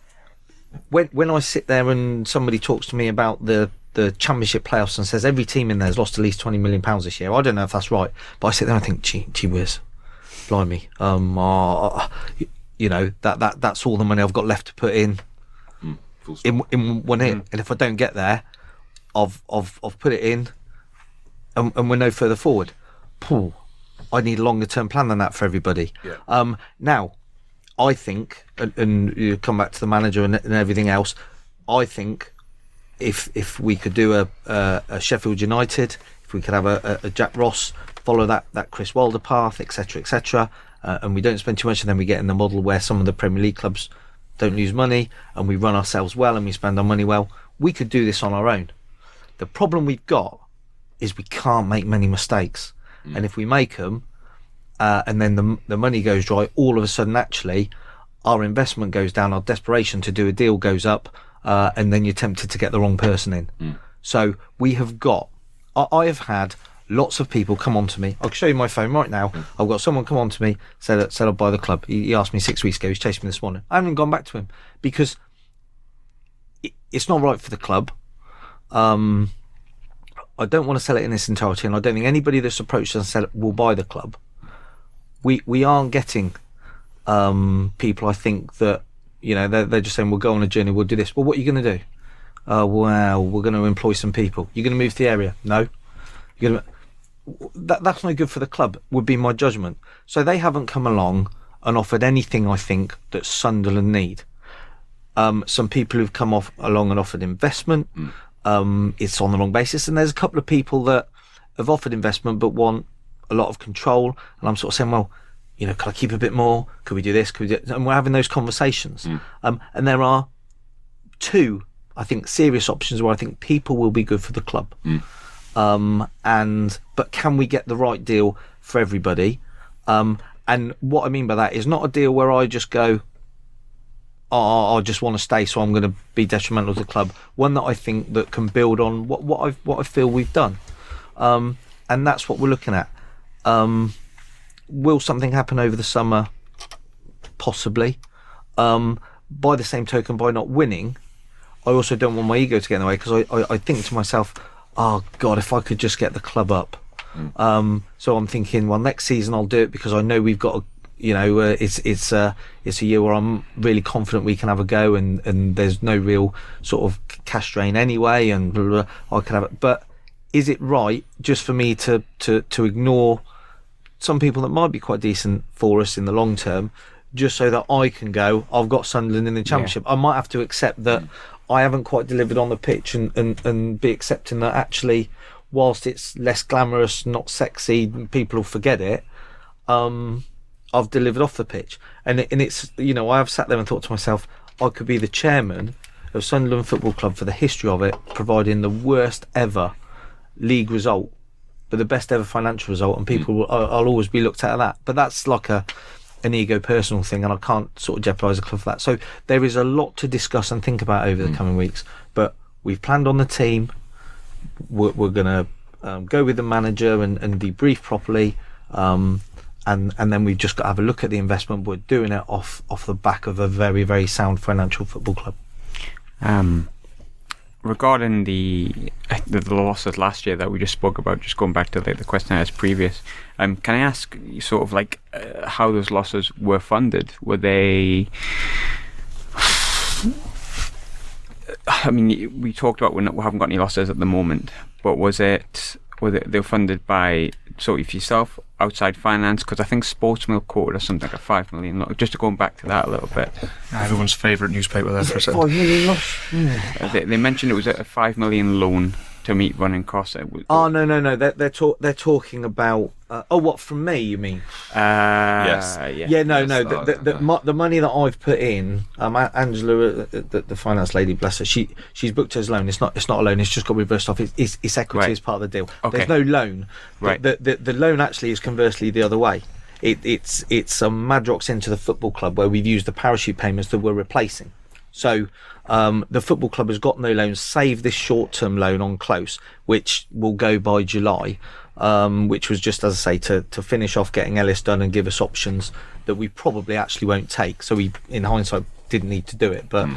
When I sit there and somebody talks to me about the Championship playoffs and says every team in there has lost at least £20 million this year, I don't know if that's right, but I sit there and I think, gee whiz, blimey, that's all the money I've got left to put in one hit, and if I don't get there, I've put it in, and we're no further forward. I need a longer term plan than that for everybody. Yeah. Now, I think, and you come back to the manager and everything else, I think if we could do a Sheffield United, if we could have a Jack Ross, follow that Chris Wilder path, etc., and we don't spend too much, and then we get in the model where some of the Premier League clubs don't lose money, and we run ourselves well, and we spend our money well, we could do this on our own. The problem we've got is we can't make many mistakes. And if we make them, and then the money goes dry, all of a sudden, actually, our investment goes down, our desperation to do a deal goes up, and then you're tempted to get the wrong person in. So we have got... I have had lots of people come on to me. I'll show you my phone right now. I've got someone come on to me, said I'll buy the club. He asked me 6 weeks ago. He's chasing me this morning. I haven't gone back to him because it's not right for the club. I don't want to sell it in its entirety, and I don't think anybody that's approached us and said will buy the club. We aren't getting people, I think, that they're just saying we'll go on a journey, we'll do this. Well, what are you going to do? Well, we're going to employ some people. You're going to move to the area? No. That's no good for the club, would be my judgment. So they haven't come along and offered anything, I think, that Sunderland need. Some people who've come along and offered investment. It's on the wrong basis, and there's a couple of people that have offered investment but want a lot of control, and I'm sort of saying, well, could I keep a bit more? Could we do this? Could we do... And we're having those conversations. And there are two, I think, serious options where I think people will be good for the club. But can we get the right deal for everybody? And what I mean by that is not a deal where I just go, I just want to stay, so I'm going to be detrimental to the club. One that I think that can build on what I feel we've done, and that's what we're looking at. Will something happen over the summer? Possibly, by the same token, by not winning, I also don't want my ego to get in the way, because I think to myself, oh God, if I could just get the club up. So I'm thinking, well, next season I'll do it, because I know we've got it's a year where I'm really confident we can have a go, and there's no real sort of cash drain anyway, and blah, blah, blah, I can have it. But is it right just for me to ignore some people that might be quite decent for us in the long term, just so that I can go, I've got Sunderland in the Championship? I might have to accept that I haven't quite delivered on the pitch, and be accepting that actually, whilst it's less glamorous, not sexy, people will forget it, I've delivered off the pitch. And it's, I have sat there and thought to myself, I could be the chairman of Sunderland Football Club for the history of it, providing the worst ever league result, but the best ever financial result, and people I'll always be looked at that. But that's like an ego personal thing, and I can't sort of jeopardise the club for that. So there is a lot to discuss and think about over the coming weeks, but we've planned on the team. We're going to go with the manager and debrief properly, and then we've just got to have a look at the investment. We're doing it off the back of a very, very sound financial football club. Regarding the losses last year that we just spoke about, just going back to the question I asked previous, can I ask you sort of like how those losses were funded? Were they... I mean, we talked about we haven't got any losses at the moment, but they were funded by sort of yourself, outside finance? Because I think Sportsmill quoted us something like a 5 million. Just to go back to that a little bit. Everyone's favourite newspaper there for a second. 5 million loss? They mentioned it was a 5 million loan to meet running costs. No. They're talking about. What, from me? You mean? Yes. Yeah. No. The money that I've put in, Angela, the finance lady, bless her, she's booked as loan. It's not a loan. It's just got reversed off. It's equity as part of the deal. Okay. There's no loan. Right. The loan actually is conversely the other way. It's Madrox into the football club, where we've used the parachute payments that we're replacing. So the football club has got no loans, save this short-term loan on Close, which will go by July, which was just, as I say, to finish off getting Ellis done and give us options that we probably actually won't take. So we, in hindsight, didn't need to do it, but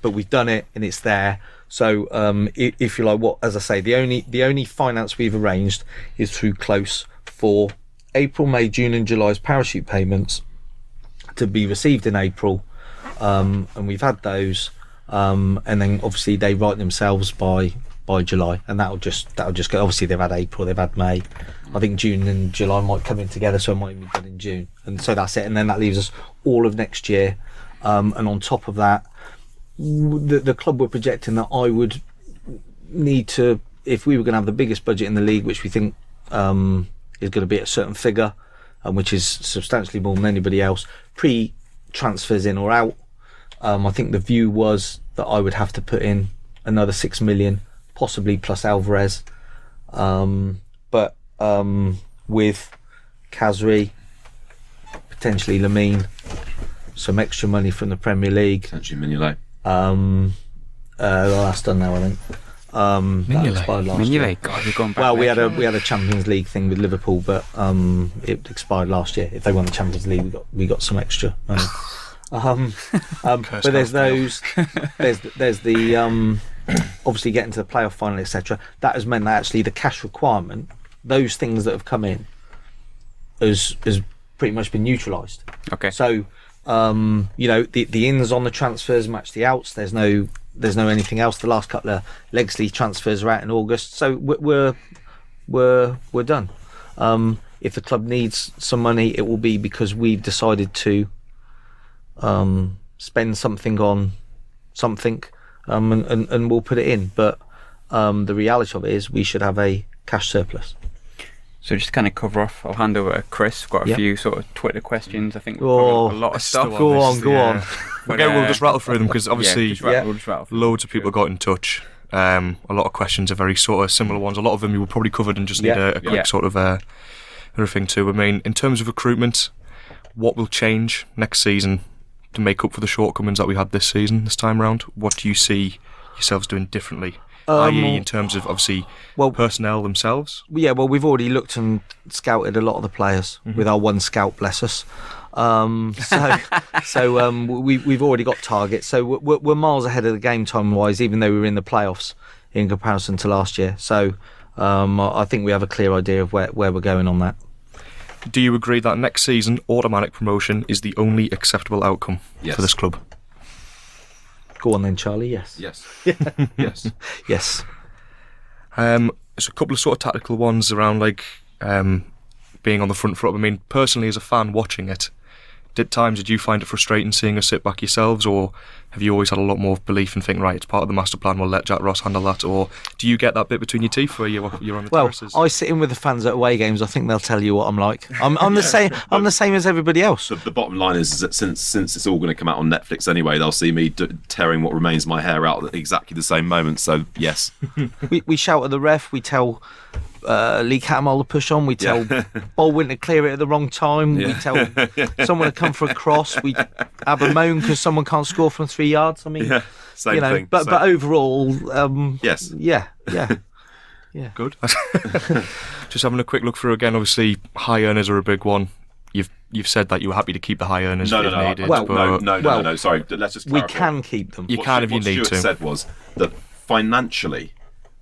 we've done it and it's there. So if you like, as I say, the only finance we've arranged is through Close for April, May, June, and July's parachute payments to be received in April. And we've had those, and then obviously they write themselves by July, and that'll just go. Obviously they've had April, they've had May. I think June and July might come in together, so it might even be done in June, and so that's it. And then that leaves us all of next year, and on top of that, the club were projecting that I would need to, if we were going to have the biggest budget in the league, which we think is going to be at a certain figure, which is substantially more than anybody else, pre-transfers in or out. I think the view was that I would have to put in another 6 million, possibly plus Alvarez. But with Kazri, potentially Lamine, some extra money from the Premier League. Potentially Mignolet. That's done now, I think. That expired last year. God, you've gone back. Well, we had a Champions League thing with Liverpool, but it expired last year. If they won the Champions League, we got some extra money. But there's those. There's the obviously getting to the playoff final, etc. That has meant that actually the cash requirement, those things that have come in, has pretty much been neutralised. Okay. So the ins on the transfers match the outs. There's no anything else. The last couple of legacy transfers are out in August, so we're done. If the club needs some money, it will be because we've decided to spend something on something, and we'll put it in. But the reality of it is we should have a cash surplus. So just to kind of cover off, I'll hand over to Chris. We've got a few sort of Twitter questions. I think we've Oh, covered a lot of stuff. Go on. But, We'll just rattle through them because obviously we'll just rattle through loads of people got in touch. A lot of questions are very sort of similar ones. A lot of them you were probably covered and just need a quick sort of everything too. I mean, in terms of recruitment, what will change next season to make up for the shortcomings that we had this season, this time round? What do you see yourselves doing differently? I.e. in terms of obviously personnel themselves? Yeah, well, we've already looked and scouted a lot of the players with our one scout, bless us. We've already got targets. So we're miles ahead of the game time-wise, even though we were in the playoffs in comparison to last year. So I think we have a clear idea of where we're going on that. Do you agree that next season automatic promotion is the only acceptable outcome for this club? Go on then, Charlie. Yes. Yes. Yes. Yes. There's a couple of sort of tactical ones around being on the front foot. I mean, personally, as a fan watching it, did you find it frustrating seeing us sit back yourselves, or have you always had a lot more belief and think, right, it's part of the master plan, we'll let Jack Ross handle that? Or do you get that bit between your teeth where you're on the terraces? I sit in with the fans at away games. I think they'll tell you what I'm like. I'm the same. I'm the same as everybody else. The bottom line is that since it's all going to come out on Netflix anyway, they'll see me tearing what remains of my hair out at exactly the same moment. So yes, we shout at the ref. We tell Lee Cattermole to push on. We tell Baldwin to clear it at the wrong time. We tell someone to come for a cross. We have a moan because someone can't score from 3 yards. I mean, same thing. But overall, yes, yeah. Good. Just having a quick look through again. Obviously, high earners are a big one. You've said that you were happy to keep the high earners. No. Needed, Sorry, let's just clarify. We can keep them. You can if you need to. What Stuart said was that financially,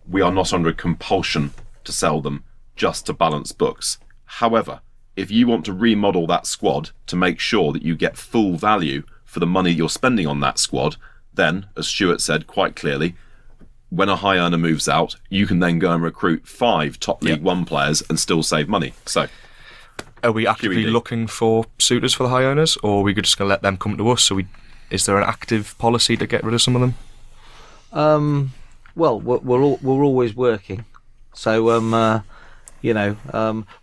we are not under a compulsion to sell them just to balance books. However, if you want to remodel that squad to make sure that you get full value for the money you're spending on that squad, then, as Stuart said quite clearly, when a high earner moves out, you can then go and recruit 5 top League One players and still save money. So, are we actively looking for suitors for the high earners, or are we just going to let them come to us? Is there an active policy to get rid of some of them? Well, we're always working. So,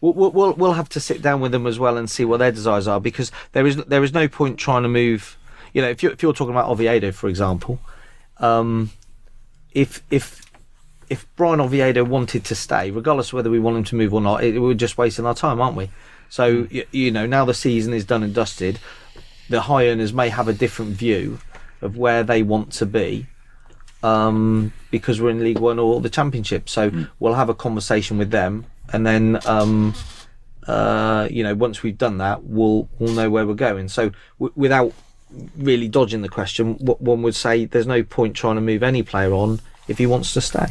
we'll have to sit down with them as well and see what their desires are, because there is no point trying to move. If you're talking about Oviedo, for example, if Brian Oviedo wanted to stay, regardless of whether we want him to move or not, we're just wasting our time, aren't we? So, now the season is done and dusted, the high earners may have a different view of where they want to be. Because we're in League One or the Championship, so we'll have a conversation with them, and then once we've done that, we'll know where we're going. So without really dodging the question, what one would say, there's no point trying to move any player on if he wants to stay.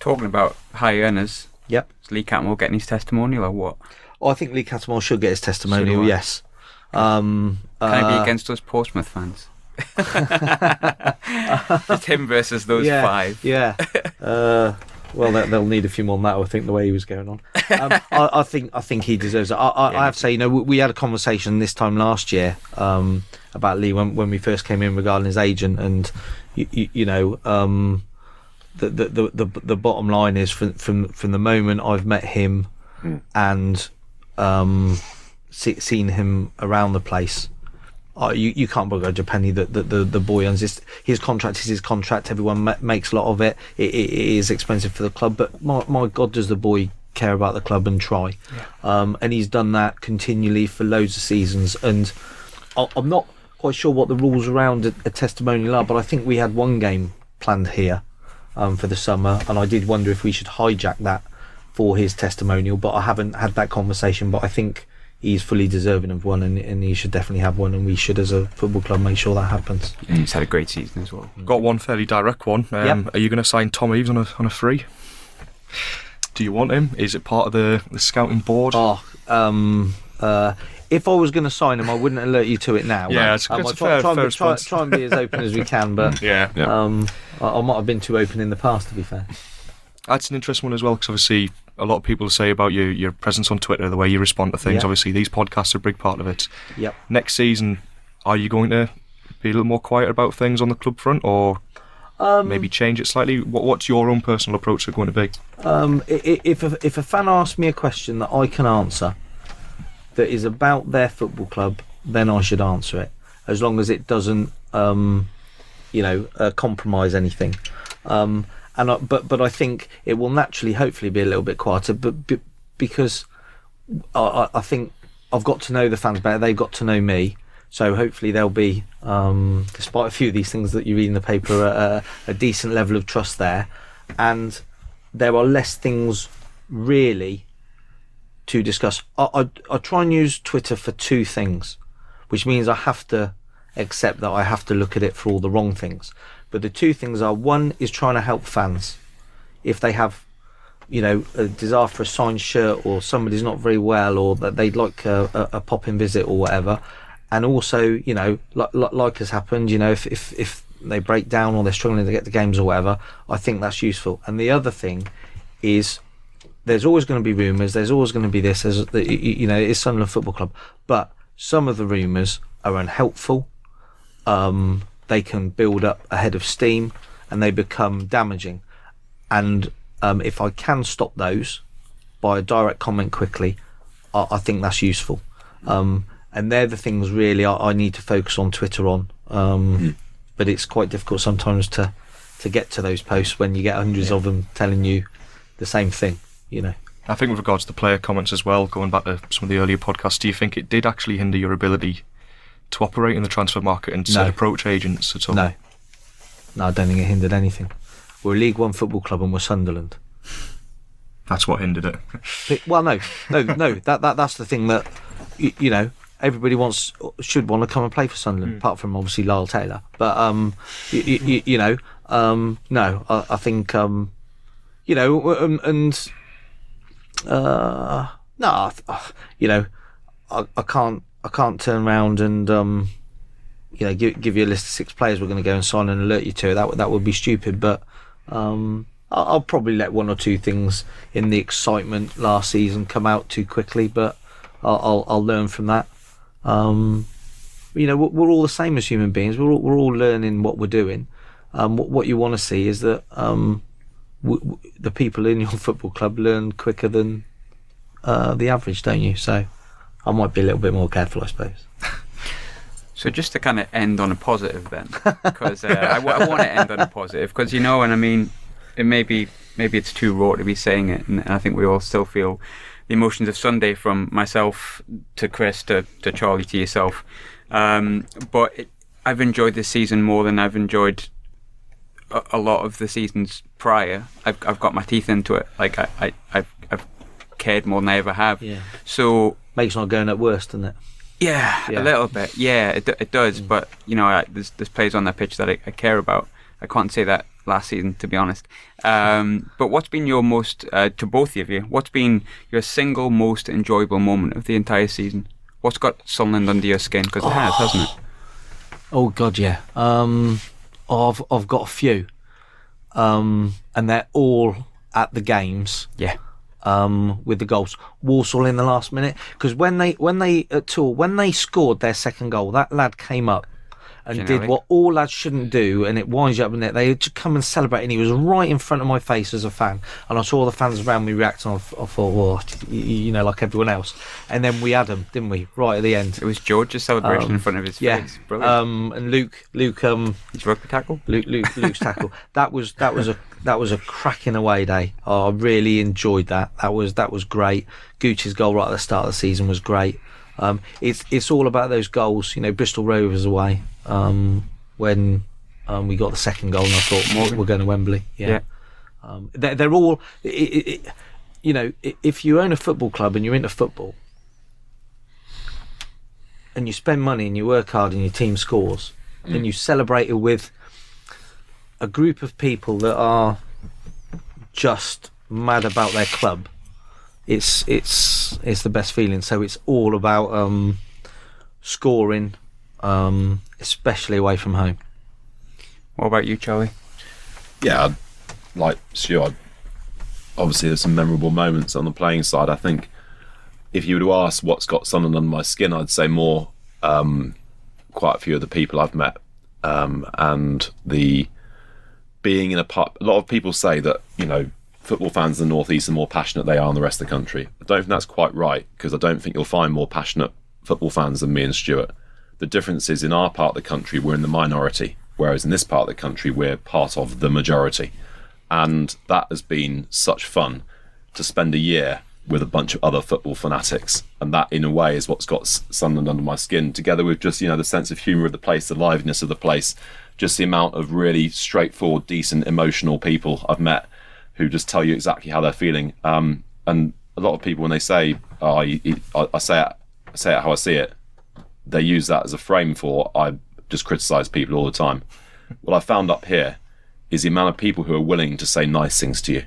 Talking about high earners, yep. Is Lee Cattermole getting his testimonial or what? I think Lee Cattermole should get his testimonial. Yes. Can I be against us Portsmouth fans? Just him versus those 5. Yeah. Well, they'll need a few more than that, I think, the way he was going on. I think he deserves it. I have to say, we had a conversation this time last year about Lee when we first came in regarding his agent, and the bottom line is from the moment I've met him and seen him around the place. You can't begrudge a penny that the boy earns. His contract is his contract. Everyone makes a lot of it. It is expensive for the club, but my God, does the boy care about the club and try? And he's done that continually for loads of seasons. And I'm not quite sure what the rules around a testimonial are, but I think we had one game planned here for the summer, and I did wonder if we should hijack that for his testimonial. But I haven't had that conversation. But I think he's fully deserving of one, and he should definitely have one, and we should, as a football club, make sure that happens. And he's had a great season as well. Got one fairly direct one. Are you going to sign Tom Eaves on a free? Do you want him? Is it part of the scouting board? If I was going to sign him, I wouldn't alert you to it now. Yeah, it's I'll fair try and be as open as we can, but I might have been too open in the past, to be fair. That's an interesting one as well, because obviously a lot of people say about your presence on Twitter, the way you respond to things. Obviously, these podcasts are a big part of it. Yep. Next season, are you going to be a little more quiet about things on the club front, or maybe change it slightly? What's your own personal approach going to be? If a fan asks me a question that I can answer, that is about their football club, then I should answer it, as long as it doesn't, compromise anything. But I think it will naturally, hopefully, be a little bit quieter. But because I think I've got to know the fans better, they've got to know me. So hopefully there'll be, despite a few of these things that you read in the paper, a decent level of trust there, and there are less things really to discuss. I try and use Twitter for two things, which means I have to accept that I have to look at it for all the wrong things. But the two things are, one is trying to help fans. If they have, a desire for a signed shirt, or somebody's not very well, or that they'd like a pop-in visit or whatever. And also, like has happened, if they break down or they're struggling to get to games or whatever, I think that's useful. And the other thing is, there's always going to be rumours, there's always going to be this, it's Sunderland Football Club. But some of the rumours are unhelpful. They can build up a head of steam and they become damaging. And if I can stop those by a direct comment quickly, I think that's useful. And they're the things really I need to focus on Twitter on. But it's quite difficult sometimes to get to those posts when you get hundreds of them telling you the same thing, I think with regards to the player comments as well, going back to some of the earlier podcasts, do you think it did actually hinder your ability to operate in the transfer market and to approach agents at all? No, I don't think it hindered anything. We're a League One football club and we're Sunderland. That's what hindered it. Well, no. That's the thing that everybody should want to come and play for Sunderland, apart from obviously Lyle Taylor. But no, I think I can't turn around and give you a list of 6 players we're going to go and sign and alert you to. That would be stupid. But I'll probably let one or two things in the excitement last season come out too quickly. But I'll learn from that. We're all the same as human beings. We're all learning what we're doing. What you want to see is that the people in your football club learn quicker than the average, don't you? So I might be a little bit more careful, I suppose. So just to kind of end on a positive then, because I want to end on a positive, because and I mean, maybe it's too raw to be saying it, and I think we all still feel the emotions of Sunday, from myself to Chris to Charlie to yourself. But I've enjoyed this season more than I've enjoyed a lot of the seasons prior. I've got my teeth into it. Like I've cared more than I ever have. Yeah. So makes not going at worse, doesn't it? Yeah, a little bit. Yeah, it does. But there's players on that pitch that I care about. I can't say that last season, to be honest. But what's been your most, to both of you, what's been your single most enjoyable moment of the entire season? What's got Sunderland under your skin? Because it has, hasn't it? Oh God, yeah. I've got a few, and they're all at the games. Yeah. With the goals, Walsall in the last minute, because when they scored their second goal, that lad came up and did what all lads shouldn't do, and it winds you up in it. They just come and celebrate, and he was right in front of my face as a fan, and I saw the fans around me react, and I thought, like everyone else. And then we had them, didn't we? Right at the end, it was George's celebration in front of his face. Brilliant. And Luke, his rugby tackle. Luke's tackle. That was a cracking away day. I really enjoyed that. That was great. Gooch's goal right at the start of the season was great. It's all about those goals. Bristol Rovers away, when we got the second goal, and I thought we're going to Wembley. Yeah. They're all. If you own a football club and you're into football, and you spend money and you work hard and your team scores, and you celebrate it with a group of people that are just mad about their club, it's the best feeling. So it's all about scoring, especially away from home. What about you, Charlie? Yeah, like Stuart, obviously there's some memorable moments on the playing side. I think if you were to ask what's got Sunderland under my skin, I'd say more quite a few of the people I've met, and the being in a lot of people say that football fans in the North East are more passionate than they are in the rest of the country. I don't think that's quite right, because I don't think you'll find more passionate football fans than me and Stuart. The difference is, in our part of the country we're in the minority, whereas in this part of the country we're part of the majority. And that has been such fun to spend a year with a bunch of other football fanatics, and that in a way is what's got Sunderland under my skin, together with just the sense of humour of the place, the liveliness of the place, just the amount of really straightforward, decent, emotional people I've met who just tell you exactly how they're feeling. And a lot of people, when they say I say it how I see it. They use that as a frame for I just criticise people all the time. What I found up here is the amount of people who are willing to say nice things to you,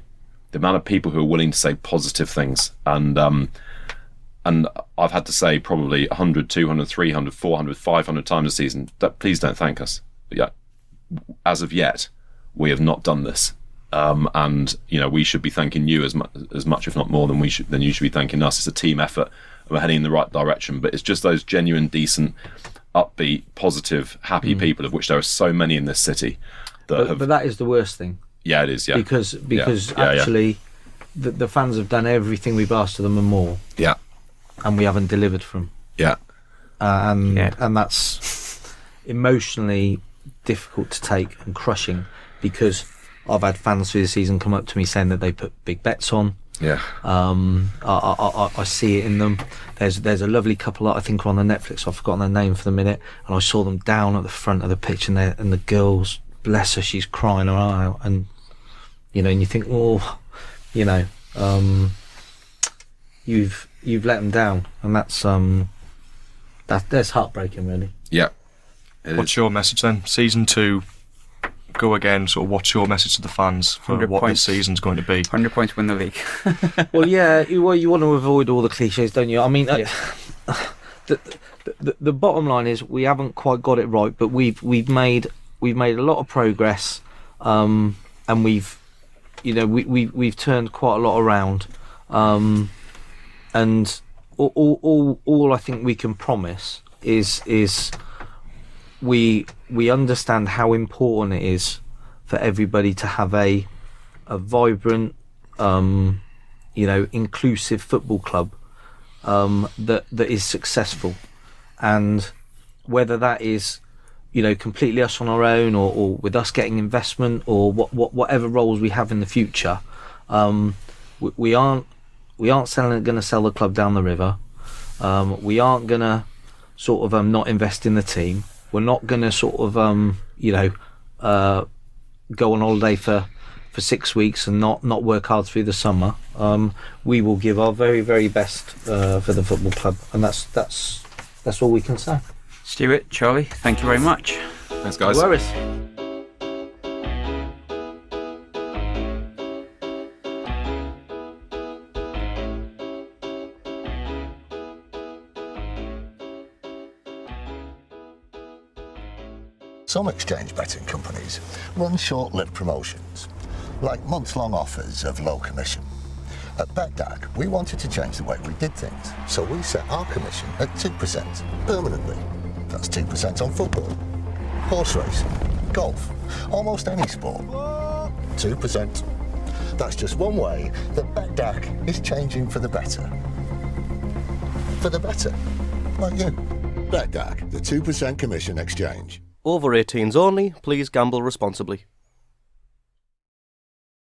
the amount of people who are willing to say positive things, and I've had to say probably 100, 200, 300, 400, 500 times a season that please don't thank us. But yeah, as of yet, we have not done this, and we should be thanking you as much, if not more, than you should be thanking us. It's a team effort, and we're heading in the right direction. But it's just those genuine, decent, upbeat, positive, happy people, of which there are so many in this city. But that is the worst thing. Yeah, it is. Yeah, because actually, the fans have done everything we've asked of them and more. Yeah, and we haven't delivered for them. Yeah, and that's emotionally difficult to take and crushing, because I've had fans through the season come up to me saying that they put big bets on. Yeah. I see it in them. There's a lovely couple that I think are on the Netflix. I've forgotten their name for the minute, and I saw them down at the front of the pitch, and the girls, bless her, she's crying her eye out, and and you think, you've let them down, and that's heartbreaking, really. Yeah. What's your message then? Season 2, go again. So what's your message to the fans for what this season's going to be? 100 points, win the league. Well, yeah, you want to avoid all the cliches, don't you? I mean, the bottom line is we haven't quite got it right, but we've made a lot of progress, and we've turned quite a lot around, and all I think we can promise is we understand how important it is for everybody to have a vibrant, inclusive football club that is successful, and whether that is completely us on our own, or with us getting investment, or whatever roles we have in the future, we aren't going to sell the club down the river. We aren't going to sort of not invest in the team. We're not going to sort of go on holiday for 6 weeks and not work hard through the summer. We will give our very, very best for the football club, and that's all we can say. Stuart, Charlie, thank you very much. Thanks, guys. No worries. Some exchange betting companies run short-lived promotions, like months-long offers of low commission. At BetDAG, we wanted to change the way we did things, so we set our commission at 2% permanently. That's 2% on football, horse racing, golf, almost any sport. 2%. That's just one way that BetDAG is changing for the better. For the better, like you. BetDAG, the 2% commission exchange. Over 18s only, please gamble responsibly.